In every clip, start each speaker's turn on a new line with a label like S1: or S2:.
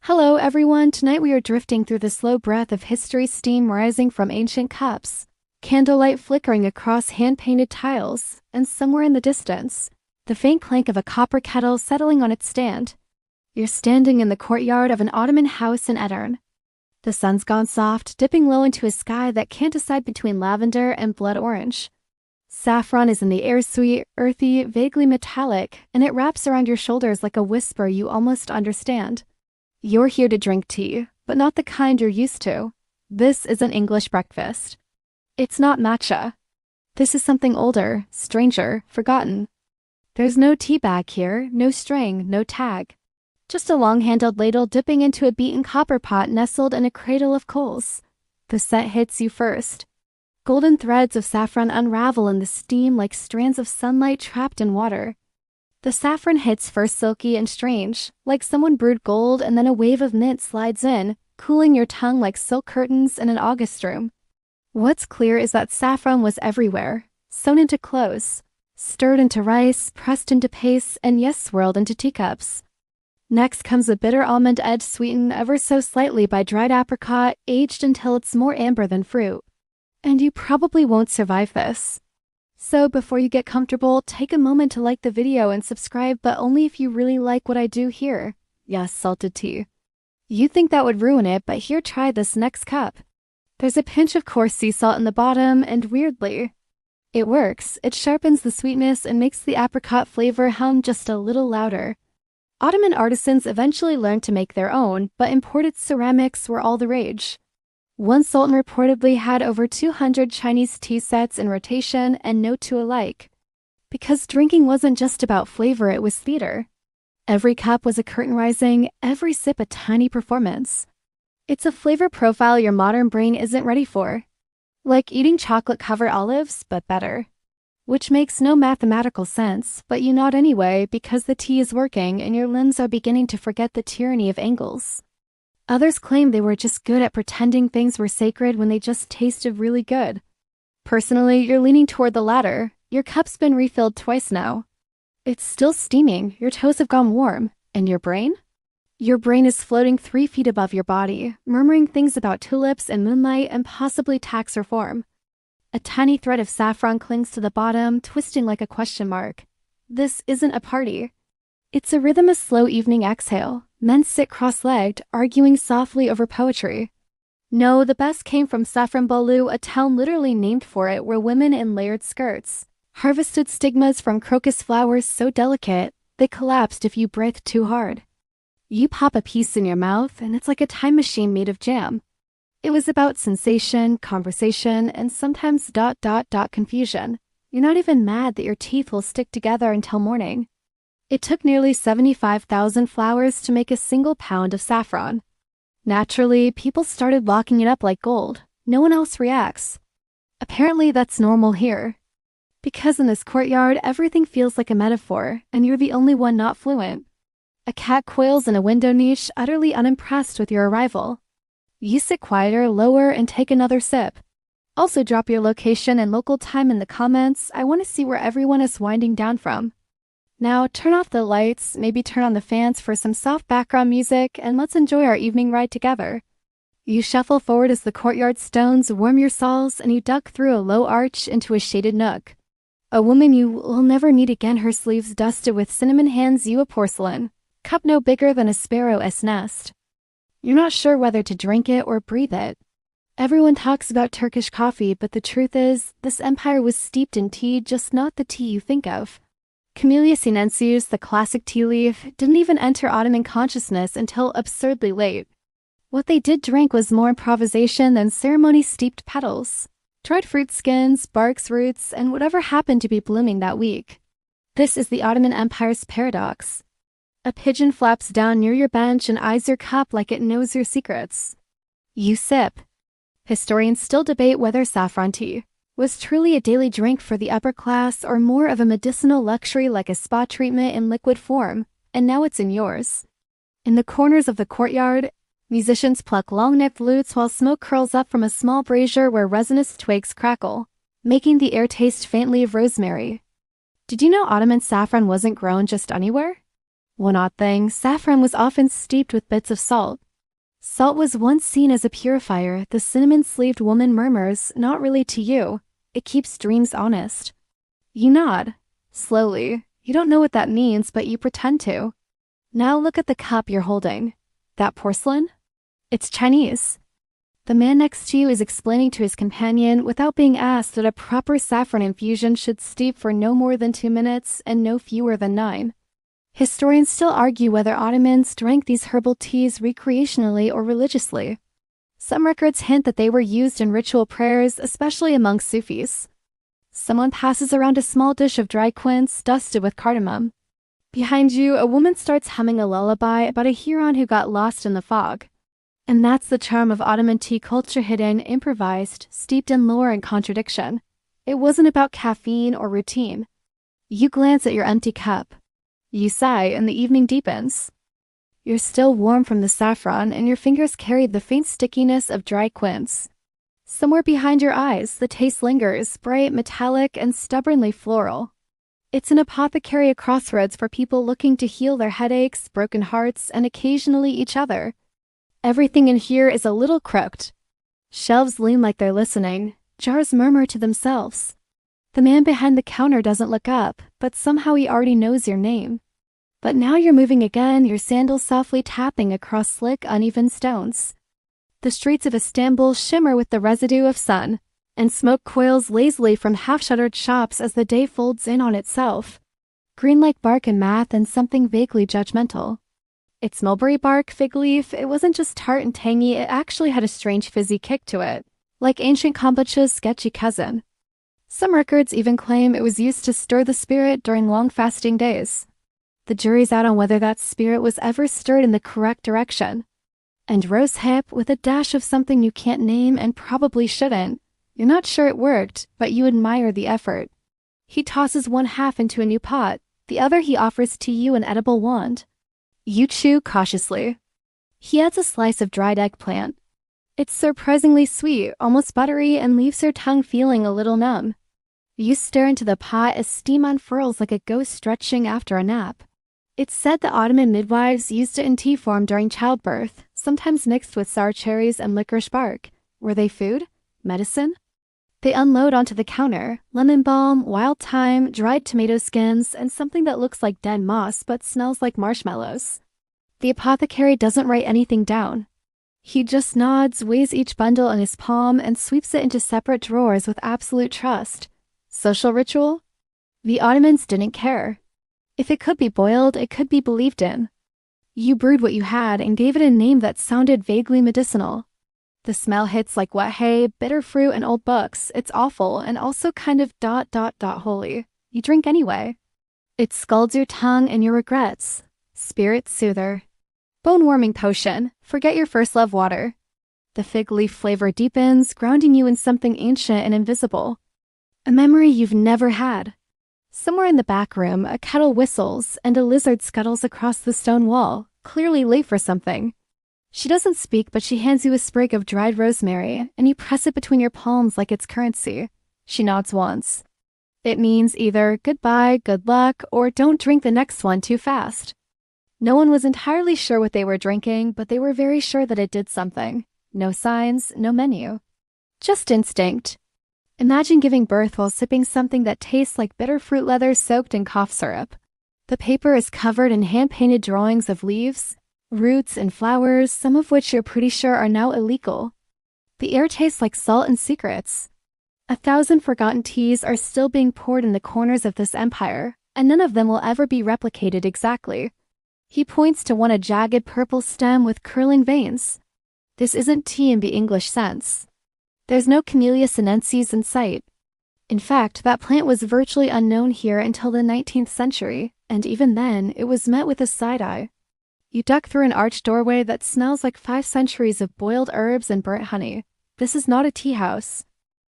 S1: Hello everyone, tonight we are drifting through the slow breath of history, steam rising from ancient cups, candlelight flickering across hand-painted tiles, and somewhere in the distance, the faint clank of a copper kettle settling on its stand. You're standing in the courtyard of an Ottoman house in Edirne. The sun's gone soft, dipping low into a sky that can't decide between lavender and blood orange. Saffron is in the air, sweet, earthy, vaguely metallic, and it wraps around your shoulders like a whisper you almost understand. You're here to drink tea, but not the kind you're used to. This is an English breakfast. It's not matcha. This is something older, stranger, forgotten. There's no tea bag here, no string, no tag. Just a long-handled ladle dipping into a beaten copper pot nestled in a cradle of coals. The scent hits you first. Golden threads of saffron unravel in the steam like strands of sunlight trapped in water. The saffron hits first silky and strange, like someone brewed gold, and then a wave of mint slides in, cooling your tongue like silk curtains in an August room. What's clear is that saffron was everywhere, sewn into clothes, stirred into rice, pressed into paste, and yes, swirled into teacups. Next comes a bitter almond edge sweetened ever so slightly by dried apricot, aged until it's more amber than fruit. And you probably won't survive this. So before you get comfortable, take a moment to like the video and subscribe, but only if you really like what I do here. Yes, salted tea. You'd think that would ruin it, but here, try this next cup. There's a pinch of coarse sea salt in the bottom, and weirdly, it works. It sharpens the sweetness and makes the apricot flavor hum just a little louder. Ottoman artisans eventually learned to make their own, but imported ceramics were all the rage. One sultan reportedly had over 200 Chinese tea sets in rotation and no two alike. Because drinking wasn't just about flavor, it was theater. Every cup was a curtain rising, every sip a tiny performance. It's a flavor profile your modern brain isn't ready for. Like eating chocolate-covered olives, but better. Which makes no mathematical sense, but you nod anyway because the tea is working and your limbs are beginning to forget the tyranny of angles. Others claim they were just good at pretending things were sacred when they just tasted really good. Personally, you're leaning toward the latter. Your cup's been refilled twice now. It's still steaming, your toes have gone warm. And your brain? Your brain is floating 3 feet above your body, murmuring things about tulips and moonlight and possibly tax reform. A tiny thread of saffron clings to the bottom, twisting like a question mark. This isn't a party. It's a rhythm, a slow evening exhale. Men sit cross-legged, arguing softly over poetry. No, the best came from Safranbolu, a town literally named for it, where women in layered skirts harvested stigmas from crocus flowers so delicate they collapsed if you breathed too hard. You pop a piece in your mouth, and it's like a time machine made of jam. It was about sensation, conversation, and sometimes ... confusion. You're not even mad that your teeth will stick together until morning. It took nearly 75,000 flowers to make a single pound of saffron. Naturally, people started locking it up like gold. No one else reacts. Apparently, that's normal here. Because in this courtyard, everything feels like a metaphor, and you're the only one not fluent. A cat coils in a window niche, utterly unimpressed with your arrival. You sit quieter, lower, and take another sip. Also drop your location and local time in the comments. I want to see where everyone is winding down from. Now turn off the lights, maybe turn on the fans for some soft background music, and let's enjoy our evening ride together. You shuffle forward as the courtyard stones warm your soles, and you duck through a low arch into a shaded nook. A woman you will never meet again, her sleeves dusted with cinnamon, hands you a porcelain cup no bigger than a sparrow's nest. You're not sure whether to drink it or breathe it. Everyone talks about Turkish coffee, but the truth is, this empire was steeped in tea, just not the tea you think of. Camellia sinensis, the classic tea leaf, didn't even enter Ottoman consciousness until absurdly late. What they did drink was more improvisation than ceremony-steeped petals, dried fruit skins, barks, roots, and whatever happened to be blooming that week. This is the Ottoman Empire's paradox. A pigeon flaps down near your bench and eyes your cup like it knows your secrets. You sip. Historians still debate whether saffron tea was truly a daily drink for the upper class or more of a medicinal luxury like a spa treatment in liquid form, and now it's in yours. In the corners of the courtyard, musicians pluck long-necked lutes while smoke curls up from a small brazier where resinous twigs crackle, making the air taste faintly of rosemary. Did you know Ottoman saffron wasn't grown just anywhere? One odd thing, saffron was often steeped with bits of salt. Salt was once seen as a purifier, the cinnamon-sleeved woman murmurs, not really to you. It keeps dreams honest. You nod. Slowly. You don't know what that means, but you pretend to. Now look at the cup you're holding. That porcelain? It's Chinese. The man next to you is explaining to his companion without being asked that a proper saffron infusion should steep for no more than 2 minutes and no fewer than 9. Historians still argue whether Ottomans drank these herbal teas recreationally or religiously. Some records hint that they were used in ritual prayers, especially among Sufis. Someone passes around a small dish of dry quince dusted with cardamom. Behind you, a woman starts humming a lullaby about a Huron who got lost in the fog. And that's the charm of Ottoman tea culture, hidden, improvised, steeped in lore and contradiction. It wasn't about caffeine or routine. You glance at your empty cup. You sigh and the evening deepens. You're still warm from the saffron and your fingers carry the faint stickiness of dry quince. Somewhere behind your eyes, the taste lingers, bright, metallic, and stubbornly floral. It's an apothecary at crossroads for people looking to heal their headaches, broken hearts, and occasionally each other. Everything in here is a little crooked. Shelves lean like they're listening. Jars murmur to themselves. The man behind the counter doesn't look up, but somehow he already knows your name. But now you're moving again, your sandals softly tapping across slick, uneven stones. The streets of Istanbul shimmer with the residue of sun, and smoke coils lazily from half-shuttered shops as the day folds in on itself. Green like bark and math and something vaguely judgmental. It's mulberry bark, fig leaf. It wasn't just tart and tangy, it actually had a strange fizzy kick to it, like ancient kombucha's sketchy cousin. Some records even claim it was used to stir the spirit during long fasting days. The jury's out on whether that spirit was ever stirred in the correct direction. And rose hip, with a dash of something you can't name and probably shouldn't. You're not sure it worked, but you admire the effort. He tosses one half into a new pot, the other he offers to you an edible wand. You chew cautiously. He adds a slice of dried eggplant. It's surprisingly sweet, almost buttery, and leaves your tongue feeling a little numb. You stare into the pot as steam unfurls like a ghost stretching after a nap. It's said that Ottoman midwives used it in tea form during childbirth, sometimes mixed with sour cherries and licorice bark. Were they food? Medicine? They unload onto the counter, lemon balm, wild thyme, dried tomato skins, and something that looks like dead moss but smells like marshmallows. The apothecary doesn't write anything down. He just nods, weighs each bundle in his palm, and sweeps it into separate drawers with absolute trust. Social ritual? The Ottomans didn't care. If it could be boiled, it could be believed in. You brewed what you had and gave it a name that sounded vaguely medicinal. The smell hits like wet hay, bitter fruit, and old books. It's awful and also kind of ... holy. You drink anyway. It scalds your tongue and your regrets. Spirit soother. Bone-warming potion. Forget your first love water. The fig leaf flavor deepens, grounding you in something ancient and invisible. A memory you've never had. Somewhere in the back room, a kettle whistles and a lizard scuttles across the stone wall, clearly late for something. She doesn't speak, but she hands you a sprig of dried rosemary, and you press it between your palms like it's currency. She nods once. It means either goodbye, good luck, or don't drink the next one too fast. No one was entirely sure what they were drinking, but they were very sure that it did something. No signs, no menu. Just instinct. Imagine giving birth while sipping something that tastes like bitter fruit leather soaked in cough syrup. The paper is covered in hand-painted drawings of leaves, roots, and flowers, some of which you're pretty sure are now illegal. The air tastes like salt and secrets. 1,000 forgotten teas are still being poured in the corners of this empire, and none of them will ever be replicated exactly. He points to one, a jagged purple stem with curling veins. This isn't tea in the English sense. There's no Camellia sinensis in sight. In fact, that plant was virtually unknown here until the 19th century, and even then, it was met with a side-eye. You duck through an arched doorway that smells like 5 centuries of boiled herbs and burnt honey. This is not a tea house.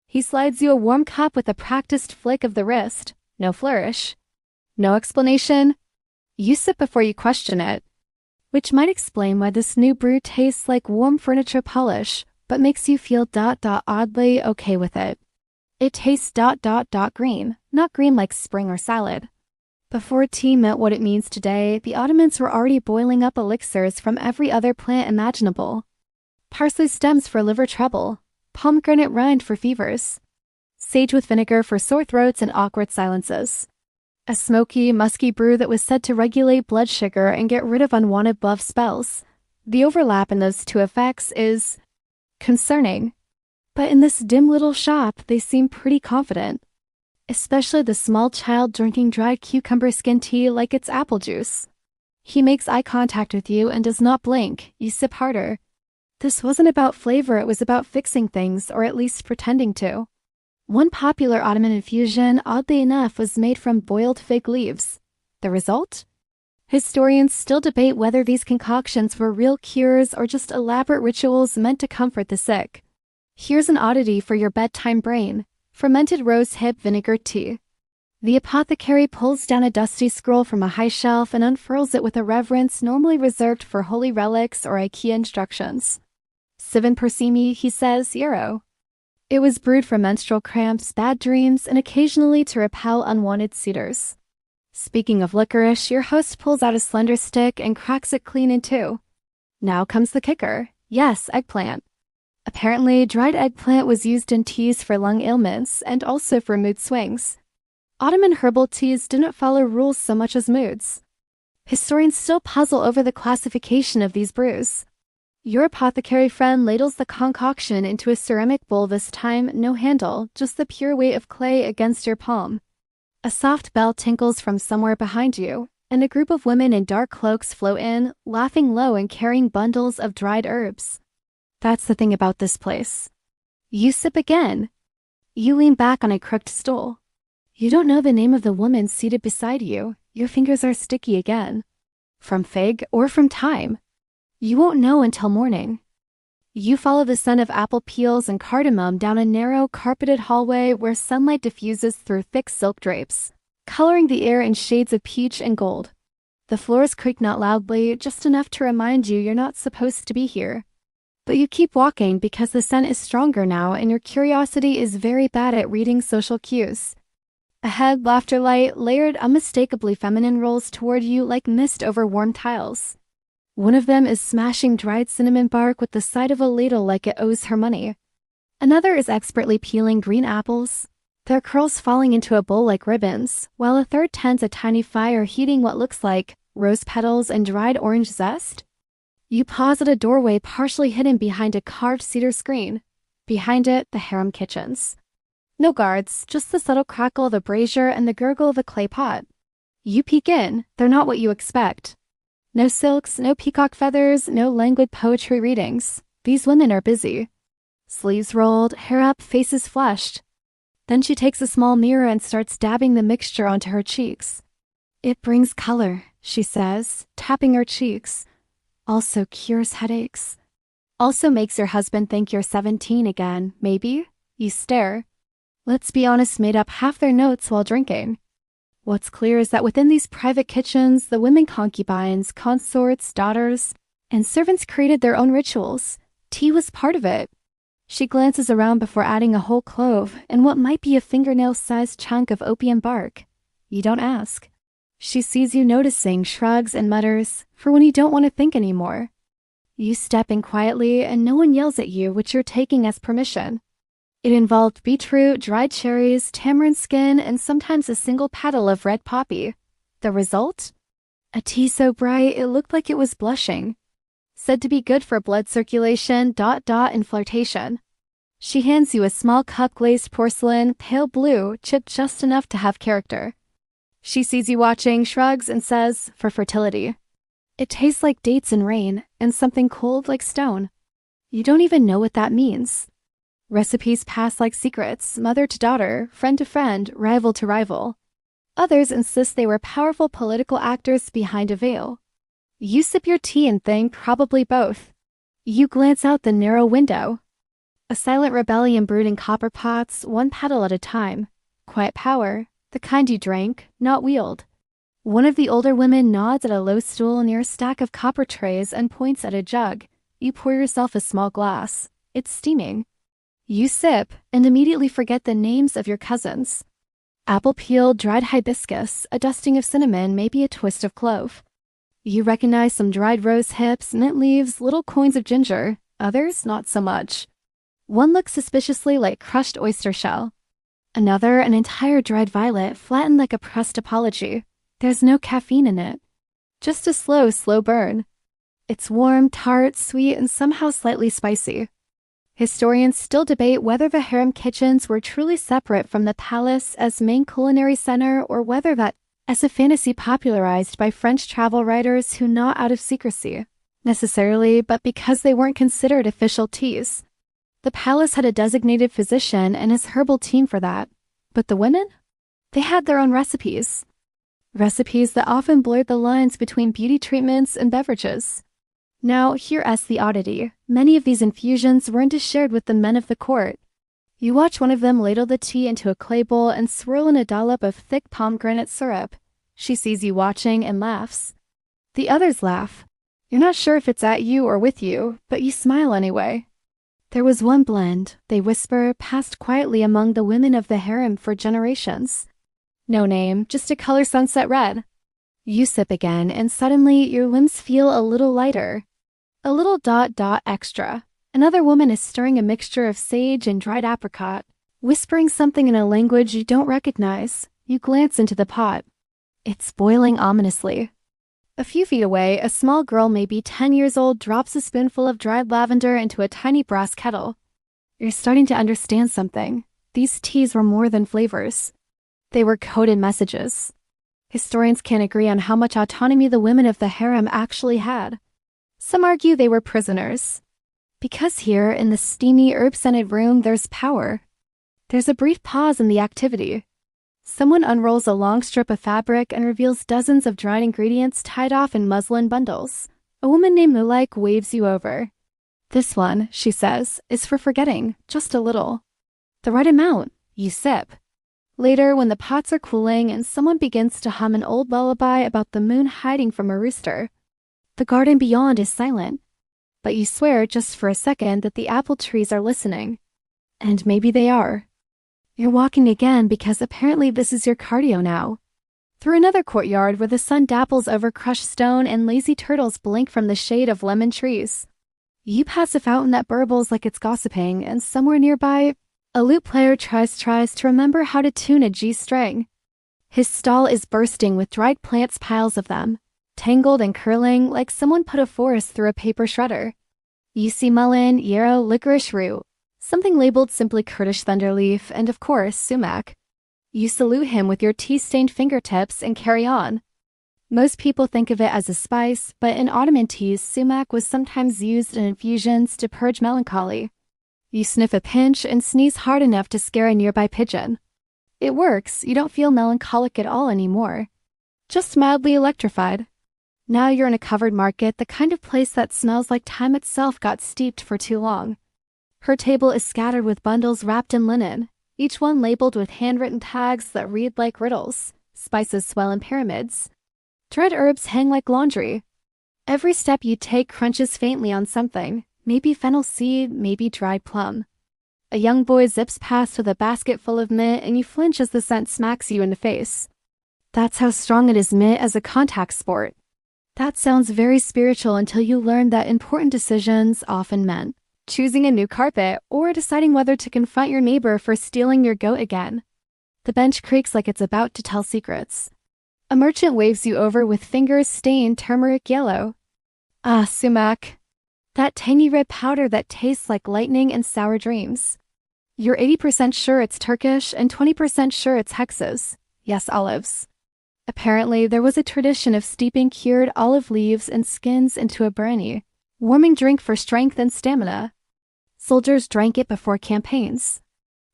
S1: He slides you a warm cup with a practiced flick of the wrist. No flourish. No explanation. You sip before you question it. Which might explain why this new brew tastes like warm furniture polish, but makes you feel ... oddly okay with it. It tastes ... green, not green like spring or salad. Before tea meant what it means today, the Ottomans were already boiling up elixirs from every other plant imaginable. Parsley stems for liver trouble, pomegranate rind for fevers, sage with vinegar for sore throats and awkward silences. A smoky, musky brew that was said to regulate blood sugar and get rid of unwanted love spells. The overlap in those two effects is concerning. But in this dim little shop, they seem pretty confident. Especially the small child drinking dried cucumber skin tea like it's apple juice. He makes eye contact with you and does not blink. You sip harder. This wasn't about flavor, it was about fixing things, or at least pretending to. One popular Ottoman infusion, oddly enough, was made from boiled fig leaves. The result? Historians still debate whether these concoctions were real cures or just elaborate rituals meant to comfort the sick. Here's an oddity for your bedtime brain. Fermented rosehip vinegar tea. The apothecary pulls down a dusty scroll from a high shelf and unfurls it with a reverence normally reserved for holy relics or IKEA instructions. Sivan Persimi, he says, Euro. It was brewed for menstrual cramps, bad dreams, and occasionally to repel unwanted suitors. Speaking of licorice, your host pulls out a slender stick and cracks it clean in two. Now comes the kicker. Yes, eggplant. Apparently, dried eggplant was used in teas for lung ailments and also for mood swings. Ottoman herbal teas didn't follow rules so much as moods. Historians still puzzle over the classification of these brews. Your apothecary friend ladles the concoction into a ceramic bowl, this time no handle, just the pure weight of clay against your palm. A soft bell tinkles from somewhere behind you, and a group of women in dark cloaks float in, laughing low and carrying bundles of dried herbs. That's the thing about this place. You sip again. You lean back on a crooked stool. You don't know the name of the woman seated beside you. Your fingers are sticky again. From fig or from thyme. You won't know until morning. You follow the scent of apple peels and cardamom down a narrow, carpeted hallway where sunlight diffuses through thick silk drapes, coloring the air in shades of peach and gold. The floors creak not loudly, just enough to remind you you're not supposed to be here. But you keep walking because the scent is stronger now and your curiosity is very bad at reading social cues. Ahead, laughter light, layered unmistakably feminine rolls toward you like mist over warm tiles. One of them is smashing dried cinnamon bark with the side of a ladle like it owes her money. Another is expertly peeling green apples, their curls falling into a bowl like ribbons, while a third tends a tiny fire heating what looks like rose petals and dried orange zest. You pause at a doorway partially hidden behind a carved cedar screen. Behind it, the harem kitchens. No guards, just the subtle crackle of a brazier and the gurgle of a clay pot. You peek in, they're not what you expect. No silks, no peacock feathers, no languid poetry readings. These women are busy. Sleeves rolled, hair up, faces flushed. Then she takes a small mirror and starts dabbing the mixture onto her cheeks. It brings color, she says, tapping her cheeks. Also cures headaches. Also makes your husband think you're 17 again, maybe? You stare. Let's be honest, made up half their notes while drinking. What's clear is that within these private kitchens, the women concubines, consorts, daughters, and servants created their own rituals. Tea was part of it. She glances around before adding a whole clove and what might be a fingernail-sized chunk of opium bark. You don't ask. She sees you noticing, shrugs and mutters, for when you don't want to think anymore. You step in quietly and no one yells at you, which you're taking as permission. It involved beetroot, dried cherries, tamarind skin, and sometimes a single petal of red poppy. The result? A tea so bright it looked like it was blushing. Said to be good for blood circulation, and flirtation. She hands you a small cup glazed porcelain, pale blue, chipped just enough to have character. She sees you watching, shrugs, and says, for fertility. It tastes like dates and rain, and something cold like stone. You don't even know what that means. Recipes pass like secrets, mother to daughter, friend to friend, rival to rival. Others insist they were powerful political actors behind a veil. You sip your tea and think probably both. You glance out the narrow window. A silent rebellion brewed in copper pots, one petal at a time. Quiet power, the kind you drank, not wield. One of the older women nods at a low stool near a stack of copper trays and points at a jug. You pour yourself a small glass. It's steaming. You sip and immediately forget the names of your cousins. Apple peel, dried hibiscus, a dusting of cinnamon, maybe a twist of clove. You recognize some dried rose hips, mint leaves, little coins of ginger. Others, not so much. One looks suspiciously like crushed oyster shell. Another, an entire dried violet, flattened like a pressed apology. There's no caffeine in it. Just a slow burn. It's warm, tart, sweet, and somehow slightly spicy. Historians still debate whether the harem kitchens were truly separate from the palace as main culinary center or whether that as a fantasy popularized by French travel writers who not out of secrecy, necessarily, but because they weren't considered official teas. The palace had a designated physician and his herbal team for that. But the women? They had their own recipes. Recipes that often blurred the lines between beauty treatments and beverages. Now, here's the oddity. Many of these infusions weren't shared with the men of the court. You watch one of them ladle the tea into a clay bowl and swirl in a dollop of thick pomegranate syrup. She sees you watching and laughs. The others laugh. You're not sure if it's at you or with you, but you smile anyway. There was one blend, they whisper, passed quietly among the women of the harem for generations. No name, just a color sunset red. You sip again, and suddenly your limbs feel a little lighter. A little ... extra. Another woman is stirring a mixture of sage and dried apricot, whispering something in a language you don't recognize. You glance into the pot. It's boiling ominously. A few feet away, a small girl, maybe 10 years old, drops a spoonful of dried lavender into a tiny brass kettle. You're starting to understand something. These teas were more than flavors. They were coded messages. Historians can't agree on how much autonomy the women of the harem actually had. Some argue they were prisoners. Because here, in the steamy, herb-scented room, there's power. There's a brief pause in the activity. Someone unrolls a long strip of fabric and reveals dozens of dried ingredients tied off in muslin bundles. A woman named Lull waves you over. This one, she says, is for forgetting, just a little. The right amount. You sip. Later, when the pots are cooling and someone begins to hum an old lullaby about the moon hiding from a rooster, the garden beyond is silent. But you swear just for a second that the apple trees are listening. And maybe they are. You're walking again because apparently this is your cardio now. Through another courtyard where the sun dapples over crushed stone and lazy turtles blink from the shade of lemon trees. You pass a fountain that burbles like it's gossiping, and somewhere nearby, a lute player tries to remember how to tune a G string. His stall is bursting with dried plants, piles of them, tangled and curling like someone put a forest through a paper shredder. You see mullein, yarrow, licorice root, something labeled simply Kurdish thunderleaf, and of course, sumac. You salute him with your tea-stained fingertips and carry on. Most people think of it as a spice, but in Ottoman teas, sumac was sometimes used in infusions to purge melancholy. You sniff a pinch and sneeze hard enough to scare a nearby pigeon. It works, you don't feel melancholic at all anymore. Just mildly electrified. Now you're in a covered market, the kind of place that smells like time itself got steeped for too long. Her table is scattered with bundles wrapped in linen, each one labeled with handwritten tags that read like riddles. Spices swell in pyramids. Dried herbs hang like laundry. Every step you take crunches faintly on something, maybe fennel seed, maybe dried plum. A young boy zips past with a basket full of mint and you flinch as the scent smacks you in the face. That's how strong it is mint as a contact sport. That sounds very spiritual until you learn that important decisions often meant choosing a new carpet or deciding whether to confront your neighbor for stealing your goat again. The bench creaks like it's about to tell secrets. A merchant waves you over with fingers stained turmeric yellow. Ah, sumac. That tiny red powder that tastes like lightning and sour dreams. You're 80% sure it's Turkish and 20% sure it's hexes. Yes, olives. Apparently, there was a tradition of steeping cured olive leaves and skins into a brani, warming drink for strength and stamina. Soldiers drank it before campaigns.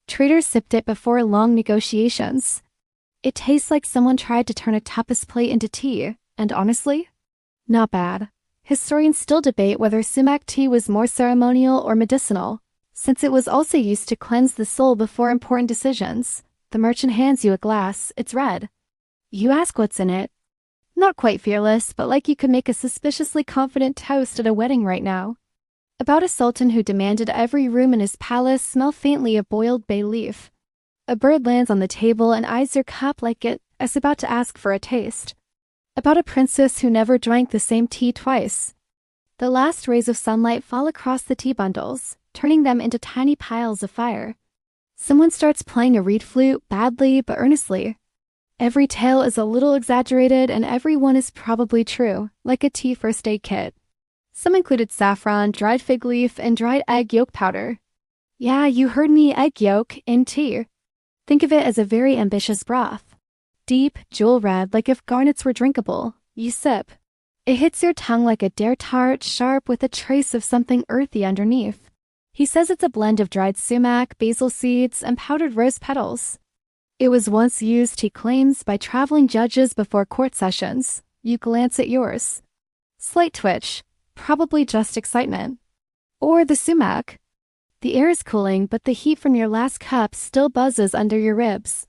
S1: Traders sipped it before long negotiations. It tastes like someone tried to turn a tapas plate into tea, and honestly, not bad. Historians still debate whether sumac tea was more ceremonial or medicinal, since it was also used to cleanse the soul before important decisions. The merchant hands you a glass, it's red. You ask what's in it. Not quite fearless, but like you could make a suspiciously confident toast at a wedding right now. About a sultan who demanded every room in his palace smell faintly of boiled bay leaf. A bird lands on the table and eyes your cup like it is about to ask for a taste. About a princess who never drank the same tea twice. The last rays of sunlight fall across the tea bundles, turning them into tiny piles of fire. Someone starts playing a reed flute, badly but earnestly. Every tale is a little exaggerated and every one is probably true, like a tea first aid kit. Some included saffron, dried fig leaf, and dried egg yolk powder. Yeah, you heard me, egg yolk, in tea. Think of it as a very ambitious broth. Deep, jewel red, like if garnets were drinkable. You sip. It hits your tongue like a dare tart, sharp with a trace of something earthy underneath. He says it's a blend of dried sumac, basil seeds, and powdered rose petals. It was once used, he claims, by traveling judges before court sessions. You glance at yours. Slight twitch, probably just excitement. Or the sumac. The air is cooling, but the heat from your last cup still buzzes under your ribs.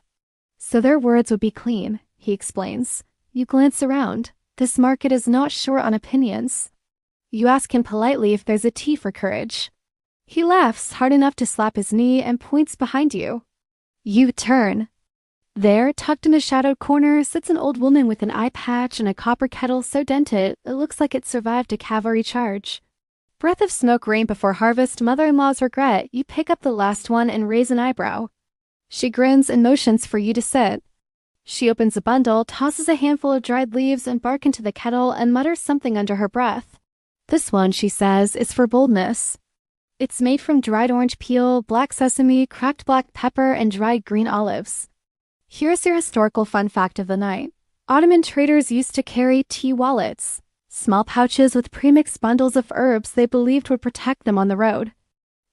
S1: So their words would be clean, he explains. You glance around. This market is not short on opinions. You ask him politely if there's a tea for courage. He laughs hard enough to slap his knee and points behind you. You turn. There, tucked in a shadowed corner, sits an old woman with an eye patch and a copper kettle so dented it looks like it survived a cavalry charge. Breath of smoke rain before harvest, mother-in-law's regret. You pick up the last one and raise an eyebrow. She grins and motions for you to sit. She opens a bundle, tosses a handful of dried leaves and bark into the kettle and mutters something under her breath. This one, she says, is for boldness. It's made from dried orange peel, black sesame, cracked black pepper, and dried green olives. Here's your historical fun fact of the night. Ottoman traders used to carry tea wallets, small pouches with premixed bundles of herbs they believed would protect them on the road.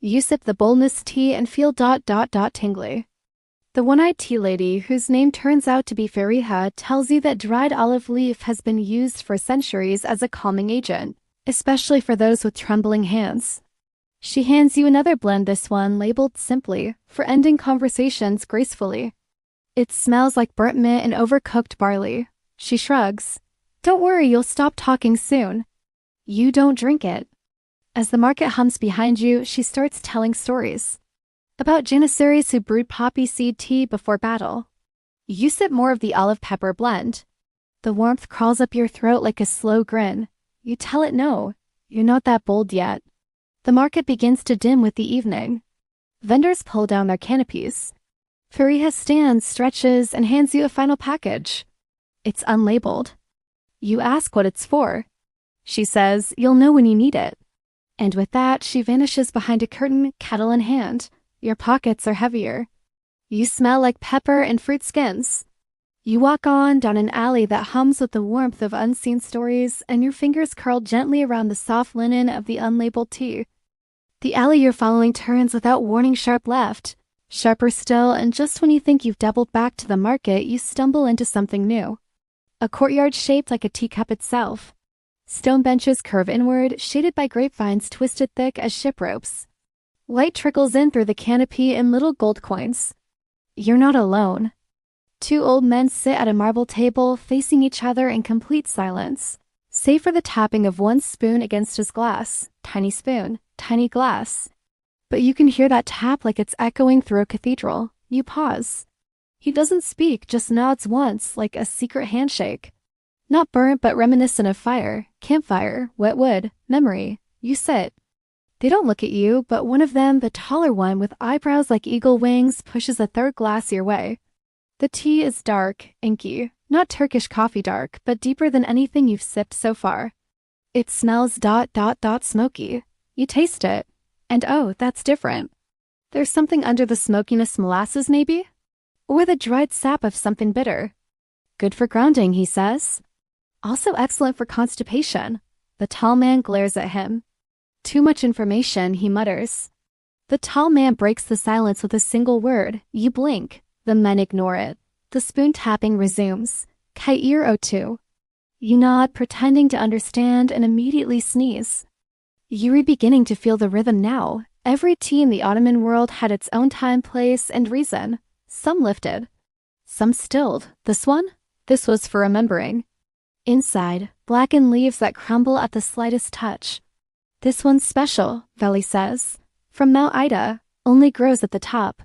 S1: You sip the boldness tea and feel ... tingly. The one-eyed tea lady, whose name turns out to be Fariha, tells you that dried olive leaf has been used for centuries as a calming agent, especially for those with trembling hands. She hands you another blend, this one labeled simply, for ending conversations gracefully. It smells like burnt mint and overcooked barley. She shrugs. Don't worry, you'll stop talking soon. You don't drink it. As the market hums behind you, she starts telling stories. About janissaries who brewed poppy seed tea before battle. You sip more of the olive pepper blend. The warmth crawls up your throat like a slow grin. You tell it no, you're not that bold yet. The market begins to dim with the evening. Vendors pull down their canopies. Fariha stands, stretches, and hands you a final package. It's unlabeled. You ask what it's for. She says, you'll know when you need it. And with that, she vanishes behind a curtain, kettle in hand. Your pockets are heavier. You smell like pepper and fruit skins. You walk on down an alley that hums with the warmth of unseen stories, and your fingers curl gently around the soft linen of the unlabeled tea. The alley you're following turns without warning sharp left. Sharper still, and just when you think you've doubled back to the market, you stumble into something new. A courtyard shaped like a teacup itself. Stone benches curve inward, shaded by grapevines twisted thick as ship ropes. Light trickles in through the canopy in little gold coins. You're not alone. Two old men sit at a marble table, facing each other in complete silence, save for the tapping of one spoon against his glass. Tiny spoon, tiny glass. But you can hear that tap like it's echoing through a cathedral. You pause. He doesn't speak, just nods once, like a secret handshake. Not burnt, but reminiscent of fire, campfire, wet wood, memory. You sit. They don't look at you, but one of them, the taller one with eyebrows like eagle wings, pushes a third glass your way. The tea is dark, inky, not Turkish coffee dark, but deeper than anything you've sipped so far. It smells ... smoky. You taste it. And oh, that's different. There's something under the smokiness, molasses maybe? Or the dried sap of something bitter. Good for grounding, he says. Also excellent for constipation. The tall man glares at him. Too much information, he mutters. The tall man breaks the silence with a single word. You blink. The men ignore it. The spoon tapping resumes. Kair otu. You nod, pretending to understand, and immediately sneeze. You're beginning to feel the rhythm now. Every tea in the Ottoman world had its own time, place, and reason. Some lifted. Some stilled. This one? This was for remembering. Inside, blackened leaves that crumble at the slightest touch. This one's special, Veli says. From Mount Ida, only grows at the top.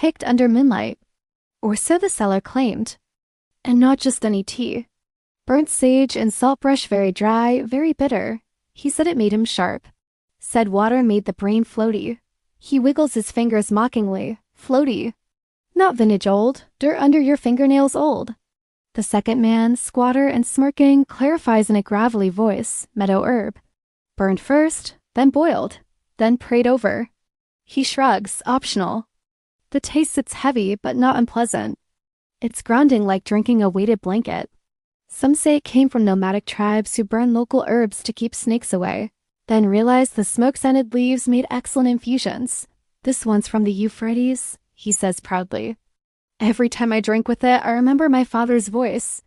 S1: picked under moonlight. Or so the seller claimed. And not just any tea. Burnt sage and saltbrush, very dry, very bitter. He said it made him sharp. Said water made the brain floaty. He wiggles his fingers mockingly. Floaty. Not vintage old, dirt under your fingernails old. The second man, squatter and smirking, clarifies in a gravelly voice, meadow herb. Burned first, then boiled, then prayed over. He shrugs, optional. The taste sits heavy but not unpleasant. It's grounding like drinking a weighted blanket. Some say it came from nomadic tribes who burn local herbs to keep snakes away, then realized the smoke-scented leaves made excellent infusions. This one's from the Euphrates, he says proudly. Every time I drink with it, I remember my father's voice.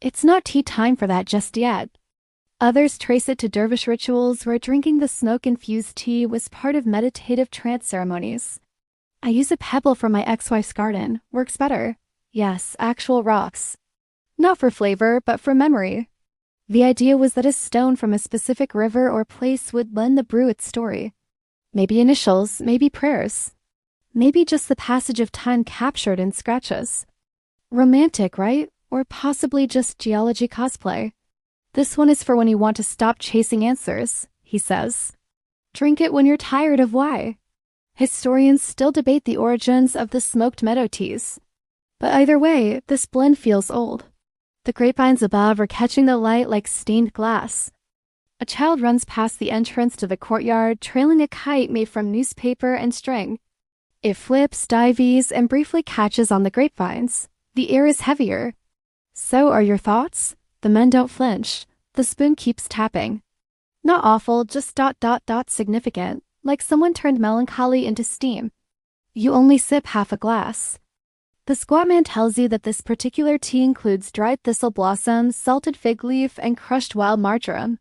S1: It's not tea time for that just yet. Others trace it to dervish rituals where drinking the smoke-infused tea was part of meditative trance ceremonies. I use a pebble from my ex-wife's garden. Works better. Yes, actual rocks. Not for flavor, but for memory. The idea was that a stone from a specific river or place would lend the brew its story. Maybe initials, maybe prayers. Maybe just the passage of time captured in scratches. Romantic, right? Or possibly just geology cosplay. This one is for when you want to stop chasing answers, he says. Drink it when you're tired of why. Historians still debate the origins of the smoked meadow teas. But either way, this blend feels old. The grapevines above are catching the light like stained glass. A child runs past the entrance to the courtyard, trailing a kite made from newspaper and string. It flips, dives, and briefly catches on the grapevines. The air is heavier. So are your thoughts? The men don't flinch. The spoon keeps tapping. Not awful, just ... significant, like someone turned melancholy into steam. You only sip half a glass. The squat man tells you that this particular tea includes dried thistle blossoms, salted fig leaf, and crushed wild marjoram.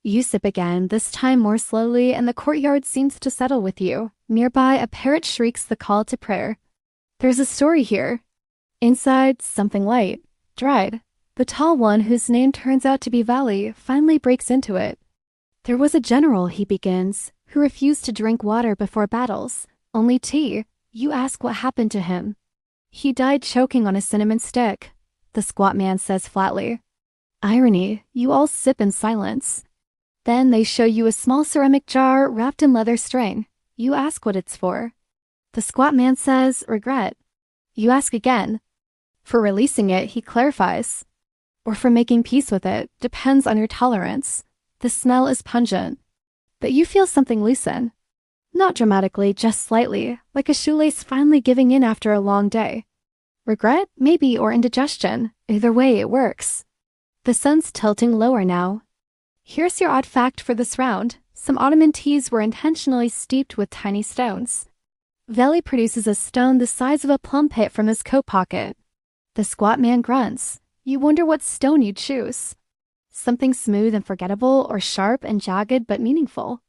S1: You sip again, this time more slowly, and the courtyard seems to settle with you. Nearby, a parrot shrieks the call to prayer. There's a story here. Inside, something light, dried. The tall one, whose name turns out to be Valley, finally breaks into it. There was a general, he begins, who refused to drink water before battles, only tea. You ask what happened to him. He died choking on a cinnamon stick, the squat man says flatly. Irony, you all sip in silence. Then they show you a small ceramic jar wrapped in leather string. You ask what it's for. The squat man says, regret. You ask again. For releasing it, he clarifies. Or for making peace with it, depends on your tolerance. The smell is pungent. But you feel something loosen. Not dramatically, just slightly, like a shoelace finally giving in after a long day. Regret? Maybe, or indigestion. Either way, it works. The sun's tilting lower now. Here's your odd fact for this round. Some Ottoman teas were intentionally steeped with tiny stones. Veli produces a stone the size of a plum pit from his coat pocket. The squat man grunts. You wonder what stone you'd choose. Something smooth and forgettable, or sharp and jagged but meaningful.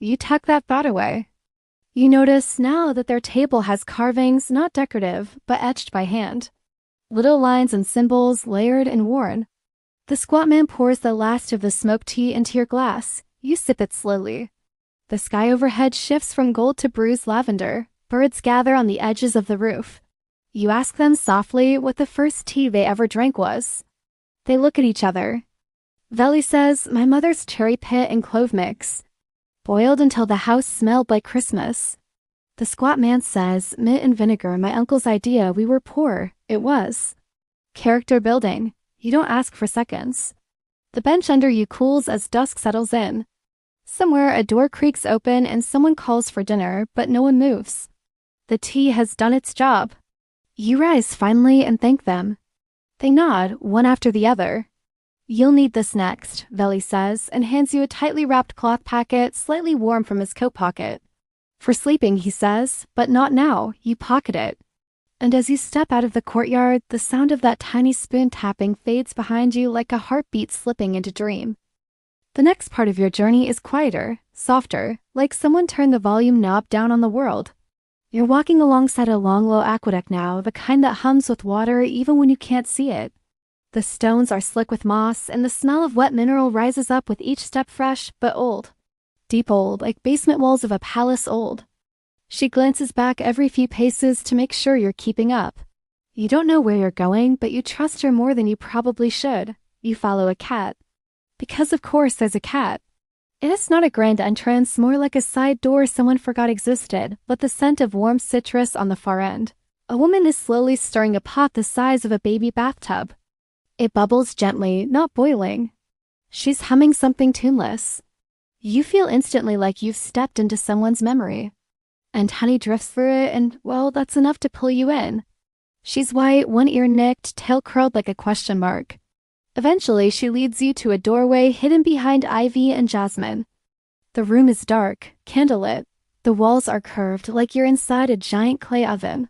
S1: You tuck that thought away. You notice now that their table has carvings not decorative, but etched by hand. Little lines and symbols layered and worn. The squat man pours the last of the smoked tea into your glass. You sip it slowly. The sky overhead shifts from gold to bruised lavender. Birds gather on the edges of the roof. You ask them softly what the first tea they ever drank was. They look at each other. Veli says, my mother's cherry pit and clove mix. Boiled until the house smelled like Christmas. The squat man says, mint and vinegar, my uncle's idea, we were poor. It was. Character building. You don't ask for seconds. The bench under you cools as dusk settles in. Somewhere a door creaks open and someone calls for dinner, but no one moves. The tea has done its job. You rise finally and thank them. They nod, one after the other. You'll need this next, Veli says, and hands you a tightly wrapped cloth packet slightly warm from his coat pocket. For sleeping, he says, but not now, you pocket it. And as you step out of the courtyard, the sound of that tiny spoon tapping fades behind you like a heartbeat slipping into dream. The next part of your journey is quieter, softer, like someone turned the volume knob down on the world. You're walking alongside a long, low aqueduct now, the kind that hums with water even when you can't see it. The stones are slick with moss, and the smell of wet mineral rises up with each step fresh, but old. Deep old, like basement walls of a palace old. She glances back every few paces to make sure you're keeping up. You don't know where you're going, but you trust her more than you probably should. You follow a cat. Because of course there's a cat. It is not a grand entrance, more like a side door someone forgot existed, but the scent of warm citrus on the far end. A woman is slowly stirring a pot the size of a baby bathtub. It bubbles gently, not boiling. She's humming something tuneless. You feel instantly like you've stepped into someone's memory. And honey drifts through it, and, well, that's enough to pull you in. She's white, one ear nicked, tail curled like a question mark. Eventually, she leads you to a doorway hidden behind ivy and jasmine. The room is dark, candlelit. The walls are curved like you're inside a giant clay oven.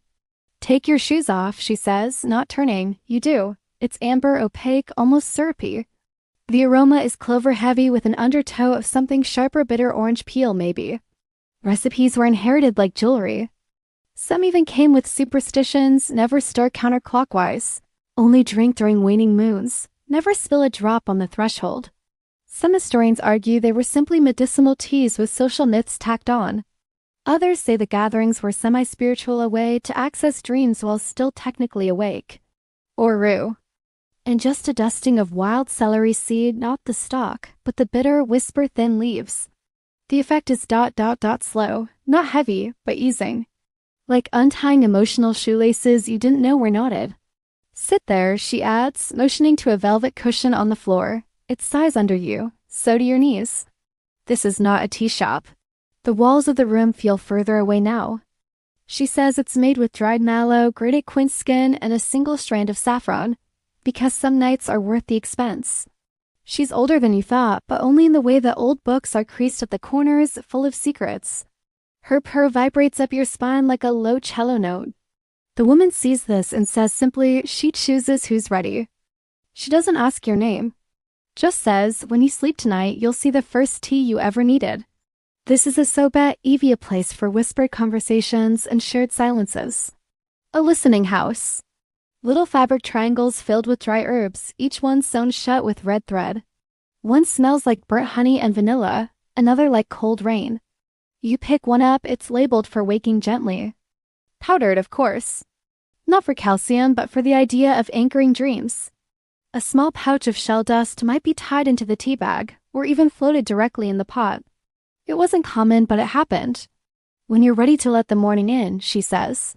S1: Take your shoes off, she says, not turning. You do. It's amber, opaque, almost syrupy. The aroma is clover-heavy with an undertow of something sharper bitter orange peel, maybe. Recipes were inherited like jewelry. Some even came with superstitions: never stir counterclockwise, only drink during waning moons, never spill a drop on the threshold. Some historians argue they were simply medicinal teas with social myths tacked on. Others say the gatherings were semi-spiritual, a way to access dreams while still technically awake. Or rue. And just a dusting of wild celery seed, not the stalk, but the bitter, whisper-thin leaves. The effect is ... slow, not heavy, but easing. Like untying emotional shoelaces you didn't know were knotted. Sit there, she adds, motioning to a velvet cushion on the floor. It sighs under you, so do your knees. This is not a tea shop. The walls of the room feel further away now. She says it's made with dried mallow, grated quince skin, and a single strand of saffron, because some nights are worth the expense. She's older than you thought, but only in the way that old books are creased at the corners, full of secrets. Her purr vibrates up your spine like a low cello note. The woman sees this and says simply, she chooses who's ready. She doesn't ask your name. Just says, when you sleep tonight, you'll see the first tea you ever needed. This is a Sobet Evie, place for whispered conversations and shared silences. A listening house. Little fabric triangles filled with dry herbs, each one sewn shut with red thread. One smells like burnt honey and vanilla, another like cold rain. You pick one up, it's labeled for waking gently. Powdered, of course. Not for calcium, but for the idea of anchoring dreams. A small pouch of shell dust might be tied into the tea bag, or even floated directly in the pot. It wasn't common, but it happened. When you're ready to let the morning in, she says.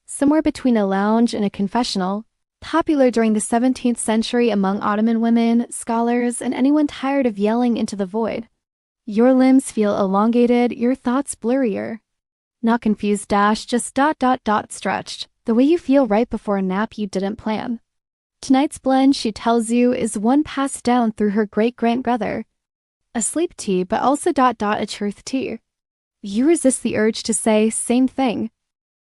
S1: Somewhere between a lounge and a confessional, popular during the 17th century among Ottoman women, scholars, and anyone tired of yelling into the void. Your limbs feel elongated, your thoughts blurrier. Not confused dash, just ... stretched, the way you feel right before a nap you didn't plan. Tonight's blend, she tells you, is one passed down through her great-grandmother. A sleep tea, but also ... a truth tea. You resist the urge to say, same thing.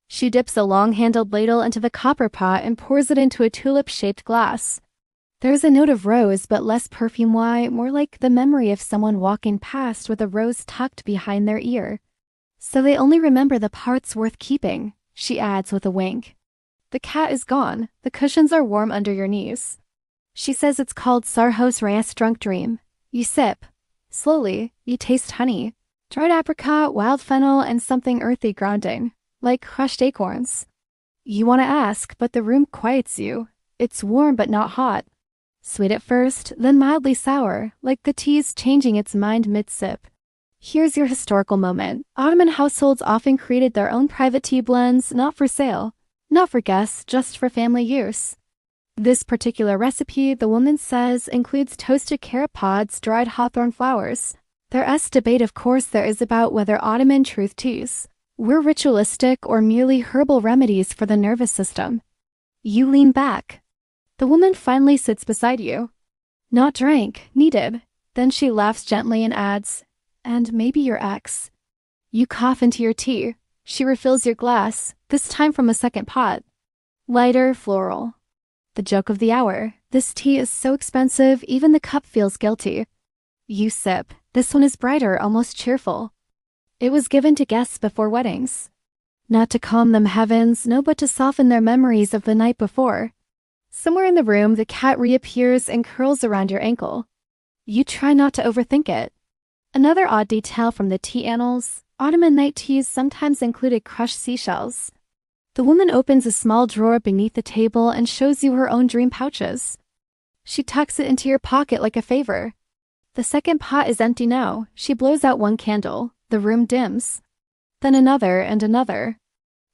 S1: She dips a long-handled ladle into the copper pot and pours it into a tulip-shaped glass. There's a note of rose, but less perfume-y, more like the memory of someone walking past with a rose tucked behind their ear. So they only remember the parts worth keeping, she adds with a wink. The cat is gone. The cushions are warm under your knees. She says it's called Sarhos Reyes Drunk Dream. You sip. Slowly, you taste honey, dried apricot, wild fennel, and something earthy grounding, like crushed acorns. You want to ask, but the room quiets you. It's warm but not hot. Sweet at first, then mildly sour, like the tea's changing its mind mid-sip. Here's your historical moment. Ottoman households often created their own private tea blends, not for sale, not for guests, just for family use. This particular recipe, the woman says, includes toasted carrot pods, dried hawthorn flowers. There's debate, of course, there is about whether Ottoman truth teas were ritualistic or merely herbal remedies for the nervous system. You lean back. The woman finally sits beside you. Not drank, needed. Then she laughs gently and adds, and maybe your ex. You cough into your tea. She refills your glass, this time from a second pot. Lighter, floral. The joke of the hour. This tea is so expensive, even the cup feels guilty. You sip. This one is brighter, almost cheerful. It was given to guests before weddings. Not to calm them heavens, no, but to soften their memories of the night before. Somewhere in the room, the cat reappears and curls around your ankle. You try not to overthink it. Another odd detail from the tea annals, Ottoman night teas sometimes included crushed seashells. The woman opens a small drawer beneath the table and shows you her own dream pouches. She tucks it into your pocket like a favor. The second pot is empty now. She blows out one candle. The room dims. Then another and another.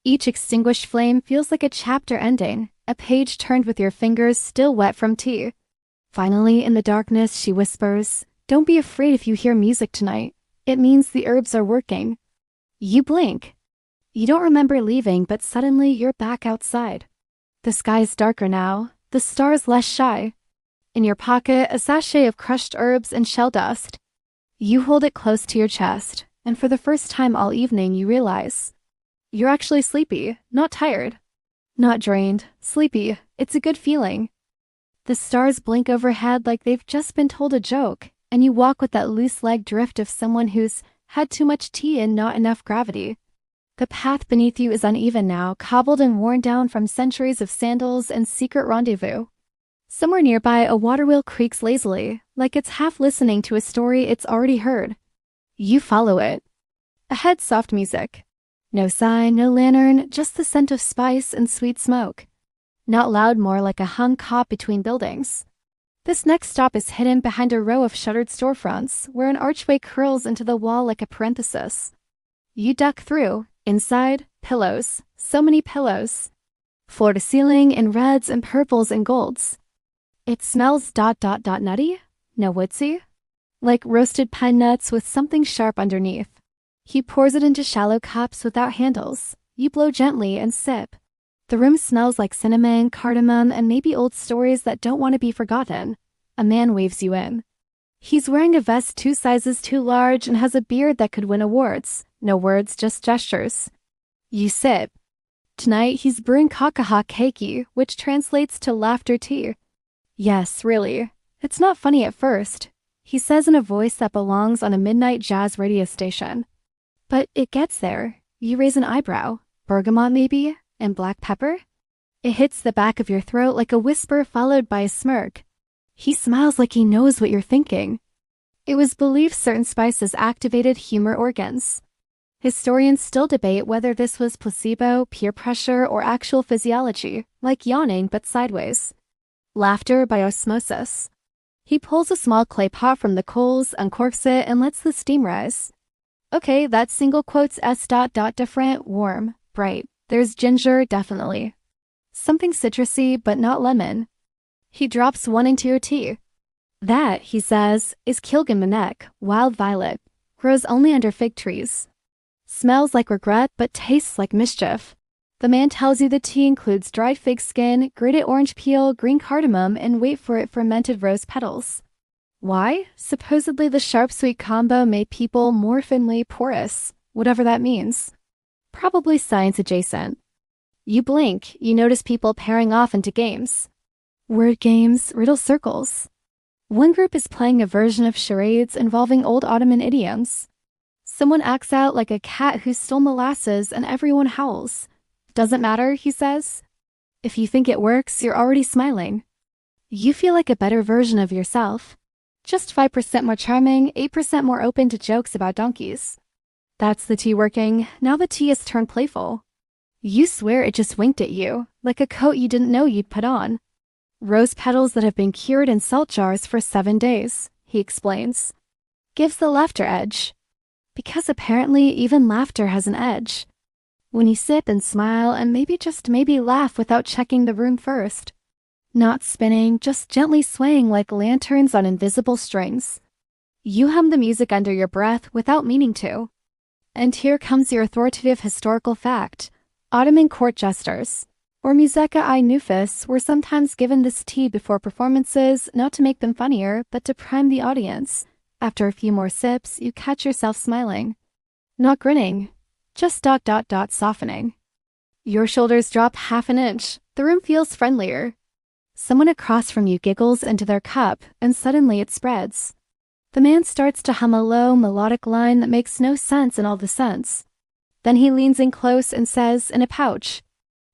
S1: Each extinguished flame feels like a chapter ending, a page turned with your fingers still wet from tea. Finally, in the darkness, she whispers, "Don't be afraid if you hear music tonight. It means the herbs are working." You blink. You don't remember leaving, but suddenly you're back outside. The sky's darker now, the stars less shy. In your pocket, a sachet of crushed herbs and shell dust. You hold it close to your chest, and for the first time all evening you realize you're actually sleepy, not tired. Not drained, sleepy. It's a good feeling. The stars blink overhead like they've just been told a joke, and you walk with that loose-legged drift of someone who's had too much tea and not enough gravity. The path beneath you is uneven now, cobbled and worn down from centuries of sandals and secret rendezvous. Somewhere nearby, a water wheel creaks lazily, like it's half listening to a story it's already heard. You follow it. Ahead, soft music. No sign, no lantern, just the scent of spice and sweet smoke. Not loud, more like a hung cop between buildings. This next stop is hidden behind a row of shuttered storefronts, where an archway curls into the wall like a parenthesis. You duck through. Inside, pillows. So many pillows. Floor to ceiling in reds and purples and golds. It smells ... nutty? No woodsy? Like roasted pine nuts with something sharp underneath. He pours it into shallow cups without handles. You blow gently and sip. The room smells like cinnamon, cardamom, and maybe old stories that don't want to be forgotten. A man waves you in. He's wearing a vest 2 sizes too large and has a beard that could win awards. No words, just gestures. You sip. Tonight he's brewing kakaha keiki, which translates to laughter tea. Yes, really. It's not funny at first, he says in a voice that belongs on a midnight jazz radio station. But it gets there. You raise an eyebrow. Bergamot maybe? And black pepper? It hits the back of your throat like a whisper followed by a smirk. He smiles like he knows what you're thinking. It was believed certain spices activated humor organs. Historians still debate whether this was placebo, peer pressure, or actual physiology, like yawning but sideways. Laughter by osmosis. He pulls a small clay pot from the coals, uncorks it, and lets the steam rise. Okay, that single quotes S... different, warm, bright. There's ginger, definitely. Something citrusy, but not lemon. He drops one into your tea. That, he says, is kilgamanek, wild violet. Grows only under fig trees. Smells like regret, but tastes like mischief. The man tells you the tea includes dried fig skin, grated orange peel, green cardamom, and wait for it, fermented rose petals. Why? Supposedly the sharp-sweet combo made people more thinly porous, whatever that means. Probably science adjacent. You blink, you notice people pairing off into games. Word games, riddle circles. One group is playing a version of charades involving old Ottoman idioms. Someone acts out like a cat who stole molasses and everyone howls. Doesn't matter, he says. If you think it works, you're already smiling. You feel like a better version of yourself. Just 5% more charming, 8% more open to jokes about donkeys. That's the tea working. Now the tea has turned playful. You swear it just winked at you, like a coat you didn't know you'd put on. Rose petals that have been cured in salt jars for 7 days, he explains. Gives the laughter edge. Because apparently even laughter has an edge. When you sip and smile and maybe just maybe laugh without checking the room first. Not spinning, just gently swaying like lanterns on invisible strings. You hum the music under your breath without meaning to. And here comes your authoritative historical fact. Ottoman court jesters, or museka I nufis, were sometimes given this tea before performances, not to make them funnier, but to prime the audience. After a few more sips, you catch yourself smiling. Not grinning, just ... softening. Your shoulders drop half an inch. The room feels friendlier. Someone across from you giggles into their cup, and suddenly it spreads. The man starts to hum a low, melodic line that makes no sense in all the sense. Then he leans in close and says, in a pouch.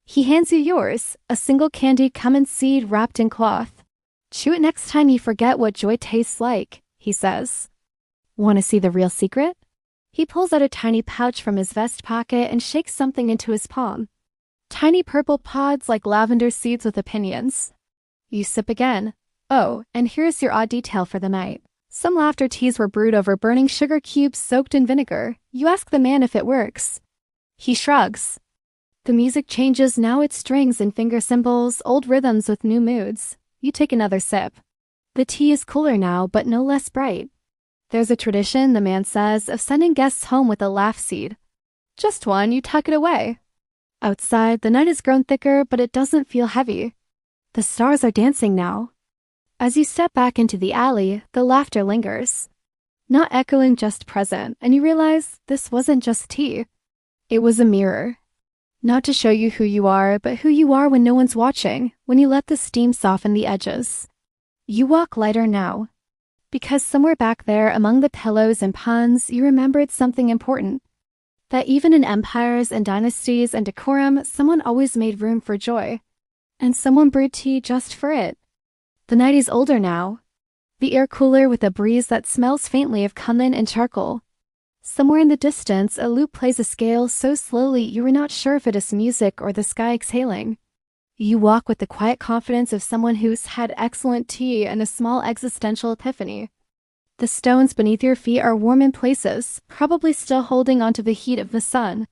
S1: He hands you yours, a single candy cumin seed wrapped in cloth. Chew it next time you forget what joy tastes like, he says. Want to see the real secret? He pulls out a tiny pouch from his vest pocket and shakes something into his palm. Tiny purple pods like lavender seeds with opinions. You sip again. Oh, and here's your odd detail for the night. Some laughter teas were brewed over burning sugar cubes soaked in vinegar. You ask the man if it works. He shrugs. The music changes, now it's strings and finger cymbals, old rhythms with new moods. You take another sip. The tea is cooler now, but no less bright. There's a tradition, the man says, of sending guests home with a laugh seed. Just one, you tuck it away. Outside, the night has grown thicker, but it doesn't feel heavy. The stars are dancing now. As you step back into the alley, the laughter lingers. Not echoing, just present, and you realize this wasn't just tea. It was a mirror. Not to show you who you are, but who you are when no one's watching, when you let the steam soften the edges. You walk lighter now. Because somewhere back there, among the pillows and puns, you remembered something important. That even in empires and dynasties and decorum, someone always made room for joy. And someone brewed tea just for it. The night is older now. The air cooler with a breeze that smells faintly of cumin and charcoal. Somewhere in the distance, a lute plays a scale so slowly you are not sure if it is music or the sky exhaling. You walk with the quiet confidence of someone who's had excellent tea and a small existential epiphany. The stones beneath your feet are warm in places, probably still holding onto the heat of the sun.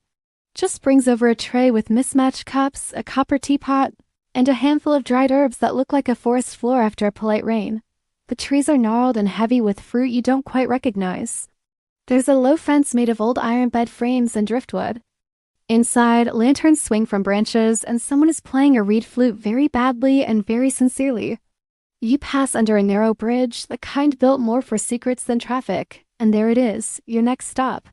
S1: Just brings over a tray with mismatched cups, a copper teapot, and a handful of dried herbs that look like a forest floor after a polite rain. The trees are gnarled and heavy with fruit you don't quite recognize. There's a low fence made of old iron bed frames and driftwood. Inside, lanterns swing from branches, and someone is playing a reed flute very badly and very sincerely. You pass under a narrow bridge, the kind built more for secrets than traffic, and there it is, your next stop.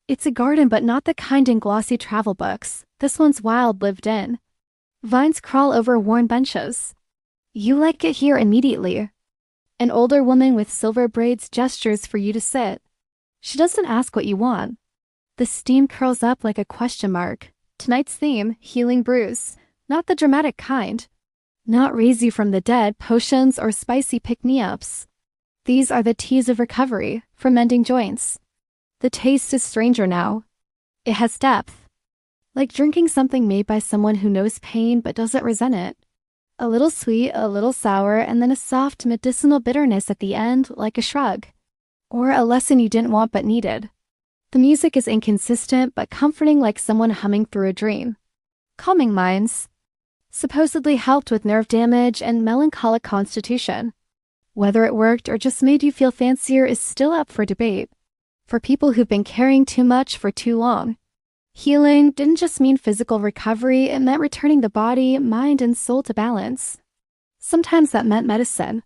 S1: It's a garden, but not the kind in glossy travel books. This one's wild, lived in. Vines crawl over worn benches. You like it here immediately. An older woman with silver braids gestures for you to sit. She doesn't ask what you want. The steam curls up like a question mark. Tonight's theme, healing brews. Not the dramatic kind. Not raise you from the dead, potions, or spicy pick-me-ups. These are the teas of recovery, for mending joints. The taste is stranger now. It has depth. Like drinking something made by someone who knows pain but doesn't resent it. A little sweet, a little sour, and then a soft medicinal bitterness at the end, like a shrug. Or a lesson you didn't want but needed. The music is inconsistent but comforting, like someone humming through a dream. Calming minds. Supposedly helped with nerve damage and melancholic constitution. Whether it worked or just made you feel fancier is still up for debate. For people who've been carrying too much for too long. Healing didn't just mean physical recovery, it meant returning the body, mind, and soul to balance. Sometimes that meant medicine.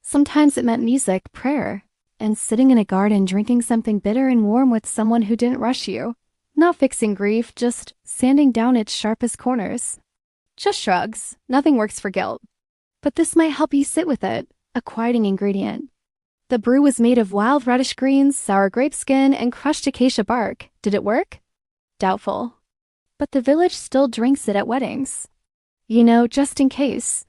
S1: Sometimes it meant music, prayer, and sitting in a garden drinking something bitter and warm with someone who didn't rush you. Not fixing grief, just sanding down its sharpest corners. Just shrugs, nothing works for guilt. But this might help you sit with it, a quieting ingredient. The brew was made of wild radish greens, sour grape skin, and crushed acacia bark. Did it work? Doubtful. But the village still drinks it at weddings. You know, just in case.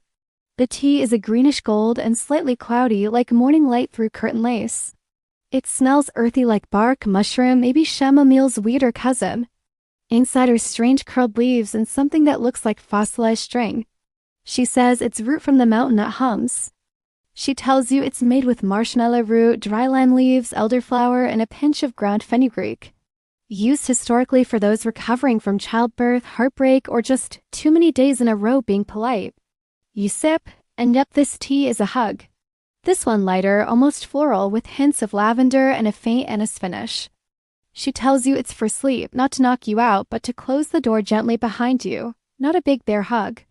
S1: The tea is a greenish gold and slightly cloudy, like morning light through curtain lace. It smells earthy like bark, mushroom, maybe chamomile's weirder cousin. Inside are strange curled leaves and something that looks like fossilized string. She says it's root from the mountain that hums. She tells you it's made with marshmallow root, dry lime leaves, elderflower, and a pinch of ground fenugreek. Used historically for those recovering from childbirth, heartbreak, or just too many days in a row being polite. You sip, and yep, this tea is a hug. This one lighter, almost floral, with hints of lavender and a faint anise finish. She tells you it's for sleep, not to knock you out, but to close the door gently behind you. Not a big bear hug.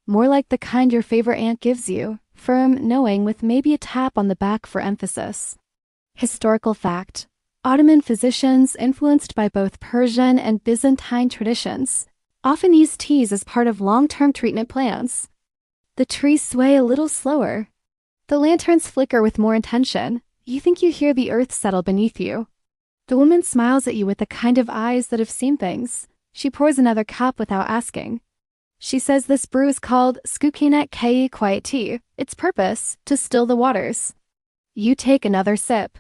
S1: More like the kind your favorite aunt gives you, firm, knowing, with maybe a tap on the back for emphasis. Historical fact. Ottoman physicians, influenced by both Persian and Byzantine traditions, often use teas as part of long-term treatment plans. The trees sway a little slower. The lanterns flicker with more intention. You think you hear the earth settle beneath you. The woman smiles at you with the kind of eyes that have seen things. She pours another cup without asking. She says this brew is called Skukinet Kei Quiet Tea. Its purpose, to still the waters. You take another sip.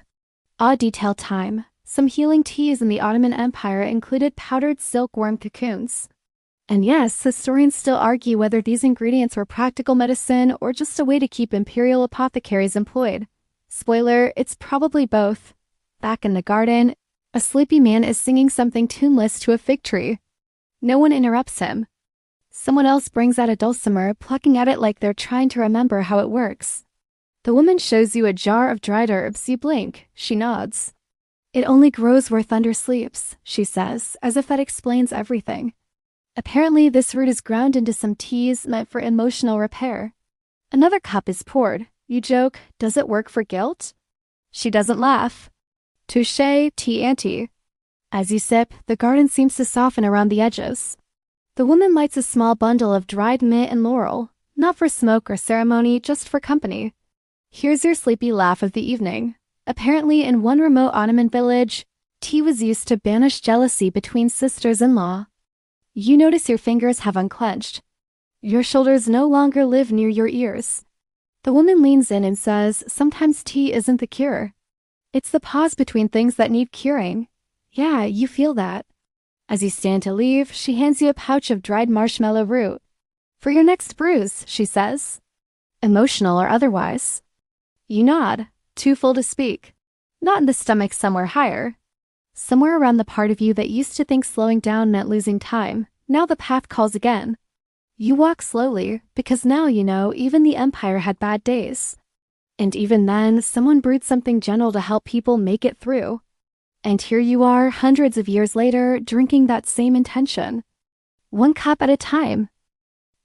S1: Odd detail time. Some healing teas in the Ottoman Empire included powdered silkworm cocoons. And yes, historians still argue whether these ingredients were practical medicine or just a way to keep imperial apothecaries employed. Spoiler, it's probably both. Back in the garden, a sleepy man is singing something tuneless to a fig tree. No one interrupts him. Someone else brings out a dulcimer, plucking at it like they're trying to remember how it works. The woman shows you a jar of dried herbs. You blink. She nods. It only grows where thunder sleeps, she says, as if that explains everything. Apparently, this root is ground into some teas meant for emotional repair. Another cup is poured. You joke, does it work for guilt? She doesn't laugh. Touché, tea ante. As you sip, the garden seems to soften around the edges. The woman lights a small bundle of dried mint and laurel, not for smoke or ceremony, just for company. Here's your sleepy laugh of the evening. Apparently, in one remote Ottoman village, tea was used to banish jealousy between sisters-in-law. You notice your fingers have unclenched. Your shoulders no longer live near your ears. The woman leans in and says, sometimes tea isn't the cure. It's the pause between things that need curing. Yeah, you feel that. As you stand to leave, she hands you a pouch of dried marshmallow root. For your next brews, she says. Emotional or otherwise. You nod, too full to speak. Not in the stomach, somewhere higher. Somewhere around the part of you that used to think slowing down meant losing time, now the path calls again. You walk slowly, because now you know even the empire had bad days. And even then, someone brewed something gentle to help people make it through. And here you are, hundreds of years later, drinking that same intention. One cup at a time.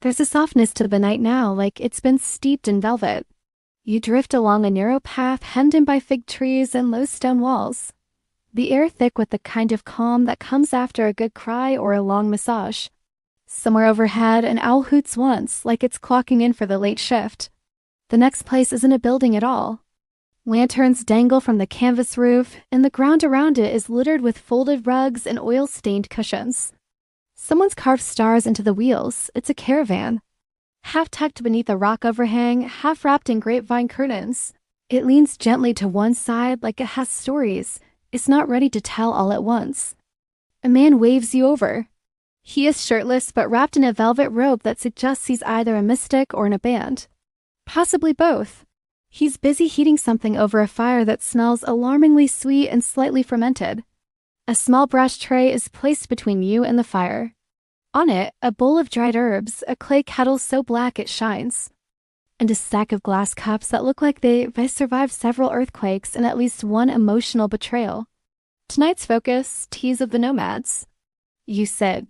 S1: There's a softness to the night now, like it's been steeped in velvet. You drift along a narrow path hemmed in by fig trees and low stone walls. The air thick with the kind of calm that comes after a good cry or a long massage. Somewhere overhead, an owl hoots once, like it's clocking in for the late shift. The next place isn't a building at all. Lanterns dangle from the canvas roof, and the ground around it is littered with folded rugs and oil-stained cushions. Someone's carved stars into the wheels. It's a caravan. Half tucked beneath a rock overhang, half wrapped in grapevine curtains. It leans gently to one side like it has stories. It's not ready to tell all at once. A man waves you over. He is shirtless but wrapped in a velvet robe that suggests he's either a mystic or in a band. Possibly both. He's busy heating something over a fire that smells alarmingly sweet and slightly fermented. A small brass tray is placed between you and the fire. On it, a bowl of dried herbs, a clay kettle so black it shines, and a stack of glass cups that look like they've survived several earthquakes and at least one emotional betrayal. Tonight's focus, teas of the nomads. You said,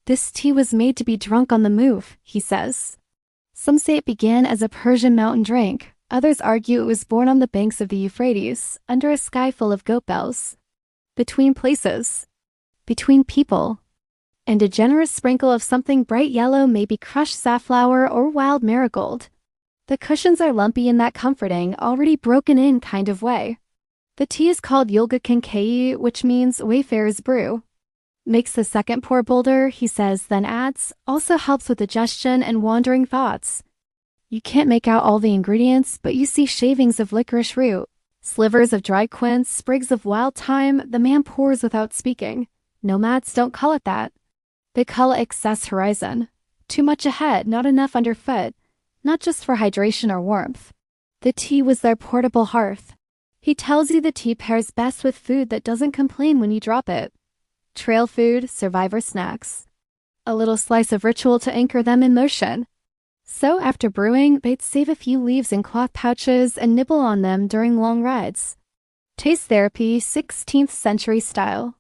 S1: this tea was made to be drunk on the move, he says. Some say it began as a Persian mountain drink. Others argue it was born on the banks of the Euphrates, under a sky full of goat bells. Between places. Between people. And a generous sprinkle of something bright yellow, maybe crushed safflower or wild marigold. The cushions are lumpy in that comforting, already broken-in kind of way. The tea is called Yulga Kinkei, which means Wayfarer's Brew. Makes the second pour bolder, he says, then adds, also helps with digestion and wandering thoughts. You can't make out all the ingredients, but you see shavings of licorice root, slivers of dried quince, sprigs of wild thyme. The man pours without speaking. Nomads don't call it that. They call it excess horizon. Too much ahead, not enough underfoot. Not just for hydration or warmth. The tea was their portable hearth. He tells you the tea pairs best with food that doesn't complain when you drop it. Trail food, survivor snacks. A little slice of ritual to anchor them in motion. So after brewing, they'd save a few leaves in cloth pouches and nibble on them during long rides. Taste therapy, 16th century style.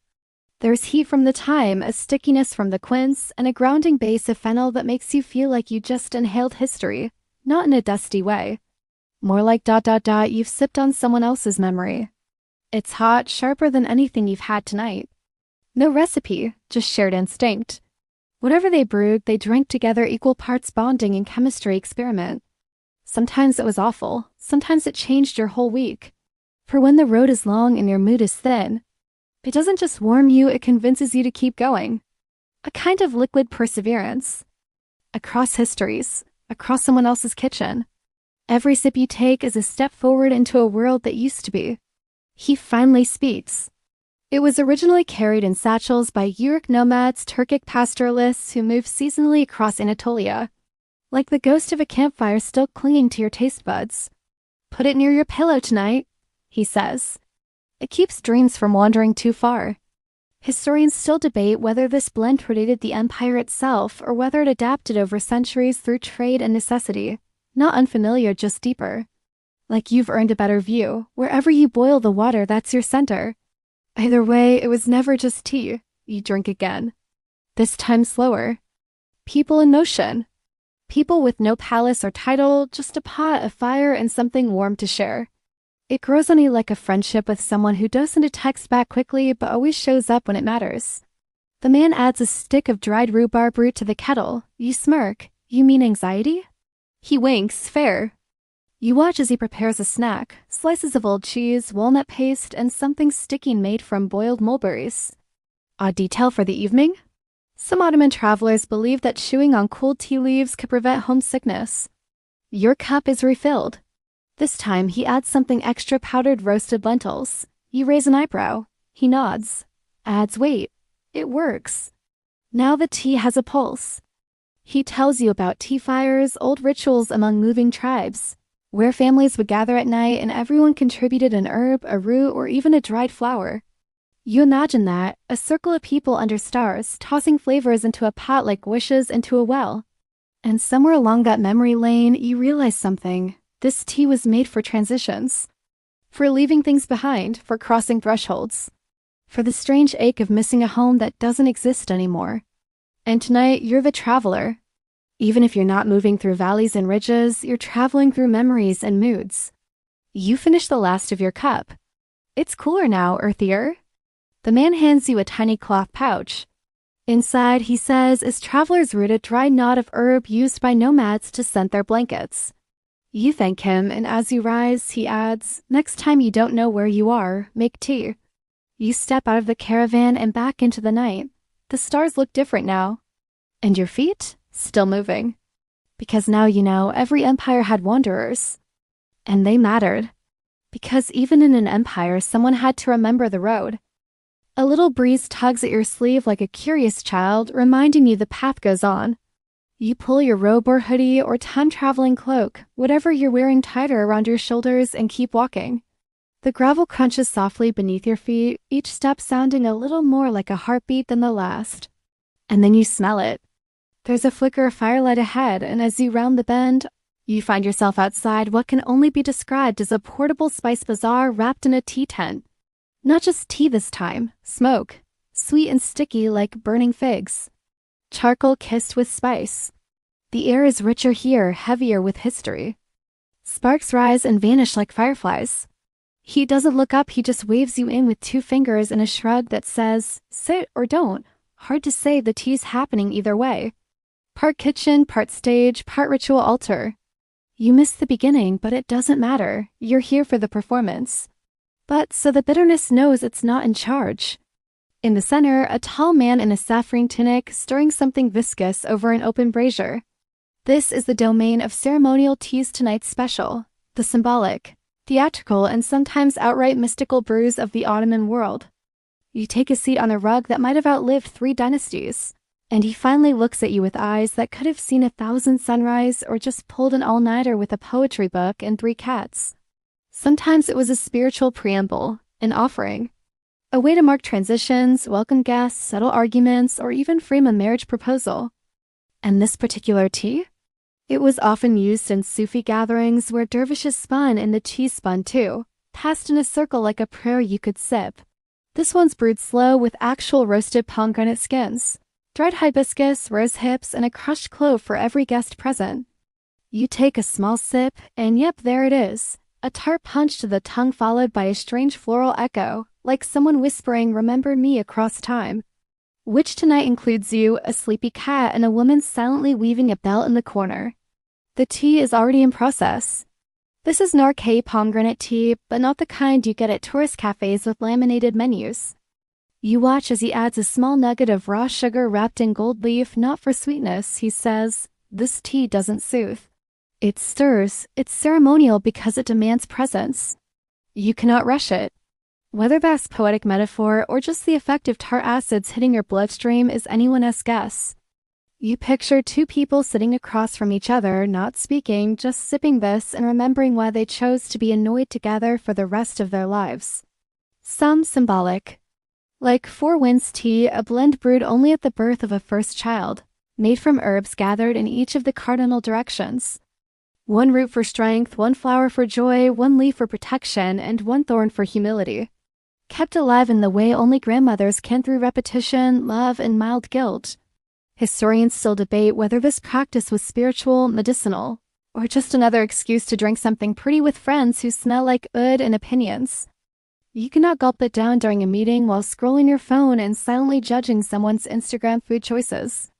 S1: There's heat from the thyme, a stickiness from the quince, and a grounding base of fennel that makes you feel like you just inhaled history, not in a dusty way. More like ... you've sipped on someone else's memory. It's hot, sharper than anything you've had tonight. No recipe, just shared instinct. Whatever they brewed, they drank together, equal parts bonding and chemistry experiment. Sometimes it was awful, sometimes it changed your whole week. For when the road is long and your mood is thin, it doesn't just warm you, it convinces you to keep going. A kind of liquid perseverance. Across histories, across someone else's kitchen. Every sip you take is a step forward into a world that used to be. He finally speaks. It was originally carried in satchels by Uruk nomads, Turkic pastoralists who moved seasonally across Anatolia. Like the ghost of a campfire still clinging to your taste buds. Put it near your pillow tonight, he says. It keeps dreams from wandering too far. Historians still debate whether this blend predated the empire itself or whether it adapted over centuries through trade and necessity. Not unfamiliar, just deeper. Like you've earned a better view. Wherever you boil the water, that's your center. Either way, it was never just tea. You drink again. This time slower. People in motion. People with no palace or title, just a pot, a fire, and something warm to share. It grows on you like a friendship with someone who doesn't text back quickly but always shows up when it matters. The man adds a stick of dried rhubarb root to the kettle. You smirk. You mean anxiety? He winks, fair. You watch as he prepares a snack, slices of old cheese, walnut paste, and something sticking made from boiled mulberries. Odd detail for the evening? Some Ottoman travelers believed that chewing on cold tea leaves could prevent homesickness. Your cup is refilled. This time, he adds something extra powdered roasted lentils. You raise an eyebrow. He nods. Adds weight. It works. Now the tea has a pulse. He tells you about tea fires, old rituals among moving tribes, where families would gather at night and everyone contributed an herb, a root, or even a dried flower. You imagine that, a circle of people under stars, tossing flavors into a pot like wishes into a well. And somewhere along that memory lane, you realize something. This tea was made for transitions. For leaving things behind, for crossing thresholds. For the strange ache of missing a home that doesn't exist anymore. And tonight, you're the traveler. Even if you're not moving through valleys and ridges, you're traveling through memories and moods. You finish the last of your cup. It's cooler now, earthier. The man hands you a tiny cloth pouch. Inside, he says, is traveler's root, a dry knot of herb used by nomads to scent their blankets. You thank him, and as you rise, he adds, next time you don't know where you are, make tea. You step out of the caravan and back into the night. The stars look different now. And your feet? Still moving. Because now you know every empire had wanderers. And they mattered. Because even in an empire, someone had to remember the road. A little breeze tugs at your sleeve like a curious child, reminding you the path goes on. You pull your robe or hoodie or time-traveling cloak, whatever you're wearing, tighter around your shoulders and keep walking. The gravel crunches softly beneath your feet, each step sounding a little more like a heartbeat than the last. And then you smell it. There's a flicker of firelight ahead, and as you round the bend, you find yourself outside what can only be described as a portable spice bazaar wrapped in a tea tent. Not just tea this time, smoke, sweet and sticky like burning figs. Charcoal kissed with spice. The air is richer here, heavier with history. Sparks rise and vanish like fireflies. He doesn't look up, he just waves you in with 2 fingers and a shrug that says, sit or don't. Hard to say, the tea's happening either way. Part kitchen, part stage, part ritual altar. You missed the beginning, but it doesn't matter. You're here for the performance. But so the bitterness knows it's not in charge. In the center, a tall man in a saffron tunic stirring something viscous over an open brazier. This is the domain of ceremonial teas tonight's special, the symbolic, theatrical, and sometimes outright mystical brews of the Ottoman world. You take a seat on a rug that might have outlived 3 dynasties, and he finally looks at you with eyes that could have seen 1,000 sunrise or just pulled an all-nighter with a poetry book and 3 cats. Sometimes it was a spiritual preamble, an offering. A way to mark transitions, welcome guests, settle arguments, or even frame a marriage proposal. And this particular tea? It was often used in Sufi gatherings where dervishes spun and the tea spun too, passed in a circle like a prayer you could sip. This one's brewed slow with actual roasted pomegranate skins, dried hibiscus, rose hips, and a crushed clove for every guest present. You take a small sip, and yep, there it is. A tart punch to the tongue followed by a strange floral echo, like someone whispering, remember me across time. Which tonight includes you, a sleepy cat, and a woman silently weaving a belt in the corner. The tea is already in process. This is Narkay pomegranate tea, but not the kind you get at tourist cafes with laminated menus. You watch as he adds a small nugget of raw sugar wrapped in gold leaf, not for sweetness, he says. This tea doesn't soothe. It stirs, it's ceremonial because it demands presence. You cannot rush it. Whether that's poetic metaphor or just the effect of tart acids hitting your bloodstream is anyone's guess. You picture two people sitting across from each other, not speaking, just sipping this and remembering why they chose to be annoyed together for the rest of their lives. Some symbolic. Like Four Winds tea, a blend brewed only at the birth of a first child, made from herbs gathered in each of the cardinal directions. One root for strength, one flower for joy, one leaf for protection, and one thorn for humility. Kept alive in the way only grandmothers can through repetition, love, and mild guilt. Historians still debate whether this practice was spiritual, medicinal, or just another excuse to drink something pretty with friends who smell like oud and opinions. You cannot gulp it down during a meeting while scrolling your phone and silently judging someone's Instagram food choices.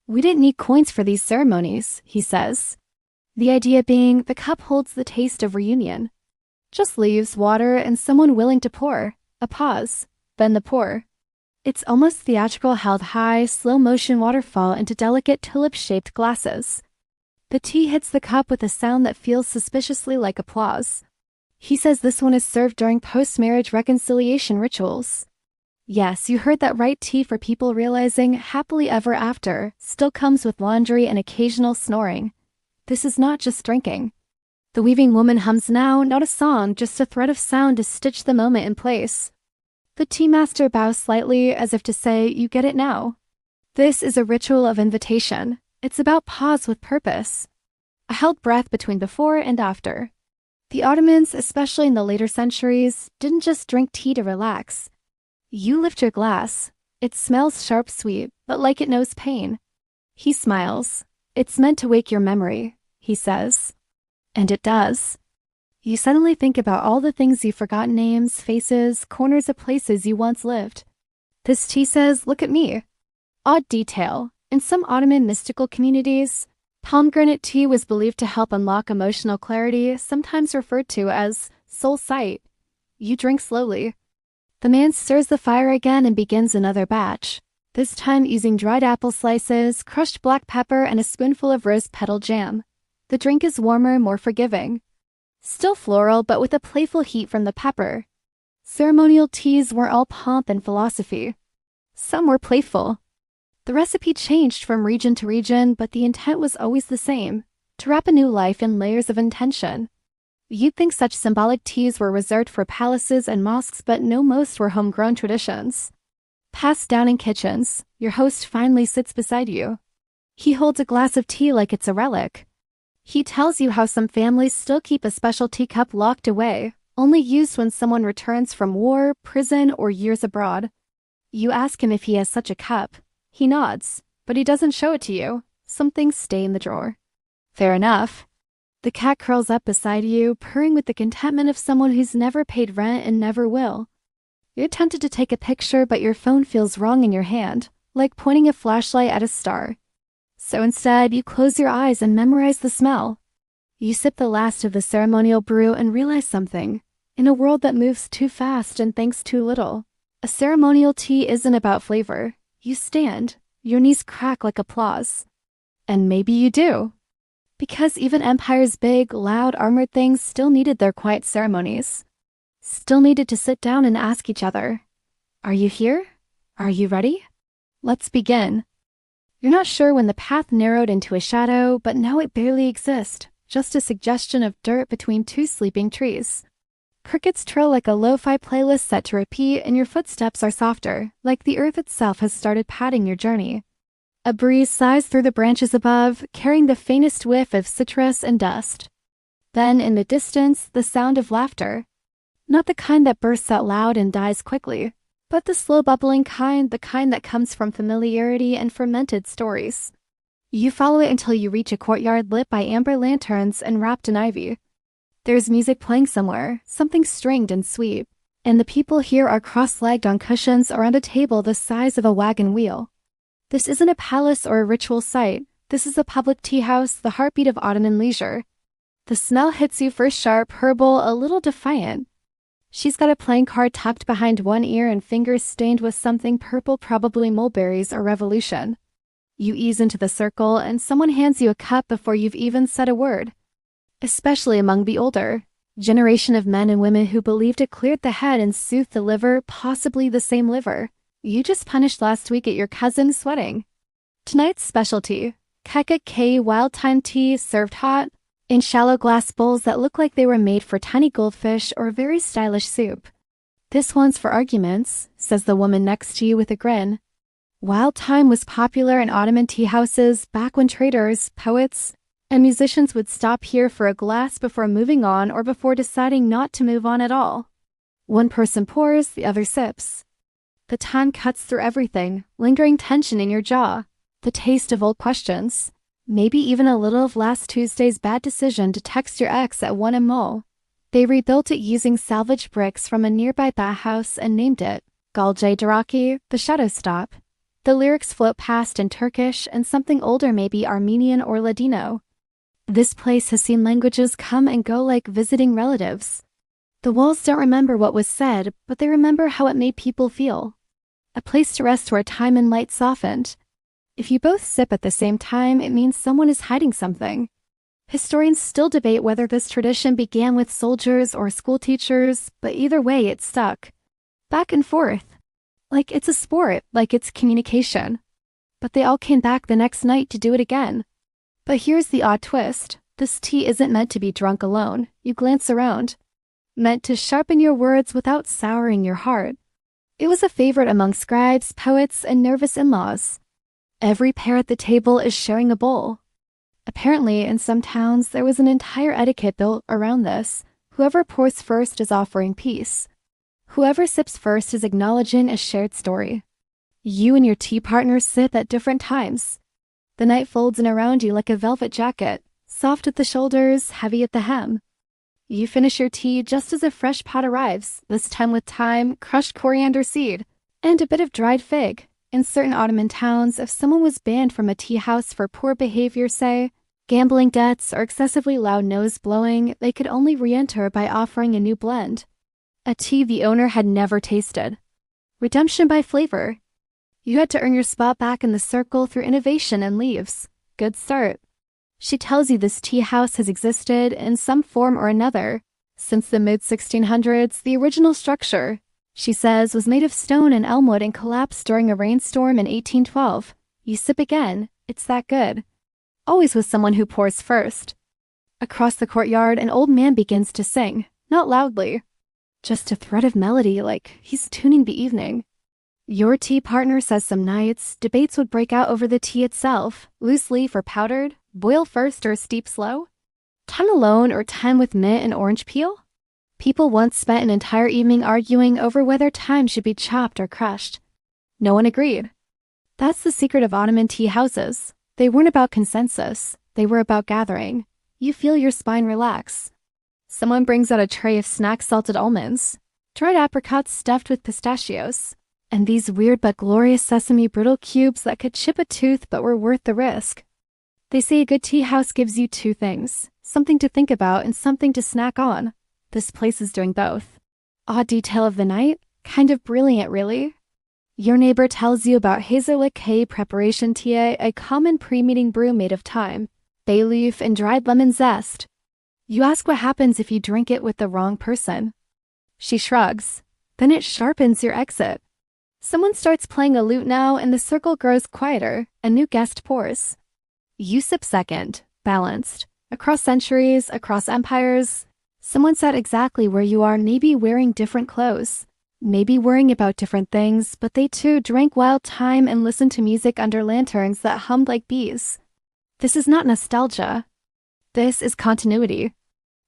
S1: We didn't need coins for these ceremonies, he says. The idea being the cup holds the taste of reunion. Just leaves, water, and someone willing to pour. A pause, then the pour. It's almost theatrical, held high, slow-motion waterfall into delicate tulip-shaped glasses. The tea hits the cup with a sound that feels suspiciously like applause. He says this one is served during post-marriage reconciliation rituals. Yes, you heard that right, tea for people realizing happily ever after still comes with laundry and occasional snoring. This is not just drinking. The weaving woman hums now, not a song, just a thread of sound to stitch the moment in place. The tea master bows slightly as if to say, you get it now. This is a ritual of invitation. It's about pause with purpose. A held breath between before and after. The Ottomans, especially in the later centuries, didn't just drink tea to relax. You lift your glass. It smells sharp sweet, but like it knows pain. He smiles. It's meant to wake your memory, he says. And it does. You suddenly think about all the things you've forgotten, names, faces, corners of places you once lived. This tea says, look at me. Odd detail. In some Ottoman mystical communities, pomegranate tea was believed to help unlock emotional clarity, sometimes referred to as soul sight. You drink slowly. The man stirs the fire again and begins another batch, this time using dried apple slices, crushed black pepper, and a spoonful of rose petal jam. The drink is warmer, more forgiving. Still floral, but with a playful heat from the pepper. Ceremonial teas weren't all pomp and philosophy. Some were playful. The recipe changed from region to region, but the intent was always the same, to wrap a new life in layers of intention. You'd think such symbolic teas were reserved for palaces and mosques, but no, most were homegrown traditions. Passed down in kitchens, your host finally sits beside you. He holds a glass of tea like it's a relic. He tells you how some families still keep a special teacup locked away, only used when someone returns from war, prison, or years abroad. You ask him if he has such a cup. He nods, but he doesn't show it to you. Some things stay in the drawer. Fair enough. The cat curls up beside you, purring with the contentment of someone who's never paid rent and never will. You're tempted to take a picture, but your phone feels wrong in your hand, like pointing a flashlight at a star. So instead, you close your eyes and memorize the smell. You sip the last of the ceremonial brew and realize something. In a world that moves too fast and thinks too little, a ceremonial tea isn't about flavor. You stand, your knees crack like applause. And maybe you do. Because even empire's big, loud, armored things still needed their quiet ceremonies. Still needed to sit down and ask each other, are you here? Are you ready? Let's begin. You're not sure when the path narrowed into a shadow, but now it barely exists, just a suggestion of dirt between two sleeping trees. Crickets trill like a lo-fi playlist set to repeat, and your footsteps are softer, like the earth itself has started padding your journey. A breeze sighs through the branches above, carrying the faintest whiff of citrus and dust. Then, in the distance, the sound of laughter. Not the kind that bursts out loud and dies quickly, but the slow bubbling kind, the kind that comes from familiarity and fermented stories. You follow it until you reach a courtyard lit by amber lanterns and wrapped in ivy. There's music playing somewhere, something stringed and sweet, and the people here are cross-legged on cushions around a table the size of a wagon wheel. This isn't a palace or a ritual site. This is a public tea house, the heartbeat of Ottoman leisure. The smell hits you first sharp, herbal, a little defiant. She's got a playing card tucked behind one ear and fingers stained with something purple, probably mulberries or revolution. You ease into the circle and someone hands you a cup before you've even said a word. Especially among the older. Generation of men and women who believed it cleared the head and soothed the liver, possibly the same liver you just punished last week at your cousin's wedding. Tonight's specialty, Keka K wild thyme tea served hot, in shallow glass bowls that look like they were made for tiny goldfish or very stylish soup. This one's for arguments, says the woman next to you with a grin. Wild thyme was popular in Ottoman tea houses back when traders, poets, and musicians would stop here for a glass before moving on or before deciding not to move on at all. One person pours, the other sips. The thyme cuts through everything, lingering tension in your jaw, the taste of old questions, maybe even a little of last Tuesday's bad decision to text your ex at 1 a.m. They rebuilt it using salvaged bricks from a nearby bathhouse and named it Galce Daraki, the shadow stop. The lyrics float past in Turkish and something older, maybe Armenian or Ladino. This place has seen languages come and go like visiting relatives. The walls don't remember what was said, but they remember how it made people feel. A place to rest where time and light softened. If you both sip at the same time, it means someone is hiding something. Historians still debate whether this tradition began with soldiers or school teachers, but either way it stuck. Back and forth. Like it's a sport, like it's communication. But they all came back the next night to do it again. But here's the odd twist. This tea isn't meant to be drunk alone. You glance around. Meant to sharpen your words without souring your heart. It was a favorite among scribes, poets, and nervous in-laws. Every pair at the table is sharing a bowl. Apparently, in some towns, there was an entire etiquette built around this. Whoever pours first is offering peace. Whoever sips first is acknowledging a shared story. You and your tea partner sit at different times. The night folds in around you like a velvet jacket, soft at the shoulders, heavy at the hem. You finish your tea just as a fresh pot arrives, this time with thyme, crushed coriander seed, and a bit of dried fig. In certain Ottoman towns, if someone was banned from a tea house for poor behavior, say, gambling debts or excessively loud nose blowing, they could only re-enter by offering a new blend. A tea the owner had never tasted. Redemption by flavor. You had to earn your spot back in the circle through innovation and leaves. Good start. She tells you this tea house has existed in some form or another since the mid-1600s. The original structure, she says, was made of stone and elmwood and collapsed during a rainstorm in 1812. You sip again. It's that good. Always with someone who pours first. Across the courtyard, an old man begins to sing, not loudly. Just a thread of melody, like he's tuning the evening. Your tea partner says some nights, debates would break out over the tea itself, loose leaf or powdered, boil first or steep slow, 10 alone or 10 with mint and orange peel. People once spent an entire evening arguing over whether thyme should be chopped or crushed. No one agreed. That's the secret of Ottoman tea houses. They weren't about consensus, they were about gathering. You feel your spine relax. Someone brings out a tray of snack salted almonds, dried apricots stuffed with pistachios, and these weird but glorious sesame brittle cubes that could chip a tooth but were worth the risk. They say a good tea house gives you two things, something to think about and something to snack on. This place is doing both. Odd detail of the night? Kind of brilliant, really. Your neighbor tells you about hazelwood hay preparation tea, a common pre-meeting brew made of thyme, bay leaf, and dried lemon zest. You ask what happens if you drink it with the wrong person. She shrugs. Then it sharpens your exit. Someone starts playing a lute now and the circle grows quieter. A new guest pours. You sip second, balanced. Across centuries, across empires, someone sat exactly where you are, maybe wearing different clothes, maybe worrying about different things, but they too drank wild thyme and listened to music under lanterns that hummed like bees. This is not nostalgia. This is continuity.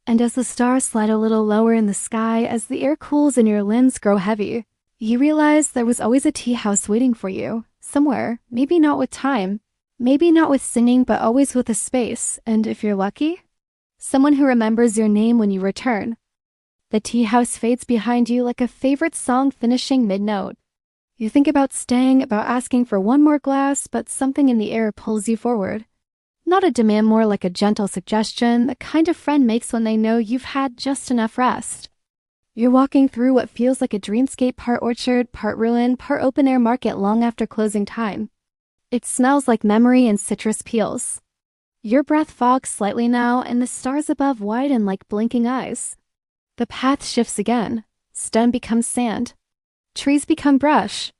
S1: And as the stars slide a little lower in the sky, as the air cools and your limbs grow heavy, you realize there was always a tea house waiting for you, somewhere, maybe not with time, maybe not with singing, but always with a space, and if you're lucky, someone who remembers your name when you return. The tea house fades behind you like a favorite song finishing mid-note. You think about staying, about asking for one more glass, but something in the air pulls you forward. Not a demand, more like a gentle suggestion, the kind a friend makes when they know you've had just enough rest. You're walking through what feels like a dreamscape, part orchard, part ruin, part open-air market long after closing time. It smells like memory and citrus peels. Your breath fogs slightly now, and the stars above widen like blinking eyes. The path shifts again. Stem becomes sand. Trees become brush.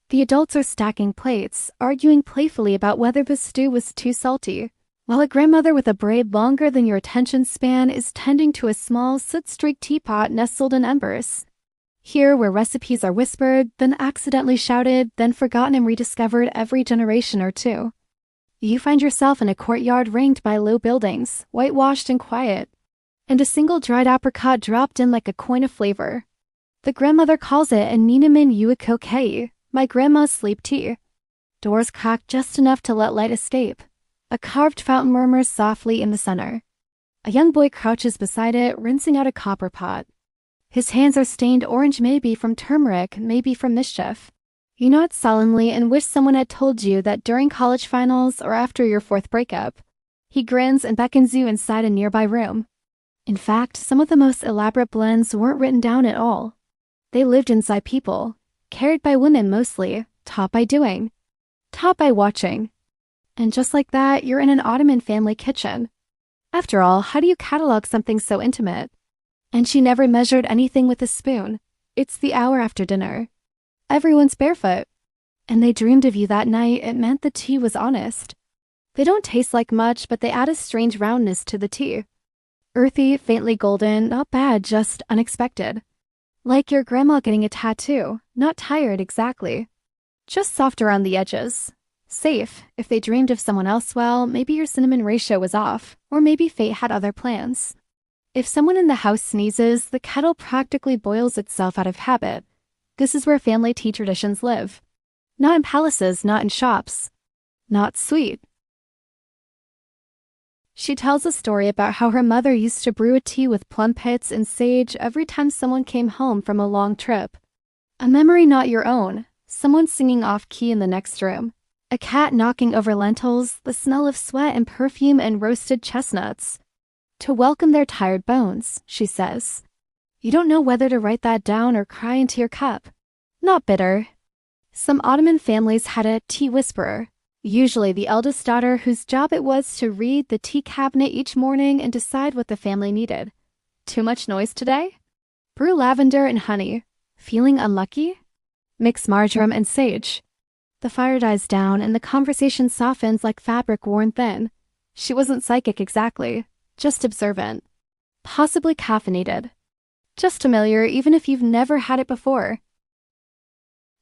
S1: The adults are stacking plates, arguing playfully about whether the stew was too salty, while a grandmother with a braid longer than your attention span is tending to a small soot-streaked teapot nestled in embers. Here, where recipes are whispered, then accidentally shouted, then forgotten and rediscovered every generation or two. You find yourself in a courtyard ringed by low buildings, whitewashed and quiet, and a single dried apricot dropped in like a coin of flavor. The grandmother calls it a ninamin yuiko kei, my grandma's sleep tea. Doors crack just enough to let light escape. A carved fountain murmurs softly in the center. A young boy crouches beside it, rinsing out a copper pot. His hands are stained orange, maybe from turmeric, maybe from mischief. You nod solemnly and wish someone had told you that during college finals or after your fourth breakup. He grins and beckons you inside a nearby room. In fact, some of the most elaborate blends weren't written down at all. They lived inside people, carried by women mostly, taught by doing, taught by watching. And just like that, you're in an Ottoman family kitchen. After all, how do you catalog something so intimate? And she never measured anything with a spoon. It's the hour after dinner. Everyone's barefoot. And they dreamed of you that night. It meant the tea was honest. They don't taste like much, but they add a strange roundness to the tea. Earthy, faintly golden, not bad, just unexpected. Like your grandma getting a tattoo, not tired exactly. Just soft around the edges. Safe. If they dreamed of someone else, well, maybe your cinnamon ratio was off, or maybe fate had other plans. If someone in the house sneezes, the kettle practically boils itself out of habit. This is where family tea traditions live. Not in palaces, not in shops. Not sweet. She tells a story about how her mother used to brew a tea with plum pits and sage every time someone came home from a long trip. A memory not your own, someone singing off-key in the next room. A cat knocking over lentils, the smell of sweat and perfume and roasted chestnuts. To welcome their tired bones, she says. You don't know whether to write that down or cry into your cup. Not bitter. Some Ottoman families had a tea whisperer, usually the eldest daughter whose job it was to read the tea cabinet each morning and decide what the family needed. Too much noise today? Brew lavender and honey. Feeling unlucky? Mix marjoram and sage. The fire dies down and the conversation softens like fabric worn thin. She wasn't psychic exactly, just observant. Possibly caffeinated. Just familiar even if you've never had it before.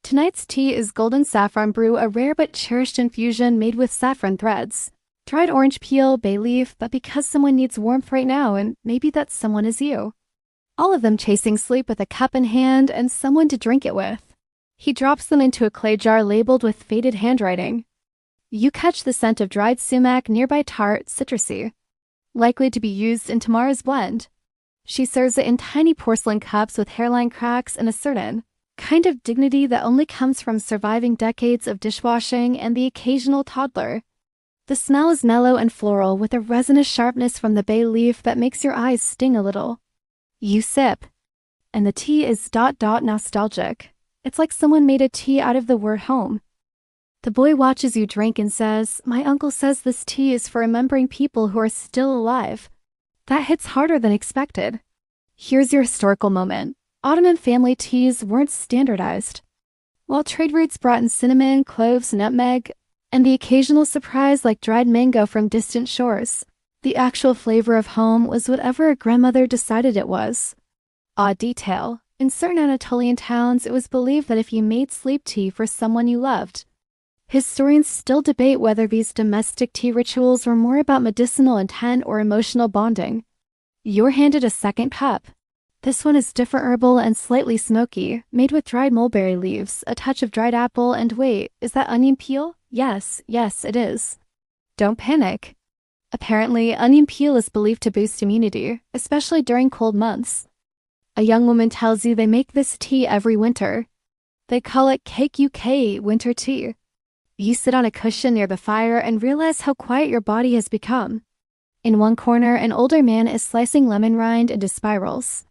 S1: Tonight's tea is golden saffron brew, a rare but cherished infusion made with saffron threads. Dried orange peel, bay leaf, but because someone needs warmth right now and maybe that someone is you. All of them chasing sleep with a cup in hand and someone to drink it with. He drops them into a clay jar labeled with faded handwriting. You catch the scent of dried sumac, nearby tart, citrusy. Likely to be used in tomorrow's blend. She serves it in tiny porcelain cups with hairline cracks and a certain kind of dignity that only comes from surviving decades of dishwashing and the occasional toddler. The smell is mellow and floral with a resinous sharpness from the bay leaf that makes your eyes sting a little. You sip. And the tea is ... nostalgic. It's like someone made a tea out of the word home. The boy watches you drink and says, "My uncle says this tea is for remembering people who are still alive." That hits harder than expected. Here's your historical moment. Ottoman family teas weren't standardized. While trade routes brought in cinnamon, cloves, nutmeg, and the occasional surprise like dried mango from distant shores, the actual flavor of home was whatever a grandmother decided it was. Odd detail. In certain Anatolian towns, it was believed that if you made sleep tea for someone you loved. Historians still debate whether these domestic tea rituals were more about medicinal intent or emotional bonding. You're handed a second cup. This one is different herbal and slightly smoky, made with dried mulberry leaves, a touch of dried apple, and wait, is that onion peel? Yes, it is. Don't panic. Apparently, onion peel is believed to boost immunity, especially during cold months. A young woman tells you they make this tea every winter. They call it cake UK winter tea. You sit on a cushion near the fire and realize how quiet your body has become. In one corner, an older man is slicing lemon rind into spirals.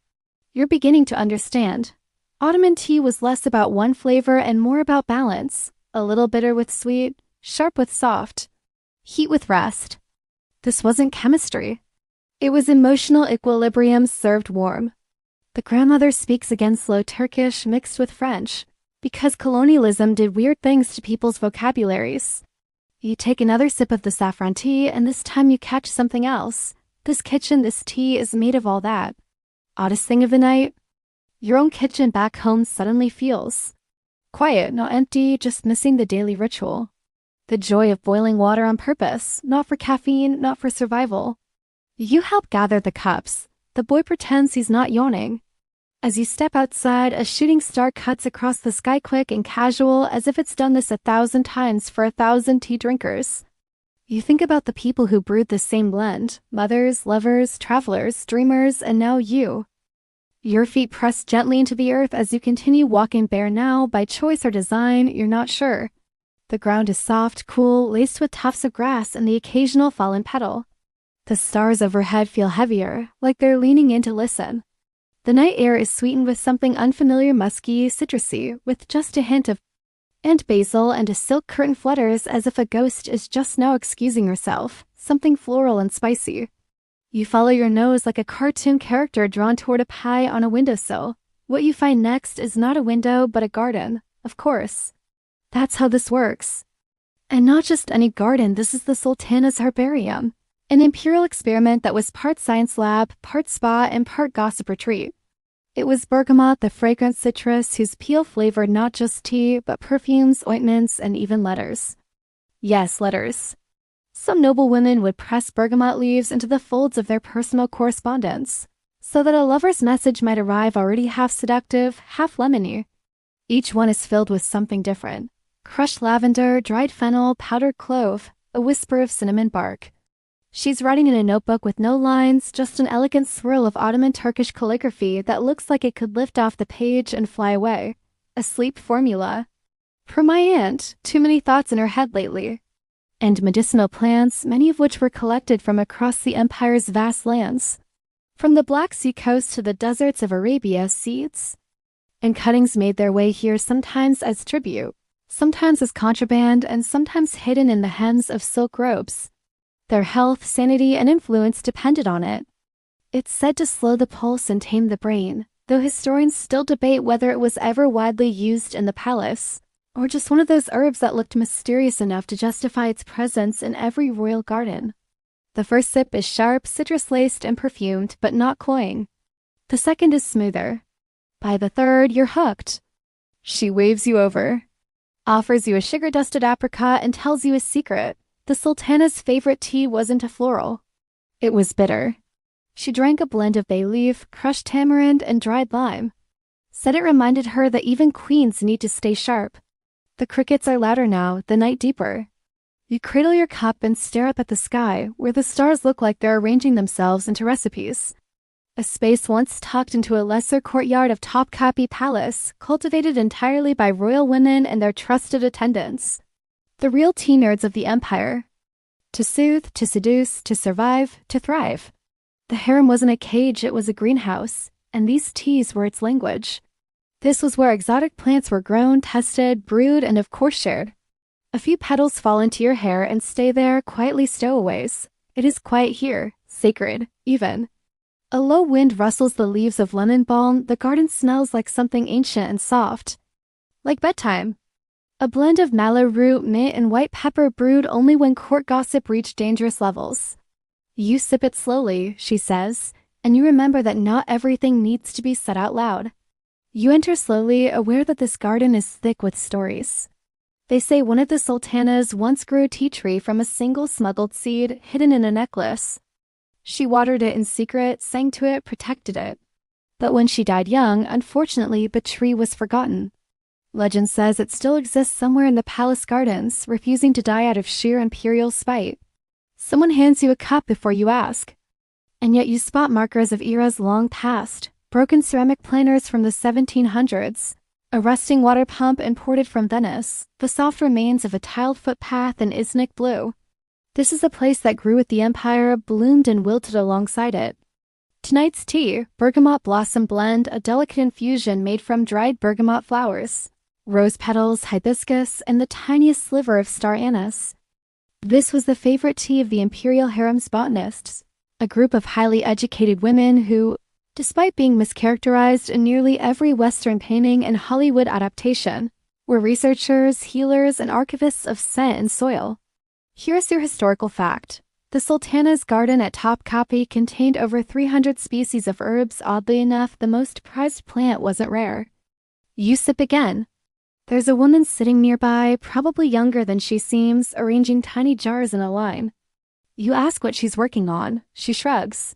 S1: You're beginning to understand. Ottoman tea was less about one flavor and more about balance. A little bitter with sweet, sharp with soft, heat with rest. This wasn't chemistry. It was emotional equilibrium served warm. The grandmother speaks again slow Turkish mixed with French, because colonialism did weird things to people's vocabularies. You take another sip of the saffron tea, and this time you catch something else. This kitchen, this tea is made of all that. Oddest thing of the night? Your own kitchen back home suddenly feels quiet, not empty, just missing the daily ritual. The joy of boiling water on purpose, not for caffeine, not for survival. You help gather the cups. The boy pretends he's not yawning. As you step outside, a shooting star cuts across the sky quick and casual, as if it's done this 1,000 times for 1,000 tea drinkers. You think about the people who brewed this same blend, mothers, lovers, travelers, dreamers, and now you. Your feet press gently into the earth as you continue walking bare now, by choice or design, you're not sure. The ground is soft, cool, laced with tufts of grass and the occasional fallen petal. The stars overhead feel heavier, like they're leaning in to listen. The night air is sweetened with something unfamiliar, musky, citrusy, with just a hint of and basil, and a silk curtain flutters as if a ghost is just now excusing herself, something floral and spicy. You follow your nose like a cartoon character drawn toward a pie on a windowsill. What you find next is not a window, but a garden, of course. That's how this works. And not just any garden, this is the Sultana's herbarium, an imperial experiment that was part science lab, part spa, and part gossip retreat. It was bergamot, the fragrant citrus whose peel flavored not just tea, but perfumes, ointments, and even letters. Yes, letters. Some noble women would press bergamot leaves into the folds of their personal correspondence, so that a lover's message might arrive already half seductive, half lemony. Each one is filled with something different. Crushed lavender, dried fennel, powdered clove, a whisper of cinnamon bark. She's writing in a notebook with no lines, just an elegant swirl of Ottoman Turkish calligraphy that looks like it could lift off the page and fly away. A sleep formula. For my aunt, too many thoughts in her head lately. And medicinal plants, many of which were collected from across the empire's vast lands. From the Black Sea coast to the deserts of Arabia, seeds and cuttings made their way here, sometimes as tribute, sometimes as contraband, and sometimes hidden in the hems of silk robes. Their health, sanity, and influence depended on it. It's said to slow the pulse and tame the brain, though historians still debate whether it was ever widely used in the palace, or just one of those herbs that looked mysterious enough to justify its presence in every royal garden. The first sip is sharp, citrus-laced, and perfumed, but not cloying. The second is smoother. By the third, you're hooked. She waves you over, offers you a sugar-dusted apricot, and tells you a secret. The Sultana's favorite tea wasn't a floral. It was bitter. She drank a blend of bay leaf, crushed tamarind, and dried lime. Said it reminded her that even queens need to stay sharp. The crickets are louder now, the night deeper. You cradle your cup and stare up at the sky, where the stars look like they're arranging themselves into recipes. A space once tucked into a lesser courtyard of Topkapi Palace, cultivated entirely by royal women and their trusted attendants. The real tea nerds of the empire. To soothe, to seduce, to survive, to thrive. The harem wasn't a cage, it was a greenhouse, and these teas were its language. This was where exotic plants were grown, tested, brewed, and of course shared. A few petals fall into your hair and stay there, quietly stowaways. It is quiet here, sacred, even. A low wind rustles the leaves of lemon balm, the garden smells like something ancient and soft. Like bedtime. A blend of mallow root, mint, and white pepper brewed only when court gossip reached dangerous levels. You sip it slowly, she says, and you remember that not everything needs to be said out loud. You enter slowly, aware that this garden is thick with stories. They say one of the sultanas once grew a tea tree from a single smuggled seed hidden in a necklace. She watered it in secret, sang to it, protected it. But when she died young, unfortunately, the tree was forgotten. Legend says it still exists somewhere in the palace gardens, refusing to die out of sheer imperial spite. Someone hands you a cup before you ask. And yet you spot markers of eras long past, broken ceramic planters from the 1700s, a rusting water pump imported from Venice, the soft remains of a tiled footpath in Iznik blue. This is a place that grew with the empire, bloomed and wilted alongside it. Tonight's tea, bergamot blossom blend, a delicate infusion made from dried bergamot flowers. Rose petals, hibiscus, and the tiniest sliver of star anise. This was the favorite tea of the imperial harem's botanists, a group of highly educated women who despite being mischaracterized in nearly every Western painting and Hollywood adaptation, were researchers, healers, and archivists of scent and soil. Here's your historical fact. The Sultana's garden at Topkapi contained over 300 species of herbs. Oddly enough, the most prized plant wasn't rare. You sip again. There's a woman sitting nearby, probably younger than she seems, arranging tiny jars in a line. You ask what she's working on. She shrugs.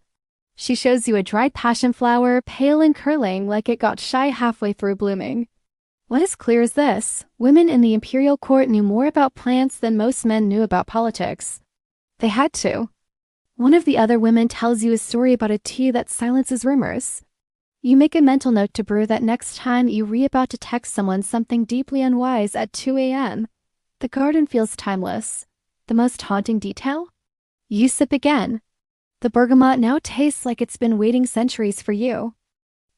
S1: She shows you a dried passion flower, pale and curling like it got shy halfway through blooming. What is clear is this: women in the imperial court knew more about plants than most men knew about politics. They had to. One of the other women tells you a story about a tea that silences rumors. You make a mental note to brew that next time you're about to text someone something deeply unwise at 2 a.m. The garden feels timeless. The most haunting detail? You sip again. The bergamot now tastes like it's been waiting centuries for you.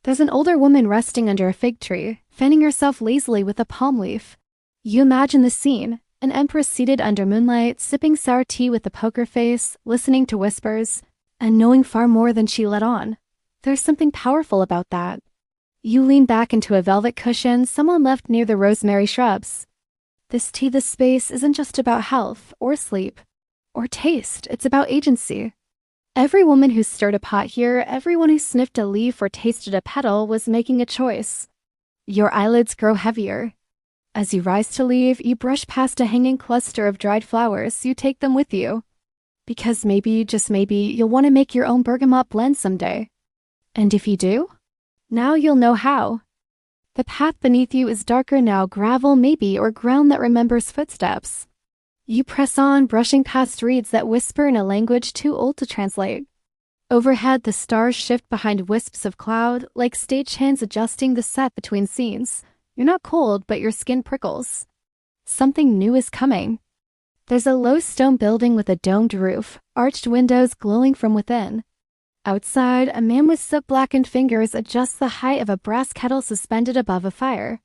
S1: There's an older woman resting under a fig tree, fanning herself lazily with a palm leaf. You imagine the scene: an empress seated under moonlight, sipping sour tea with a poker face, listening to whispers, and knowing far more than she let on. There's something powerful about that. You lean back into a velvet cushion someone left near the rosemary shrubs. This tea, this space, isn't just about health, or sleep, or taste. It's about agency. Every woman who stirred a pot here, everyone who sniffed a leaf or tasted a petal was making a choice. Your eyelids grow heavier. As you rise to leave, you brush past a hanging cluster of dried flowers. You take them with you. Because maybe, just maybe, you'll want to make your own bergamot blend someday. And if you do, now you'll know how. The path beneath you is darker now, gravel maybe, or ground that remembers footsteps. You press on, brushing past reeds that whisper in a language too old to translate. Overhead, the stars shift behind wisps of cloud, like stagehands adjusting the set between scenes. You're not cold, but your skin prickles. Something new is coming. There's a low stone building with a domed roof, arched windows glowing from within. Outside, a man with soot-blackened fingers adjusts the height of a brass kettle suspended above a fire.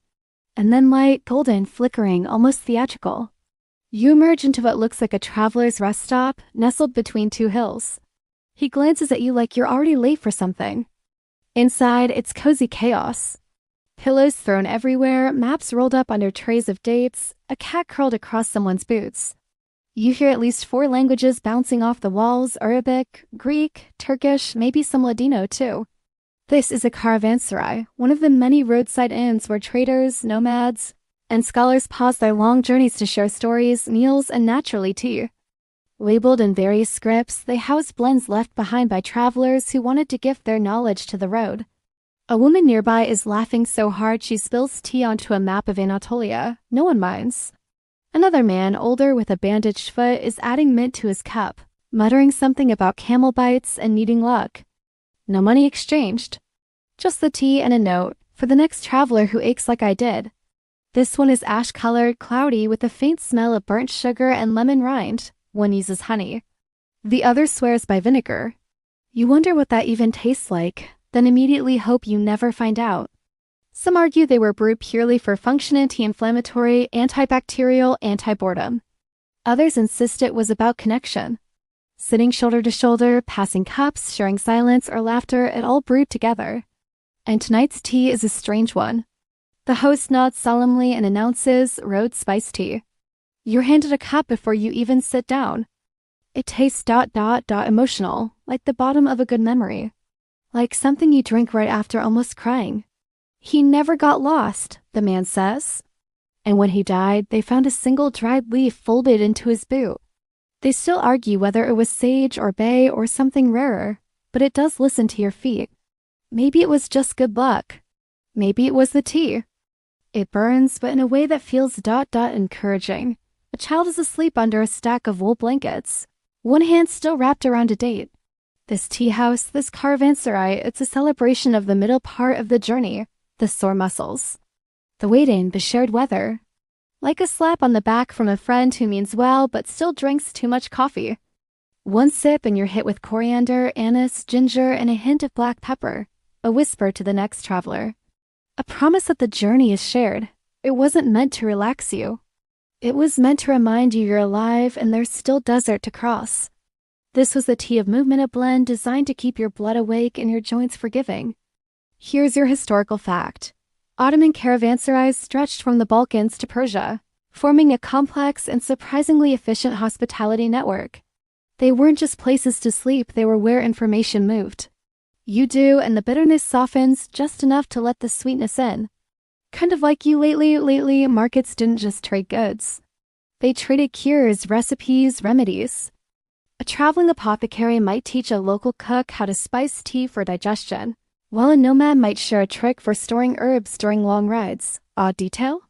S1: And then light, golden, flickering, almost theatrical. You emerge into what looks like a traveler's rest stop, nestled between two hills. He glances at you like you're already late for something. Inside, it's cozy chaos. Pillows thrown everywhere, maps rolled up under trays of dates, a cat curled across someone's boots. You hear at least 4 languages bouncing off the walls: Arabic, Greek, Turkish, maybe some Ladino too. This is a caravanserai, one of the many roadside inns where traders, nomads, and scholars pause their long journeys to share stories, meals, and naturally tea. Labeled in various scripts, they house blends left behind by travelers who wanted to gift their knowledge to the road. A woman nearby is laughing so hard she spills tea onto a map of Anatolia. No one minds. Another man, older with a bandaged foot, is adding mint to his cup, muttering something about camel bites and needing luck. No money exchanged. Just the tea and a note, for the next traveler who aches like I did. This one is ash-colored, cloudy, with a faint smell of burnt sugar and lemon rind. One uses honey. The other swears by vinegar. You wonder what that even tastes like, then immediately hope you never find out. Some argue they were brewed purely for function: anti-inflammatory, antibacterial, anti-boredom. Others insist it was about connection. Sitting shoulder to shoulder, passing cups, sharing silence or laughter, it all brewed together. And tonight's tea is a strange one. The host nods solemnly and announces Rhodes Spice Tea. You're handed a cup before you even sit down. It tastes ... emotional, like the bottom of a good memory. Like something you drink right after almost crying. He never got lost, the man says. And when he died, they found a single dried leaf folded into his boot. They still argue whether it was sage or bay or something rarer, but it does listen to your feet. Maybe it was just good luck. Maybe it was the tea. It burns, but in a way that feels ... encouraging. A child is asleep under a stack of wool blankets, one hand still wrapped around a date. This tea house, this caravanserai, it's a celebration of the middle part of the journey, the sore muscles, the waiting, the shared weather. Like a slap on the back from a friend who means well but still drinks too much coffee. One sip and you're hit with coriander, anise, ginger, and a hint of black pepper, a whisper to the next traveler. A promise that the journey is shared. It wasn't meant to relax you. It was meant to remind you you're alive and there's still desert to cross. This was the tea of movement, a blend designed to keep your blood awake and your joints forgiving. Here's your historical fact. Ottoman caravanserais stretched from the Balkans to Persia, forming a complex and surprisingly efficient hospitality network. They weren't just places to sleep, they were where information moved. You do, and the bitterness softens just enough to let the sweetness in. Kind of like you lately, markets didn't just trade goods. They traded cures, recipes, remedies. A traveling apothecary might teach a local cook how to spice tea for digestion, while a nomad might share a trick for storing herbs during long rides. Odd detail?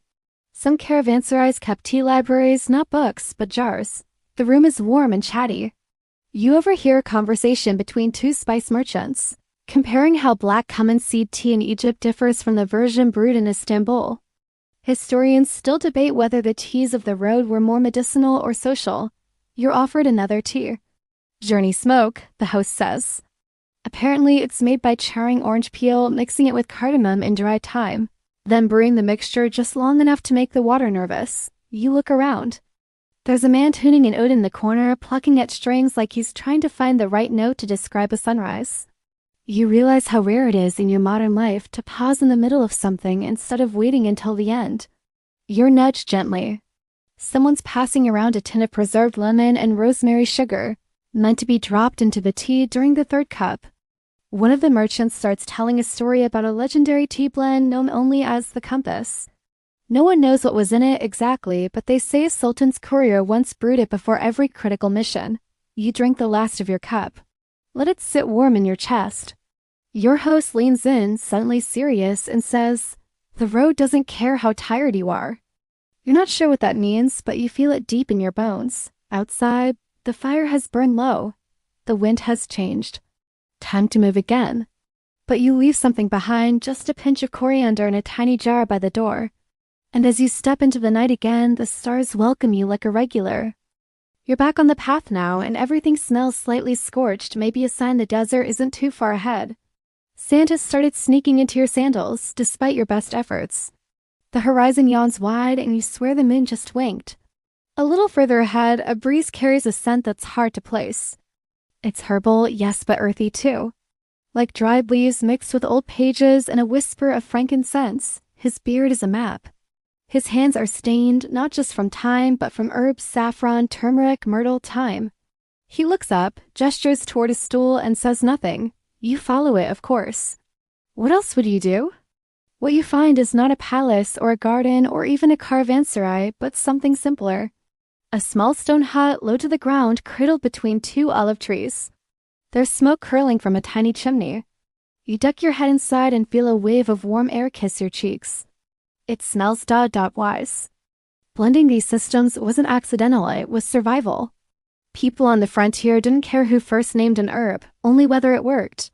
S1: Some caravanserais kept tea libraries, not books, but jars. The room is warm and chatty. You overhear a conversation between two spice merchants, comparing how black cumin seed tea in Egypt differs from the version brewed in Istanbul. Historians still debate whether the teas of the road were more medicinal or social. You're offered another tea. Journey smoke, the host says. Apparently, it's made by charring orange peel, mixing it with cardamom and dry thyme, then brewing the mixture just long enough to make the water nervous. You look around. There's a man tuning an oud in the corner, plucking at strings like he's trying to find the right note to describe a sunrise. You realize how rare it is in your modern life to pause in the middle of something instead of waiting until the end. You're nudged gently. Someone's passing around a tin of preserved lemon and rosemary sugar, meant to be dropped into the tea during the third cup. One of the merchants starts telling a story about a legendary tea blend known only as the Compass. No one knows what was in it exactly, but they say a sultan's courier once brewed it before every critical mission. You drink the last of your cup. Let it sit warm in your chest. Your host leans in, suddenly serious, and says, "The road doesn't care how tired you are." You're not sure what that means, but you feel it deep in your bones. Outside, the fire has burned low. The wind has changed. Time to move again. But you leave something behind, just a pinch of coriander in a tiny jar by the door. And as you step into the night again, the stars welcome you like a regular. You're back on the path now, and everything smells slightly scorched, maybe a sign the desert isn't too far ahead. Sand has started sneaking into your sandals, despite your best efforts. The horizon yawns wide, and you swear the moon just winked. A little further ahead, a breeze carries a scent that's hard to place. It's herbal, yes, but earthy too. Like dried leaves mixed with old pages and a whisper of frankincense, his beard is a map. His hands are stained, not just from time, but from herbs, saffron, turmeric, myrtle, thyme. He looks up, gestures toward a stool, and says nothing. You follow it, of course. What else would you do? What you find is not a palace or a garden or even a caravanserai, but something simpler. A small stone hut low to the ground, cradled between two olive trees. There's smoke curling from a tiny chimney. You duck your head inside and feel a wave of warm air kiss your cheeks. It smells wise. Blending these systems wasn't accidental, it was survival. People on the frontier didn't care who first named an herb, only whether it worked.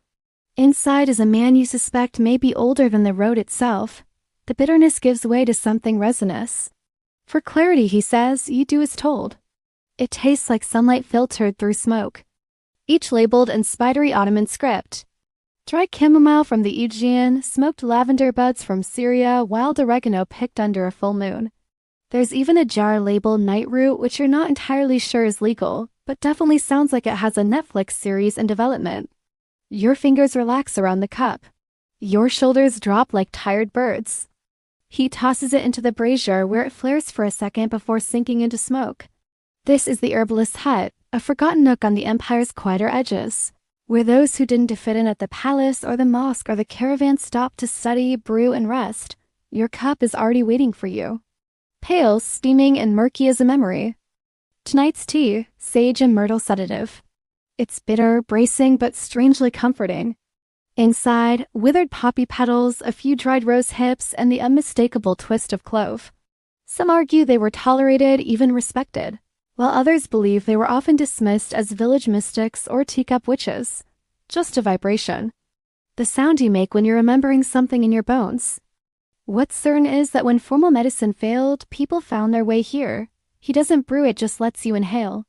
S1: Inside is a man you suspect may be older than the road itself. The bitterness gives way to something resinous. For clarity, he says, you do as told. It tastes like sunlight filtered through smoke. Each labeled in spidery Ottoman script. Dry chamomile from the Aegean, smoked lavender buds from Syria, wild oregano picked under a full moon. There's even a jar labeled night root, which you're not entirely sure is legal, but definitely sounds like it has a Netflix series in development. Your fingers relax around the cup. Your shoulders drop like tired birds. He tosses it into the brazier where it flares for a second before sinking into smoke. This is the herbalist's hut, a forgotten nook on the empire's quieter edges, where those who didn't fit in at the palace or the mosque or the caravan stopped to study, brew, and rest. Your cup is already waiting for you. Pale, steaming, and murky as a memory. Tonight's tea, sage and myrtle sedative. It's bitter, bracing, but strangely comforting. Inside, withered poppy petals, a few dried rose hips, and the unmistakable twist of clove. Some argue they were tolerated, even respected, while others believe they were often dismissed as village mystics or teacup witches. Just a vibration. The sound you make when you're remembering something in your bones. What's certain is that when formal medicine failed, people found their way here. He doesn't brew it, just lets you inhale.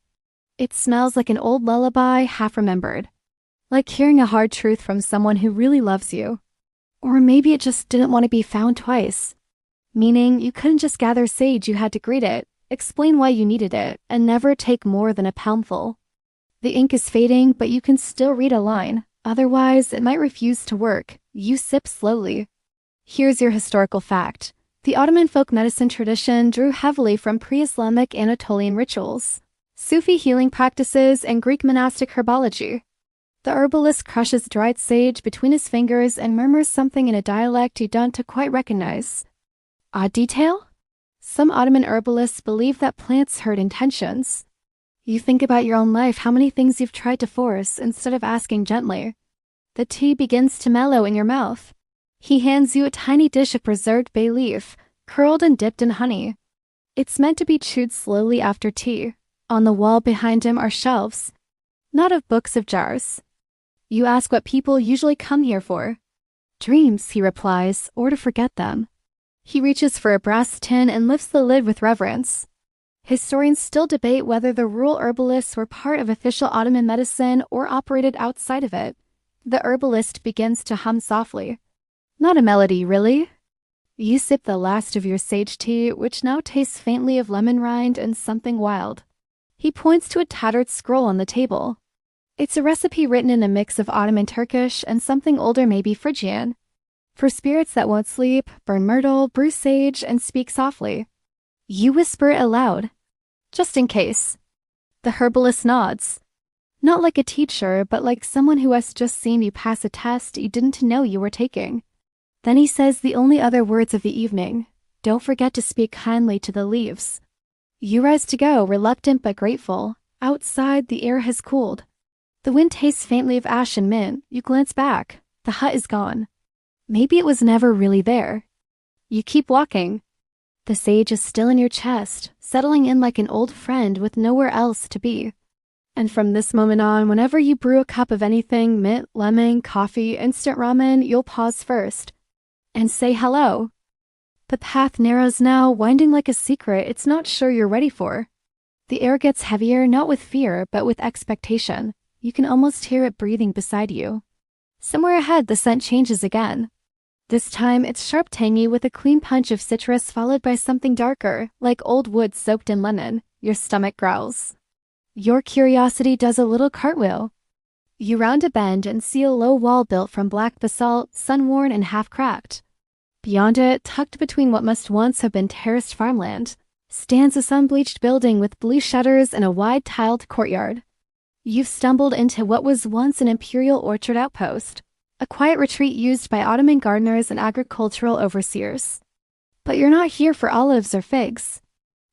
S1: It smells like an old lullaby, half remembered. Like hearing a hard truth from someone who really loves you. Or maybe it just didn't want to be found twice. Meaning, you couldn't just gather sage, you had to greet it, explain why you needed it, and never take more than a poundful. The ink is fading, but you can still read a line. Otherwise, it might refuse to work. You sip slowly. Here's your historical fact. The Ottoman folk medicine tradition drew heavily from pre-Islamic Anatolian rituals, Sufi healing practices, and Greek monastic herbology. The herbalist crushes dried sage between his fingers and murmurs something in a dialect you don't quite recognize. Odd detail? Some Ottoman herbalists believe that plants hurt intentions. You think about your own life, how many things you've tried to force instead of asking gently. The tea begins to mellow in your mouth. He hands you a tiny dish of preserved bay leaf, curled and dipped in honey. It's meant to be chewed slowly after tea. On the wall behind him are shelves, not of books, of jars. You ask what people usually come here for. Dreams, he replies, or to forget them. He reaches for a brass tin and lifts the lid with reverence. Historians still debate whether the rural herbalists were part of official Ottoman medicine or operated outside of it. The herbalist begins to hum softly. Not a melody, really. You sip the last of your sage tea, which now tastes faintly of lemon rind and something wild. He points to a tattered scroll on the table. It's a recipe written in a mix of Ottoman Turkish and something older, maybe Phrygian. For spirits that won't sleep, burn myrtle, brew sage, and speak softly. You whisper it aloud, just in case. The herbalist nods. Not like a teacher, but like someone who has just seen you pass a test you didn't know you were taking. Then he says the only other words of the evening. Don't forget to speak kindly to the leaves. You rise to go, reluctant but grateful. Outside, the air has cooled. The wind tastes faintly of ash and mint. You glance back. The hut is gone. Maybe it was never really there. You keep walking. The sage is still in your chest, settling in like an old friend with nowhere else to be. And from this moment on, whenever you brew a cup of anything, mint, lemon, coffee, instant ramen, you'll pause first and say hello. The path narrows now, winding like a secret it's not sure you're ready for. The air gets heavier, not with fear, but with expectation. You can almost hear it breathing beside you. Somewhere ahead, the scent changes again. This time, it's sharp tangy with a clean punch of citrus followed by something darker, like old wood soaked in lemon. Your stomach growls. Your curiosity does a little cartwheel. You round a bend and see a low wall built from black basalt, sun-worn and half-cracked. Beyond it, tucked between what must once have been terraced farmland, stands a sun-bleached building with blue shutters and a wide tiled courtyard. You've stumbled into what was once an imperial orchard outpost, a quiet retreat used by Ottoman gardeners and agricultural overseers. But you're not here for olives or figs.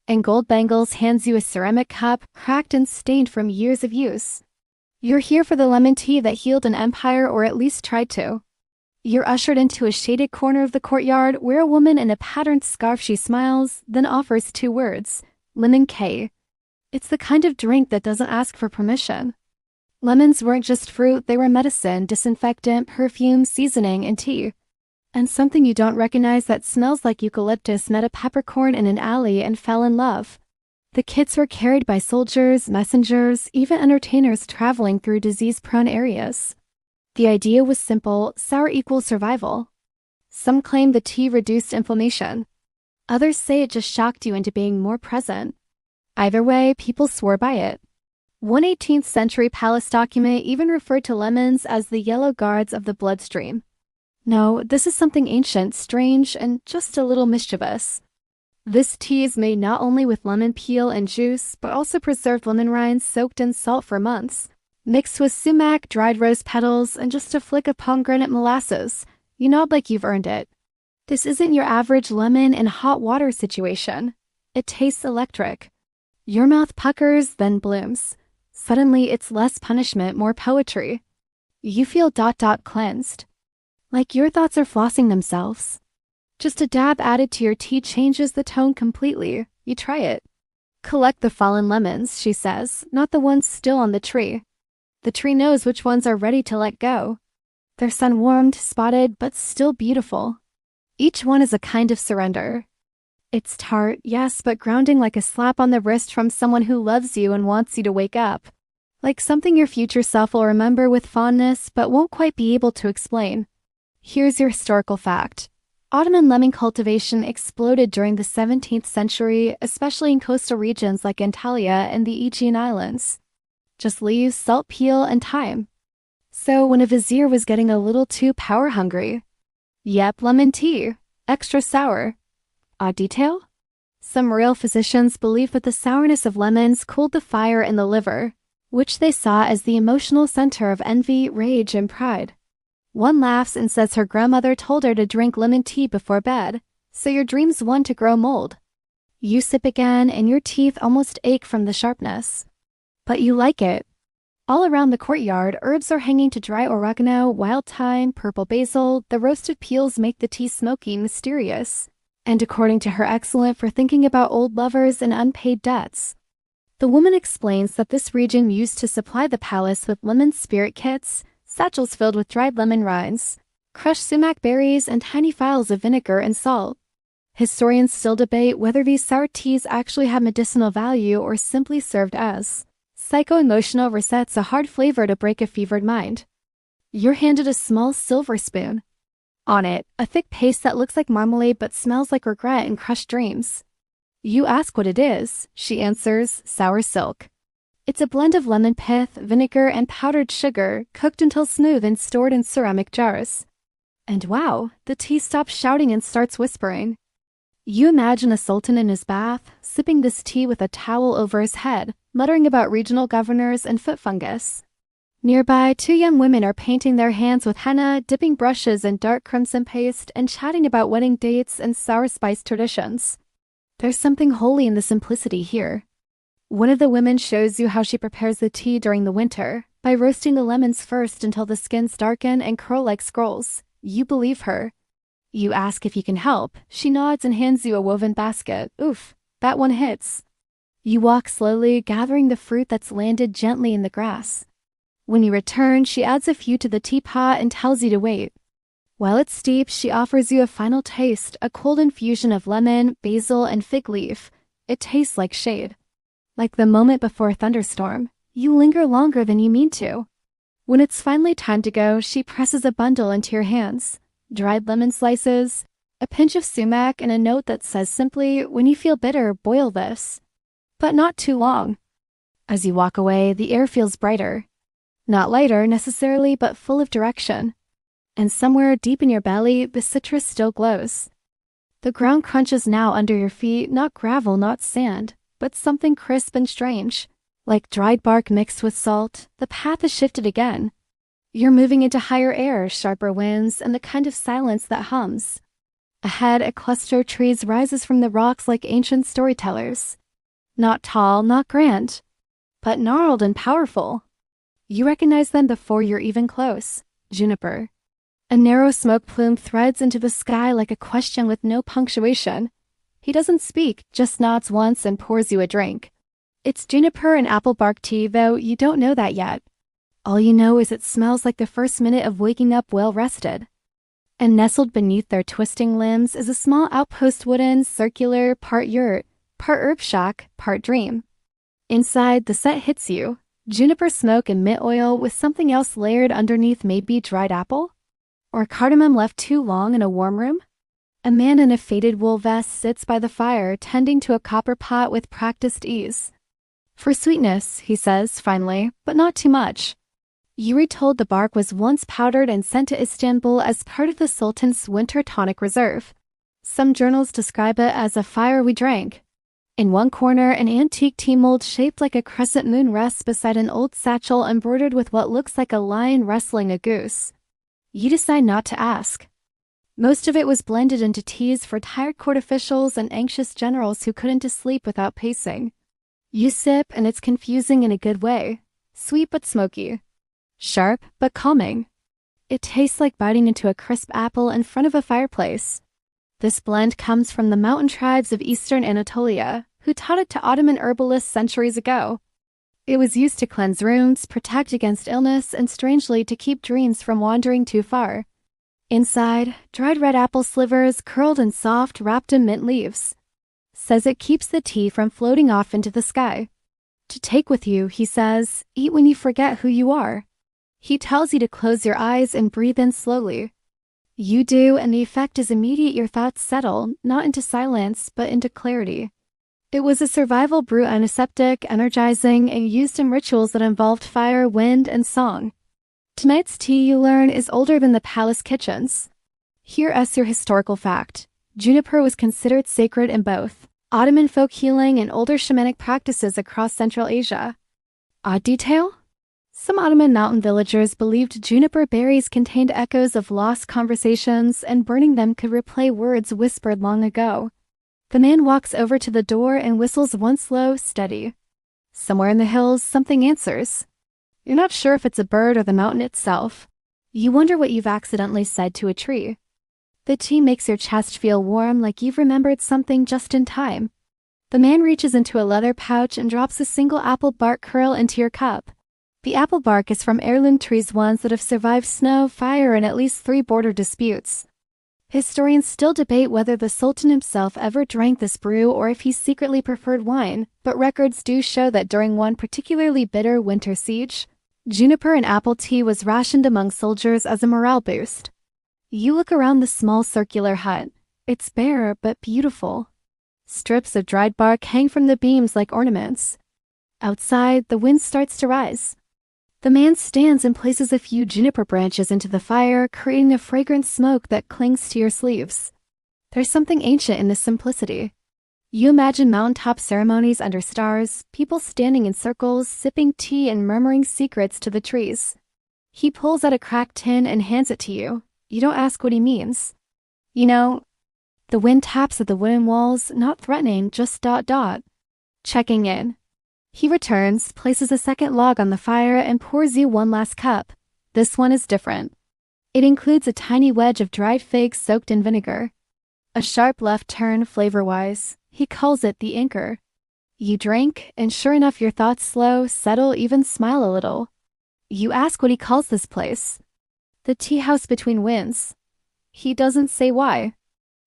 S1: And Gold Bangles hands you a ceramic cup, cracked and stained from years of use. You're here for the lemon tea that healed an empire, or at least tried to. You're ushered into a shaded corner of the courtyard where a woman in a patterned scarf, she smiles, then offers 2 words, lemon K. It's the kind of drink that doesn't ask for permission. Lemons weren't just fruit, they were medicine, disinfectant, perfume, seasoning, and tea. And something you don't recognize that smells like eucalyptus met a peppercorn in an alley and fell in love. The kits were carried by soldiers, messengers, even entertainers traveling through disease-prone areas. The idea was simple: sour equals survival. Some claim the tea reduced inflammation. Others say it just shocked you into being more present. Either way, people swore by it. One 18th century palace document even referred to lemons as the yellow guards of the bloodstream. No, this is something ancient, strange, and just a little mischievous. This tea is made not only with lemon peel and juice, but also preserved lemon rinds soaked in salt for months, mixed with sumac, dried rose petals, and just a flick of pomegranate molasses. You nod like you've earned it. This isn't your average lemon in hot water situation. It tastes electric. Your mouth puckers, then blooms. Suddenly, it's less punishment, more poetry. You feel cleansed. Like your thoughts are flossing themselves. Just a dab added to your tea changes the tone completely. You try it. Collect the fallen lemons, she says, not the ones still on the tree. The tree knows which ones are ready to let go. They're sun-warmed, spotted, but still beautiful. Each one is a kind of surrender. It's tart, yes, but grounding, like a slap on the wrist from someone who loves you and wants you to wake up. Like something your future self will remember with fondness, but won't quite be able to explain. Here's your historical fact. Ottoman lemon cultivation exploded during the 17th century, especially in coastal regions like Antalya and the Aegean Islands. Just leaves, salt, peel, and thyme. So when a vizier was getting a little too power-hungry, yep, lemon tea, extra sour. Odd detail? Some royal physicians believed that the sourness of lemons cooled the fire in the liver, which they saw as the emotional center of envy, rage, and pride. One laughs and says her grandmother told her to drink lemon tea before bed, so your dreams want to grow mold. You sip again and your teeth almost ache from the sharpness. But you like it. All around the courtyard, herbs are hanging to dry: oregano, wild thyme, purple basil. The roasted peels make the tea smoky, mysterious, and according to her, excellent for thinking about old lovers and unpaid debts. The woman explains that this region used to supply the palace with lemon spirit kits, satchels filled with dried lemon rinds, crushed sumac berries, and tiny phials of vinegar and salt. Historians still debate whether these sour teas actually have medicinal value or simply served as psycho-emotional resets, a hard flavor to break a fevered mind. You're handed a small silver spoon. On it, a thick paste that looks like marmalade but smells like regret and crushed dreams. You ask what it is. She answers, sour silk. It's a blend of lemon pith, vinegar, and powdered sugar, cooked until smooth and stored in ceramic jars. And wow, the tea stops shouting and starts whispering. You imagine a sultan in his bath, sipping this tea with a towel over his head, muttering about regional governors and foot fungus. Nearby, two young women are painting their hands with henna, dipping brushes in dark crimson paste, and chatting about wedding dates and sour spice traditions. There's something holy in the simplicity here. One of the women shows you how she prepares the tea during the winter, by roasting the lemons first until the skins darken and curl like scrolls. You believe her. You ask if you can help. She nods and hands you a woven basket. Oof, that one hits. You walk slowly, gathering the fruit that's landed gently in the grass. When you return, she adds a few to the teapot and tells you to wait. While it steeps, she offers you a final taste, a cold infusion of lemon, basil, and fig leaf. It tastes like shade. Like the moment before a thunderstorm, you linger longer than you mean to. When it's finally time to go, she presses a bundle into your hands. Dried lemon slices, a pinch of sumac, and a note that says simply, when you feel bitter, boil this. But not too long. As you walk away, the air feels brighter. Not lighter necessarily, but full of direction. And somewhere deep in your belly, the citrus still glows. The ground crunches now under your feet, not gravel, not sand, but something crisp and strange. Like dried bark mixed with salt, the path is shifted again. You're moving into higher air, sharper winds, and the kind of silence that hums. Ahead, a cluster of trees rises from the rocks like ancient storytellers. Not tall, not grand, but gnarled and powerful. You recognize them before you're even close. Juniper. A narrow smoke plume threads into the sky like a question with no punctuation. He doesn't speak, just nods once and pours you a drink. It's juniper and apple bark tea, though you don't know that yet. All you know is it smells like the first minute of waking up well rested. And nestled beneath their twisting limbs is a small outpost, wooden, circular, part yurt, part herb shack, part dream. Inside, the set hits you. Juniper smoke and mint oil with something else layered underneath, maybe dried apple? Or cardamom left too long in a warm room? A man in a faded wool vest sits by the fire, tending to a copper pot with practiced ease. For sweetness, he says, finally, but not too much. You were told the bark was once powdered and sent to Istanbul as part of the Sultan's winter tonic reserve. Some journals describe it as a fire we drank. In one corner, an antique tea mold shaped like a crescent moon rests beside an old satchel embroidered with what looks like a lion wrestling a goose. You decide not to ask. Most of it was blended into teas for tired court officials and anxious generals who couldn't sleep without pacing. You sip, and it's confusing in a good way. Sweet but smoky. Sharp but calming. It tastes like biting into a crisp apple in front of a fireplace. This blend comes from the mountain tribes of eastern Anatolia, who taught it to Ottoman herbalists centuries ago. It was used to cleanse wounds, protect against illness, and strangely to keep dreams from wandering too far. Inside, dried red apple slivers, curled and soft, wrapped in mint leaves. Says it keeps the tea from floating off into the sky. To take with you, he says, eat when you forget who you are. He tells you to close your eyes and breathe in slowly. You do, and the effect is immediate. Your thoughts settle, not into silence, but into clarity. It was a survival brew, antiseptic, energizing, and used in rituals that involved fire, wind, and song. Tonight's tea, you learn, is older than the palace kitchens. Here's your historical fact. Juniper was considered sacred in both Ottoman folk healing and older shamanic practices across Central Asia. Odd detail? Some Ottoman mountain villagers believed juniper berries contained echoes of lost conversations, and burning them could replay words whispered long ago. The man walks over to the door and whistles one slow, steady. Somewhere in the hills, something answers. You're not sure if it's a bird or the mountain itself. You wonder what you've accidentally said to a tree. The tea makes your chest feel warm, like you've remembered something just in time. The man reaches into a leather pouch and drops a single apple bark curl into your cup. The apple bark is from heirloom trees, ones that have survived snow, fire, and at least 3 border disputes. Historians still debate whether the Sultan himself ever drank this brew or if he secretly preferred wine, but records do show that during one particularly bitter winter siege, juniper and apple tea was rationed among soldiers as a morale boost. You look around the small circular hut. It's bare but beautiful. Strips of dried bark hang from the beams like ornaments. Outside, the wind starts to rise. The man stands and places a few juniper branches into the fire, creating a fragrant smoke that clings to your sleeves. There's something ancient in this simplicity. You imagine mountaintop ceremonies under stars, people standing in circles, sipping tea and murmuring secrets to the trees. He pulls out a cracked tin and hands it to you. You don't ask what he means. You know, the wind taps at the wooden walls, not threatening, just ... Checking in. He returns, places a second log on the fire, and pours you one last cup. This one is different. It includes a tiny wedge of dried figs soaked in vinegar. A sharp left turn flavor-wise. He calls it the anchor. You drink, and sure enough your thoughts slow, settle, even smile a little. You ask what he calls this place. The tea house between winds. He doesn't say why.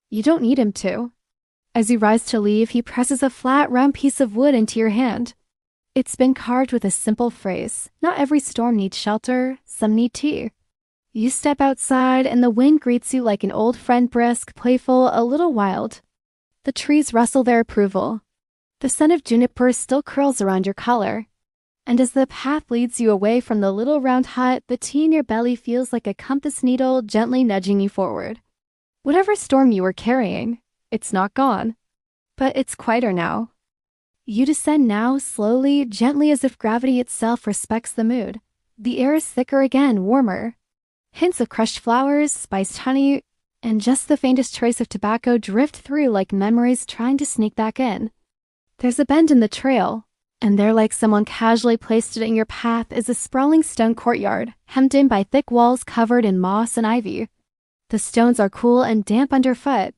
S1: You don't need him to. As you rise to leave, he presses a flat, round piece of wood into your hand. It's been carved with a simple phrase. Not every storm needs shelter, some need tea. You step outside and the wind greets you like an old friend, brisk, playful, a little wild. The trees rustle their approval. The scent of juniper still curls around your collar. And as the path leads you away from the little round hut, the tea in your belly feels like a compass needle gently nudging you forward. Whatever storm you were carrying, it's not gone. But it's quieter now. You descend now, slowly, gently, as if gravity itself respects the mood. The air is thicker again, warmer. Hints of crushed flowers, spiced honey, and just the faintest trace of tobacco drift through like memories trying to sneak back in. There's a bend in the trail, and there, like someone casually placed it in your path, is a sprawling stone courtyard, hemmed in by thick walls covered in moss and ivy. The stones are cool and damp underfoot.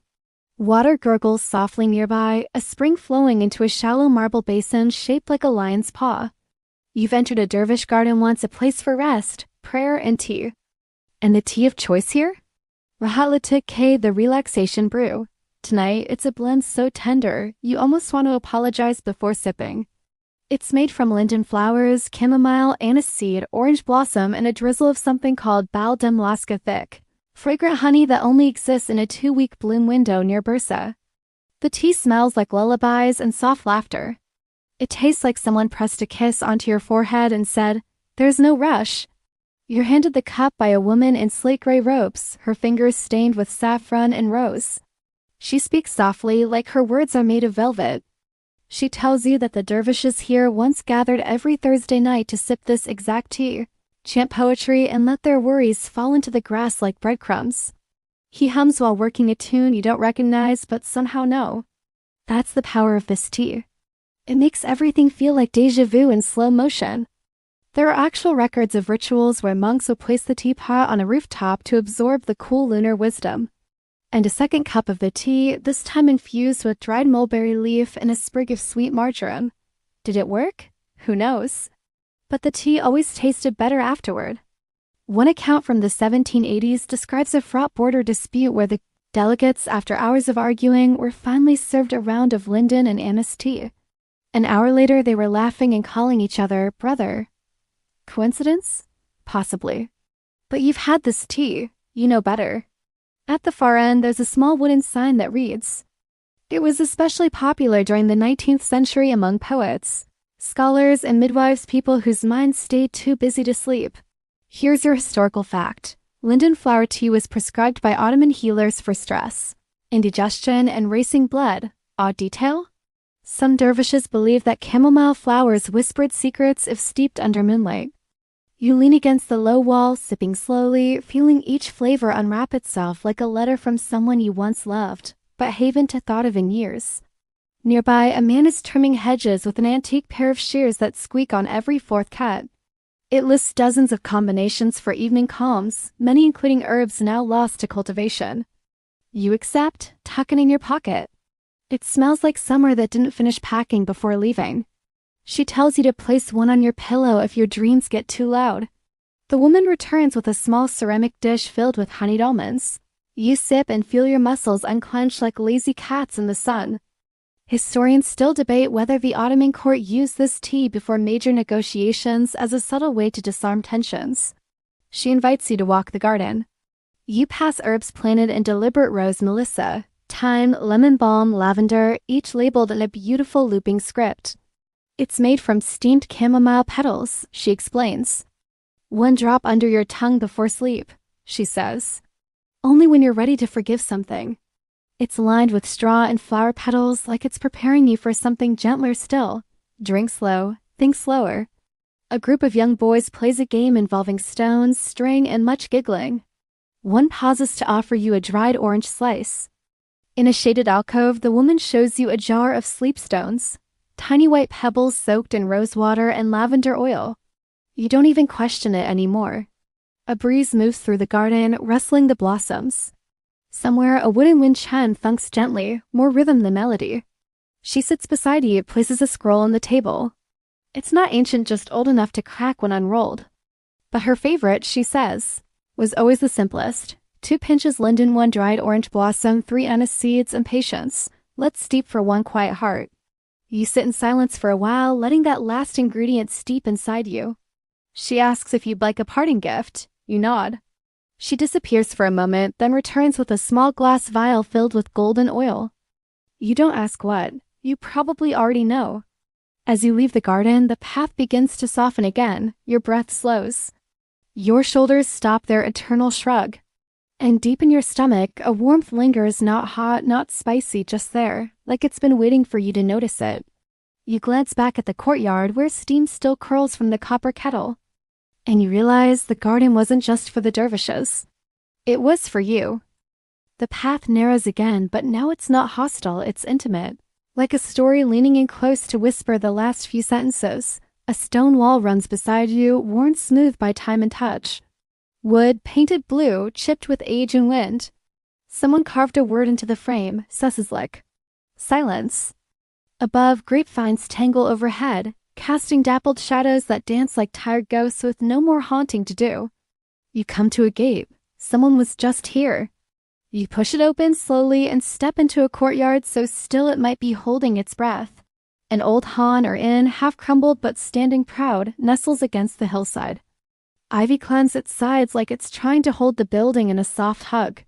S1: Water gurgles softly nearby, a spring flowing into a shallow marble basin shaped like a lion's paw. You've entered a dervish garden once, a place for rest, prayer, and tea. And the tea of choice here? Rahatlatik K, the relaxation brew. Tonight, it's a blend so tender, you almost want to apologize before sipping. It's made from linden flowers, chamomile, aniseed, orange blossom, and a drizzle of something called Bal dem Laska thick. Fragrant honey that only exists in a 2-week bloom window near Bursa. The tea smells like lullabies and soft laughter. It tastes like someone pressed a kiss onto your forehead and said, "There's no rush." You're handed the cup by a woman in slate gray robes, her fingers stained with saffron and rose. She speaks softly, like her words are made of velvet. She tells you that the dervishes here once gathered every Thursday night to sip this exact tea, chant poetry, and let their worries fall into the grass like breadcrumbs. He hums while working a tune you don't recognize but somehow know. That's the power of this tea. It makes everything feel like déjà vu in slow motion. There are actual records of rituals where monks will place the teapot on a rooftop to absorb the cool lunar wisdom. And a second cup of the tea, this time infused with dried mulberry leaf and a sprig of sweet marjoram. Did it work? Who knows? But the tea always tasted better afterward. One account from the 1780s describes a fraught border dispute where the delegates, after hours of arguing, were finally served a round of linden and anise tea. An hour later, they were laughing and calling each other brother. Coincidence? Possibly. But you've had this tea. You know better. At the far end, there's a small wooden sign that reads, It was especially popular during the 19th century among poets, scholars, and midwives, people whose minds stayed too busy to sleep. Here's your historical fact. Linden flower tea was prescribed by Ottoman healers for stress, indigestion, and racing blood. Odd detail? Some dervishes believed that chamomile flowers whispered secrets if steeped under moonlight. You lean against the low wall, sipping slowly, feeling each flavor unwrap itself like a letter from someone you once loved, but haven't thought of in years. Nearby, a man is trimming hedges with an antique pair of shears that squeak on every fourth cut. It lists dozens of combinations for evening calms, many including herbs now lost to cultivation. You accept, tuck it in your pocket. It smells like summer that didn't finish packing before leaving. She tells you to place one on your pillow if your dreams get too loud. The woman returns with a small ceramic dish filled with honeyed almonds. You sip and feel your muscles unclench like lazy cats in the sun. Historians still debate whether the Ottoman court used this tea before major negotiations as a subtle way to disarm tensions. She invites you to walk the garden. You pass herbs planted in deliberate rows: melissa, thyme, lemon balm, lavender, each labeled in a beautiful looping script. It's made from steamed chamomile petals, she explains. One drop under your tongue before sleep, she says. Only when you're ready to forgive something. It's lined with straw and flower petals like it's preparing you for something gentler still. Drink slow, think slower. A group of young boys plays a game involving stones, string, and much giggling. One pauses to offer you a dried orange slice. In a shaded alcove, the woman shows you a jar of sleep stones, tiny white pebbles soaked in rose water and lavender oil. You don't even question it anymore. A breeze moves through the garden, rustling the blossoms. Somewhere, a wooden wind chime thunks gently, more rhythm than melody. She sits beside you, places a scroll on the table. It's not ancient, just old enough to crack when unrolled. But her favorite, she says, was always the simplest. 2 pinches linden, 1 dried orange blossom, 3 anise seeds, and patience. Let's steep for 1 quiet heart. You sit in silence for a while, letting that last ingredient steep inside you. She asks if you'd like a parting gift. You nod. She disappears for a moment, then returns with a small glass vial filled with golden oil. You don't ask what. You probably already know. As you leave the garden, the path begins to soften again. Your breath slows. Your shoulders stop their eternal shrug. And deep in your stomach, a warmth lingers, not hot, not spicy, just there, like it's been waiting for you to notice it. You glance back at the courtyard where steam still curls from the copper kettle. And you realize the garden wasn't just for the dervishes. It was for you. The path narrows again, but now it's not hostile, it's intimate. Like a story leaning in close to whisper the last few sentences. A stone wall runs beside you, worn smooth by time and touch. Wood, painted blue, chipped with age and wind. Someone carved a word into the frame, Susseslek. Silence. Above, grapevines tangle overhead, casting dappled shadows that dance like tired ghosts with no more haunting to do. You come to a gate. Someone was just here. You push it open slowly and step into a courtyard so still it might be holding its breath. An old hahn or inn, half crumbled but standing proud, nestles against the hillside. Ivy climbs its sides like it's trying to hold the building in a soft hug.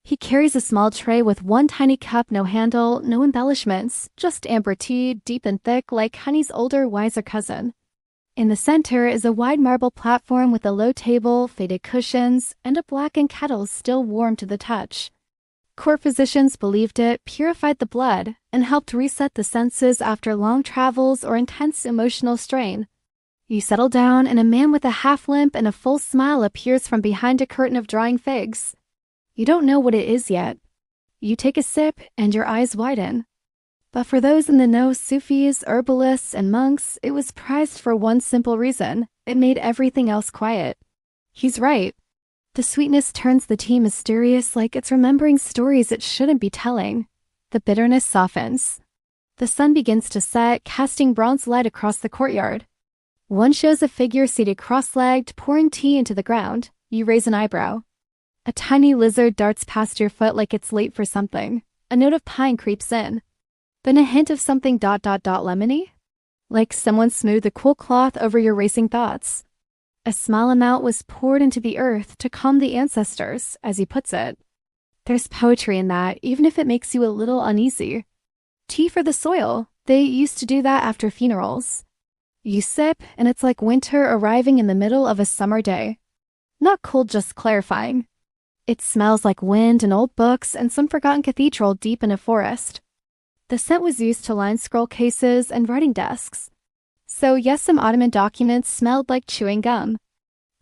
S1: He carries a small tray with 1 tiny cup, no handle, no embellishments, just amber tea, deep and thick like honey's older, wiser cousin. In the center is a wide marble platform with a low table, faded cushions, and a blackened kettle still warm to the touch. Court physicians believed it purified the blood and helped reset the senses after long travels or intense emotional strain. You settle down, and a man with a half limp and a full smile appears from behind a curtain of drying figs. You don't know what it is yet. You take a sip, and your eyes widen. But for those in the know, Sufis, herbalists, and monks, it was prized for one simple reason. It made everything else quiet. He's right. The sweetness turns the tea mysterious, like it's remembering stories it shouldn't be telling. The bitterness softens. The sun begins to set, casting bronze light across the courtyard. One shows a figure seated cross-legged, pouring tea into the ground. You raise an eyebrow. A tiny lizard darts past your foot like it's late for something. A note of pine creeps in. Then a hint of something lemony? Like someone smoothed a cool cloth over your racing thoughts. A small amount was poured into the earth to calm the ancestors, as he puts it. There's poetry in that, even if it makes you a little uneasy. Tea for the soil. They used to do that after funerals. You sip, and it's like winter arriving in the middle of a summer day. Not cold, just clarifying. It smells like wind and old books and some forgotten cathedral deep in a forest. The scent was used to line scroll cases and writing desks. So yes, some Ottoman documents smelled like chewing gum.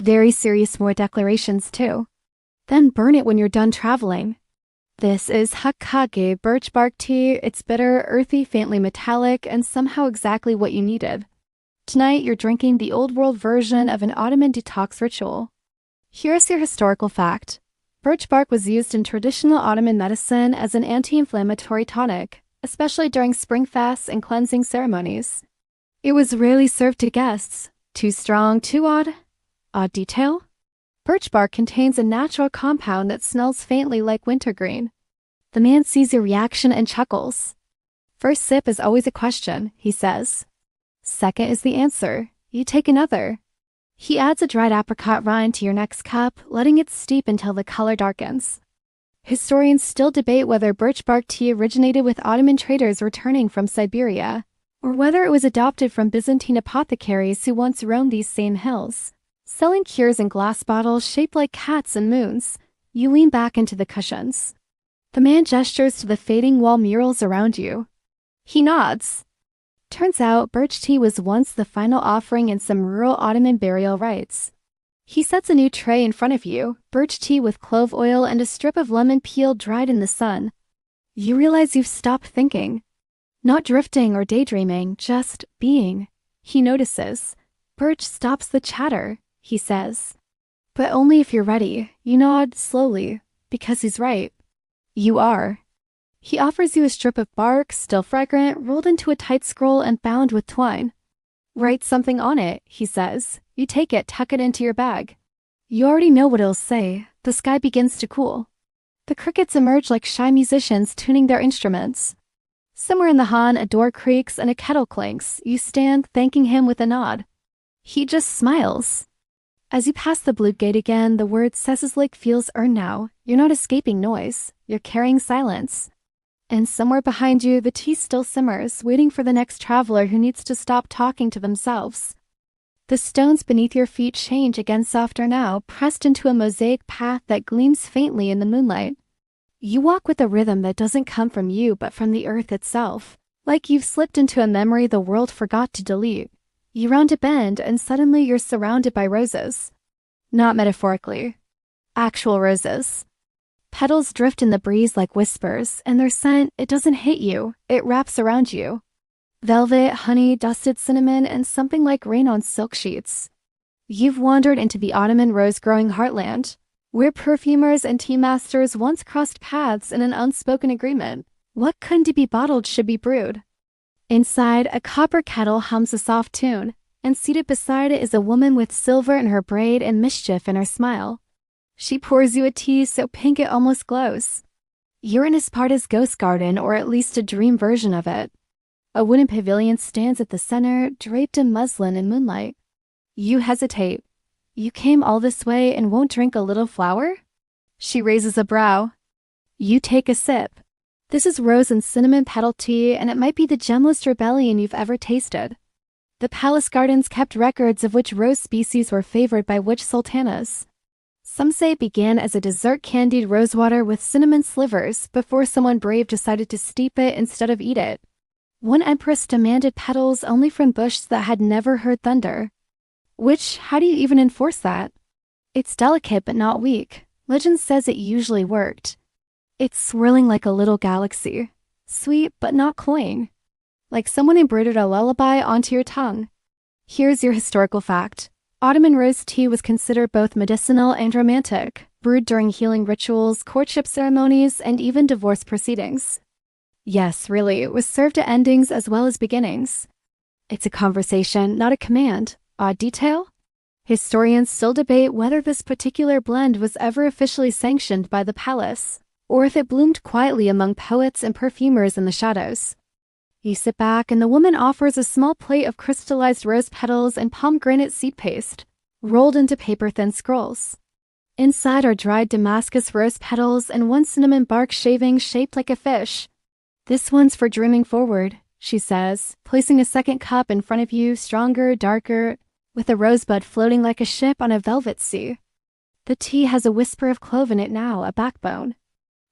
S1: Very serious more declarations too. Then burn it when you're done traveling. This is Hakkake birch bark tea. It's bitter, earthy, faintly metallic, and somehow exactly what you needed. Tonight, you're drinking the old world version of an Ottoman detox ritual. Here's your historical fact. Birch bark was used in traditional Ottoman medicine as an anti-inflammatory tonic, especially during spring fasts and cleansing ceremonies. It was rarely served to guests. Too strong, too odd? Odd detail? Birch bark contains a natural compound that smells faintly like wintergreen. The man sees your reaction and chuckles. First sip is always a question, he says. Second is the answer. You take another. He adds a dried apricot rind to your next cup, letting it steep until the color darkens. Historians still debate whether birch bark tea originated with Ottoman traders returning from Siberia, or whether it was adopted from Byzantine apothecaries who once roamed these same hills. Selling cures in glass bottles shaped like cats and moons. You lean back into the cushions. The man gestures to the fading wall murals around you. He nods. Turns out, birch tea was once the final offering in some rural Ottoman burial rites. He sets a new tray in front of you, birch tea with clove oil and a strip of lemon peel dried in the sun. You realize you've stopped thinking. Not drifting or daydreaming, just being. He notices. Birch stops the chatter, he says. But only if you're ready. You nod slowly, because he's right. You are. He offers you a strip of bark, still fragrant, rolled into a tight scroll and bound with twine. Write something on it, he says. You take it, tuck it into your bag. You already know what it'll say. The sky begins to cool. The crickets emerge like shy musicians tuning their instruments. Somewhere in the Han, a door creaks and a kettle clanks. You stand, thanking him with a nod. He just smiles. As you pass the blue gate again, the word Sesslake feels earned now. You're not escaping noise. You're carrying silence. And somewhere behind you, the tea still simmers, waiting for the next traveler who needs to stop talking to themselves. The stones beneath your feet change again softer now, pressed into a mosaic path that gleams faintly in the moonlight. You walk with a rhythm that doesn't come from you but from the earth itself, like you've slipped into a memory the world forgot to delete. You round a bend and suddenly you're surrounded by roses. Not metaphorically. Actual roses. Petals drift in the breeze like whispers, and their scent, it doesn't hit you, it wraps around you. Velvet, honey, dusted cinnamon, and something like rain on silk sheets. You've wandered into the Ottoman rose-growing heartland, where perfumers and tea masters once crossed paths in an unspoken agreement. What couldn't be bottled should be brewed. Inside, a copper kettle hums a soft tune, and seated beside it is a woman with silver in her braid and mischief in her smile. She pours you a tea so pink it almost glows. You're in Esparta's ghost garden, or at least a dream version of it. A wooden pavilion stands at the center, draped in muslin and moonlight. You hesitate. You came all this way and won't drink a little flower? She raises a brow. You take a sip. This is rose and cinnamon petal tea, and it might be the gemless rebellion you've ever tasted. The palace gardens kept records of which rose species were favored by which sultanas. Some say it began as a dessert candied rosewater with cinnamon slivers before someone brave decided to steep it instead of eat it. One empress demanded petals only from bushes that had never heard thunder. How do you even enforce that? It's delicate but not weak. Legend says it usually worked. It's swirling like a little galaxy. Sweet but not cloying. Like someone embroidered a lullaby onto your tongue. Here's your historical fact. Ottoman rose tea was considered both medicinal and romantic, brewed during healing rituals, courtship ceremonies, and even divorce proceedings. Yes, really, it was served at endings as well as beginnings. It's a conversation, not a command. Odd detail? Historians still debate whether this particular blend was ever officially sanctioned by the palace, or if it bloomed quietly among poets and perfumers in the shadows. You sit back and the woman offers a small plate of crystallized rose petals and pomegranate seed paste, rolled into paper-thin scrolls. Inside are dried Damascus rose petals and one cinnamon bark shaving shaped like a fish. This one's for dreaming forward, she says, placing a second cup in front of you, stronger, darker, with a rosebud floating like a ship on a velvet sea. The tea has a whisper of clove in it now, a backbone.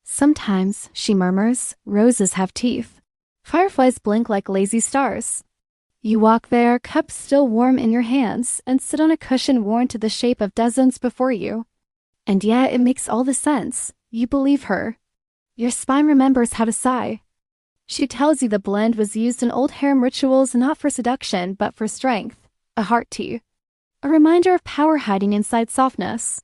S1: Sometimes, she murmurs, roses have teeth. Fireflies blink like lazy stars. You walk there, cup still warm in your hands, and sit on a cushion worn to the shape of dozens before you. And yet it makes all the sense. You believe her. Your spine remembers how to sigh. She tells you the blend was used in old harem rituals not for seduction but for strength, a heart tea. A reminder of power hiding inside softness.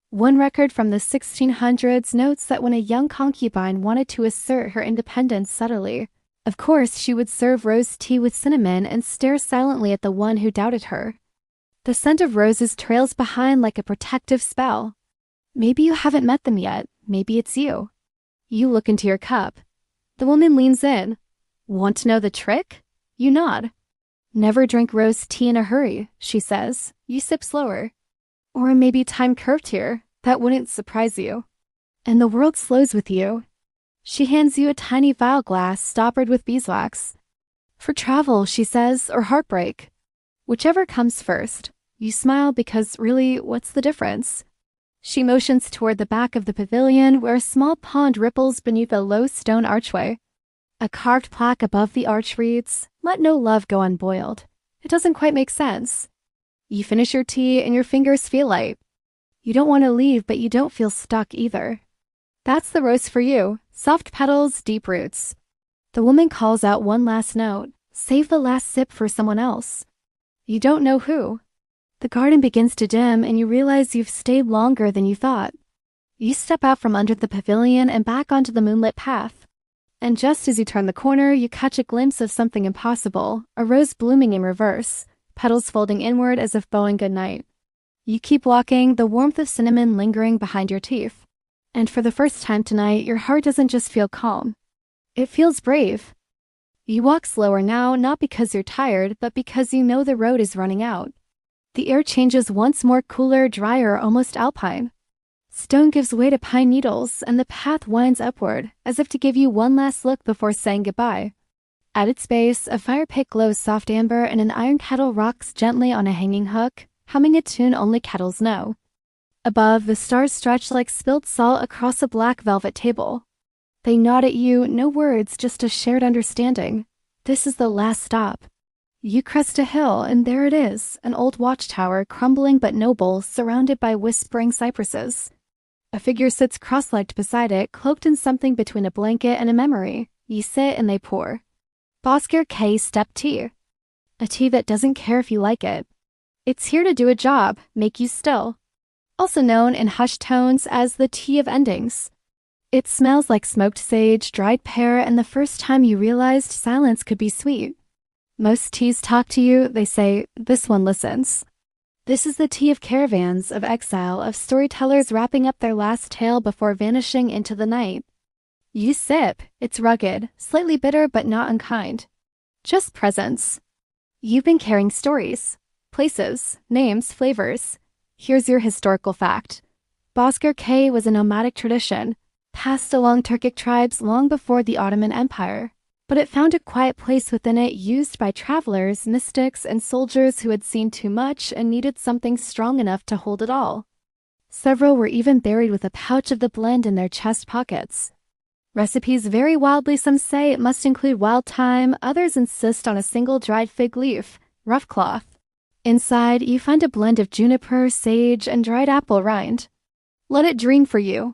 S1: One record from the 1600s notes that when a young concubine wanted to assert her independence subtly, of course she would serve rose tea with cinnamon and stare silently at the one who doubted her. The scent of roses trails behind like a protective spell. Maybe you haven't met them yet, maybe it's you. You look into your cup. The woman leans in. Want to know the trick? You nod. Never drink rose tea in a hurry, she says. You sip slower. Or maybe time curved here. That wouldn't surprise you. And the world slows with you. She hands you a tiny vial glass stoppered with beeswax. For travel, she says, or heartbreak. Whichever comes first. You smile because really, what's the difference? She motions toward the back of the pavilion where a small pond ripples beneath a low stone archway. A carved plaque above the arch reads, "Let no love go unboiled." It doesn't quite make sense. You finish your tea and your fingers feel light. You don't want to leave, but you don't feel stuck either. That's the rose for you. Soft petals, deep roots. The woman calls out one last note. Save the last sip for someone else. You don't know who. The garden begins to dim and you realize you've stayed longer than you thought. You step out from under the pavilion and back onto the moonlit path. And just as you turn the corner, you catch a glimpse of something impossible, a rose blooming in reverse, petals folding inward as if bowing goodnight. You keep walking, the warmth of cinnamon lingering behind your teeth. And for the first time tonight, your heart doesn't just feel calm. It feels brave. You walk slower now, not because you're tired, but because you know the road is running out. The air changes once more cooler, drier, almost alpine. Stone gives way to pine needles, and the path winds upward, as if to give you one last look before saying goodbye. At its base, a fire pit glows soft amber and an iron kettle rocks gently on a hanging hook, humming a tune only kettles know. Above, the stars stretch like spilled salt across a black velvet table. They nod at you, no words, just a shared understanding. This is the last stop. You crest a hill, and there it is, an old watchtower, crumbling but noble, surrounded by whispering cypresses. A figure sits cross-legged beside it, cloaked in something between a blanket and a memory. You sit and they pour. Bosker K step tea. A tea that doesn't care if you like it. It's here to do a job, make you still. Also known in hushed tones as the tea of endings. It smells like smoked sage, dried pear, and the first time you realized silence could be sweet. Most teas talk to you, they say, this one listens. This is the tea of caravans, of exile, of storytellers wrapping up their last tale before vanishing into the night. You sip. It's rugged, slightly bitter but not unkind. Just presence. You've been carrying stories. Places, names, flavors. Here's your historical fact. Bosker K was a nomadic tradition, passed along Turkic tribes long before the Ottoman Empire. But it found a quiet place within it used by travelers, mystics, and soldiers who had seen too much and needed something strong enough to hold it all. Several were even buried with a pouch of the blend in their chest pockets. Recipes vary wildly. Some say it must include wild thyme, others insist on a single dried fig leaf, rough cloth. Inside, you find a blend of juniper, sage, and dried apple rind. Let it dream for you.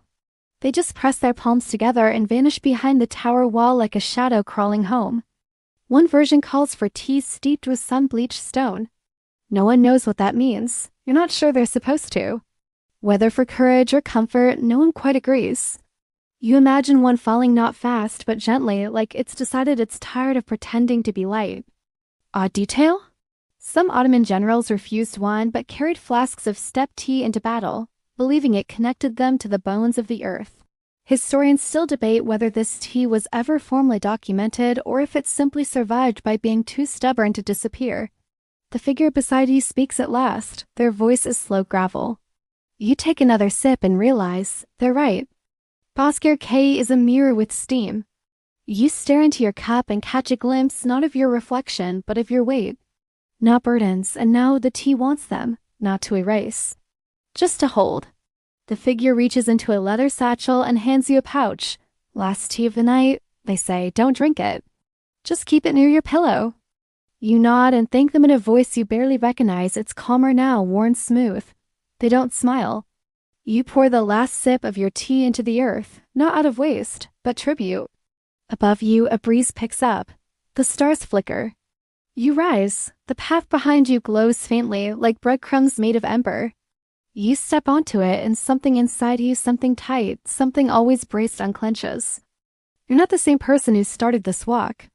S1: They just press their palms together and vanish behind the tower wall like a shadow crawling home. One version calls for tea steeped with sun-bleached stone. No one knows what that means. You're not sure they're supposed to. Whether for courage or comfort, no one quite agrees. You imagine one falling not fast, but gently, like it's decided it's tired of pretending to be light. Odd detail? Some Ottoman generals refused wine but carried flasks of steppe tea into battle, believing it connected them to the bones of the earth. Historians still debate whether this tea was ever formally documented or if it simply survived by being too stubborn to disappear. The figure beside you speaks at last. Their voice is slow gravel. You take another sip and realize they're right. Bosker K is a mirror with steam. You stare into your cup and catch a glimpse not of your reflection, but of your weight. Not burdens, and now the tea wants them, not to erase. Just to hold. The figure reaches into a leather satchel and hands you a pouch. Last tea of the night, they say, don't drink it. Just keep it near your pillow. You nod and thank them in a voice you barely recognize. It's calmer now, worn smooth. They don't smile. You pour the last sip of your tea into the earth, not out of waste, but tribute. Above you, a breeze picks up. The stars flicker. You rise. The path behind you glows faintly, like breadcrumbs made of ember. You step onto it, and something inside you, something tight, something always braced, unclenches. You're not the same person who started this walk.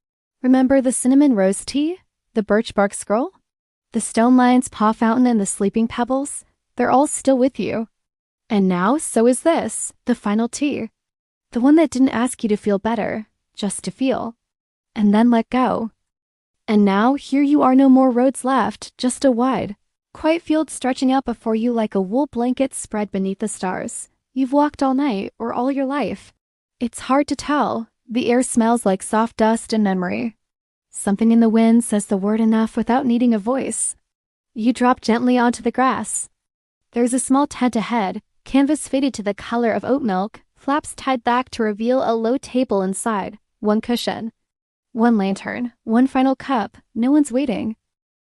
S1: Remember the cinnamon rose tea? The birch bark scroll? The stone lion's paw fountain and the sleeping pebbles? They're all still with you. And now, so is this, the final tea. The one that didn't ask you to feel better, just to feel. And then let go. And now, here you are, no more roads left, just a wide, quiet field stretching out before you like a wool blanket spread beneath the stars. You've walked all night, or all your life. It's hard to tell. The air smells like soft dust and memory. Something in the wind says the word enough without needing a voice. You drop gently onto the grass. There's a small tent ahead, canvas faded to the color of oat milk, flaps tied back to reveal a low table inside, one cushion. One lantern, one final cup, no one's waiting.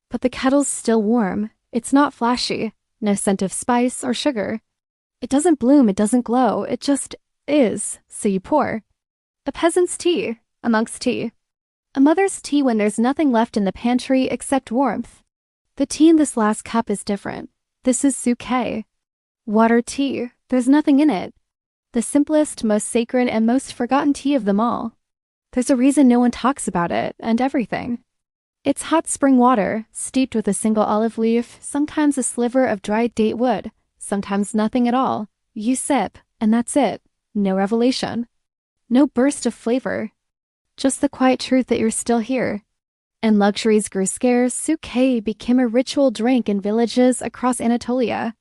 S1: But the kettle's still warm. It's not flashy, no scent of spice or sugar. It doesn't bloom, it doesn't glow, it just is, so you pour. A peasant's tea, a monk's tea. A mother's tea when there's nothing left in the pantry except warmth. The tea in this last cup is different. This is suke. Water tea, there's nothing in it. The simplest, most sacred, and most forgotten tea of them all. There's a reason no one talks about it, and everything. It's hot spring water, steeped with a single olive leaf, sometimes a sliver of dried date wood, sometimes nothing at all. You sip, and that's it. No revelation. No burst of flavor. Just the quiet truth that you're still here. And luxuries grew scarce, suke became a ritual drink in villages across Anatolia.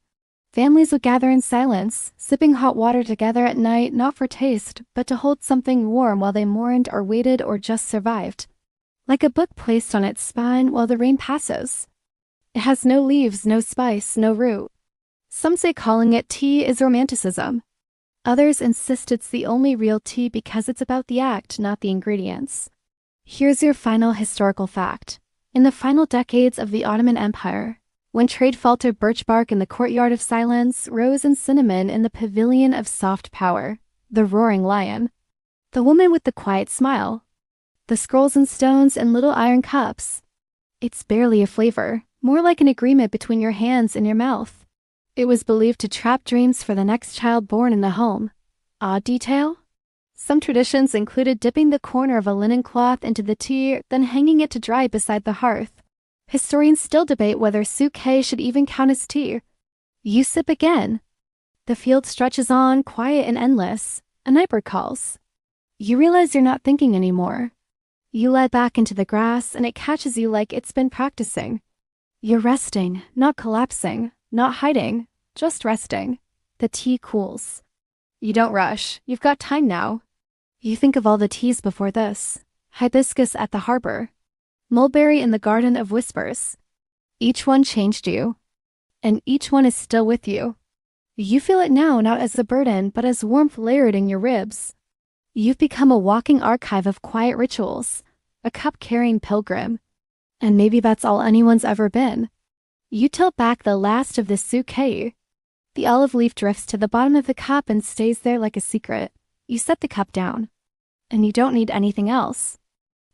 S1: Families would gather in silence, sipping hot water together at night, not for taste, but to hold something warm while they mourned or waited or just survived. Like a book placed on its spine while the rain passes. It has no leaves, no spice, no root. Some say calling it tea is romanticism. Others insist it's the only real tea because it's about the act, not the ingredients. Here's your final historical fact. In the final decades of the Ottoman Empire, when trade faltered, birch bark in the courtyard of silence, rose and cinnamon in the pavilion of soft power, the roaring lion. The woman with the quiet smile. The scrolls and stones and little iron cups. It's barely a flavor, more like an agreement between your hands and your mouth. It was believed to trap dreams for the next child born in the home. Odd detail? Some traditions included dipping the corner of a linen cloth into the tea, then hanging it to dry beside the hearth. Historians still debate whether suke should even count as tea. You sip again. The field stretches on, quiet and endless. A nightbird calls. You realize you're not thinking anymore. You lie back into the grass, and it catches you like it's been practicing. You're resting, not collapsing, not hiding, just resting. The tea cools. You don't rush. You've got time now. You think of all the teas before this. Hibiscus at the harbor. Mulberry in the Garden of Whispers. Each one changed you. And each one is still with you. You feel it now not as a burden, but as warmth layered in your ribs. You've become a walking archive of quiet rituals, a cup-carrying pilgrim. And maybe that's all anyone's ever been. You tilt back the last of the suke. The olive leaf drifts to the bottom of the cup and stays there like a secret. You set the cup down. And you don't need anything else.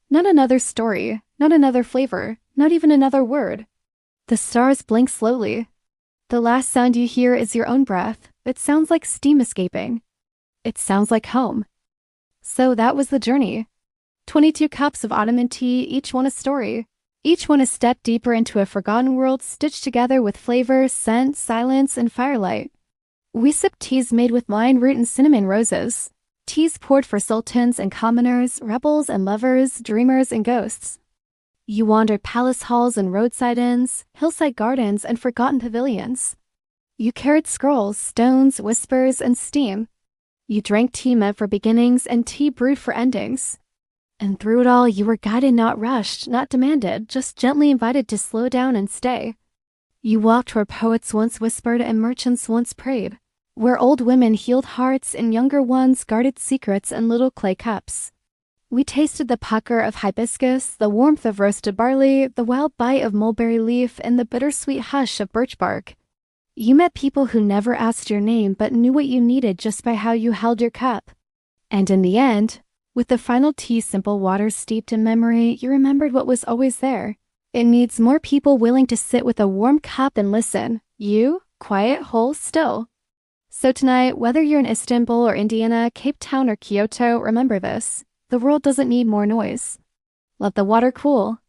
S1: Not another story, not another flavor, not even another word. The stars blink slowly. The last sound you hear is your own breath. It sounds like steam escaping. It sounds like home. So that was the journey. 22 cups of Ottoman tea, each one a story. Each one a step deeper into a forgotten world stitched together with flavor, scent, silence, and firelight. We sipped teas made with wine root and cinnamon roses. Teas poured for sultans and commoners, rebels and lovers, dreamers and ghosts. You wandered palace halls and roadside inns, hillside gardens and forgotten pavilions. You carried scrolls, stones, whispers, and steam. You drank tea meant for beginnings and tea brewed for endings. And through it all, you were guided, not rushed, not demanded, just gently invited to slow down and stay. You walked where poets once whispered and merchants once prayed, where old women healed hearts and younger ones guarded secrets in little clay cups. We tasted the pucker of hibiscus, the warmth of roasted barley, the wild bite of mulberry leaf, and the bittersweet hush of birch bark. You met people who never asked your name but knew what you needed just by how you held your cup. And in the end, with the final tea simple waters steeped in memory, you remembered what was always there. It needs more people willing to sit with a warm cup and listen. You, quiet, whole, still. So tonight, whether you're in Istanbul or Indiana, Cape Town or Kyoto, remember this. The world doesn't need more noise. Let the water cool.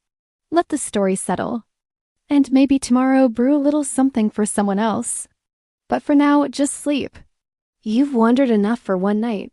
S1: Let the story settle. And maybe tomorrow brew a little something for someone else. But for now, just sleep. You've wandered enough for one night.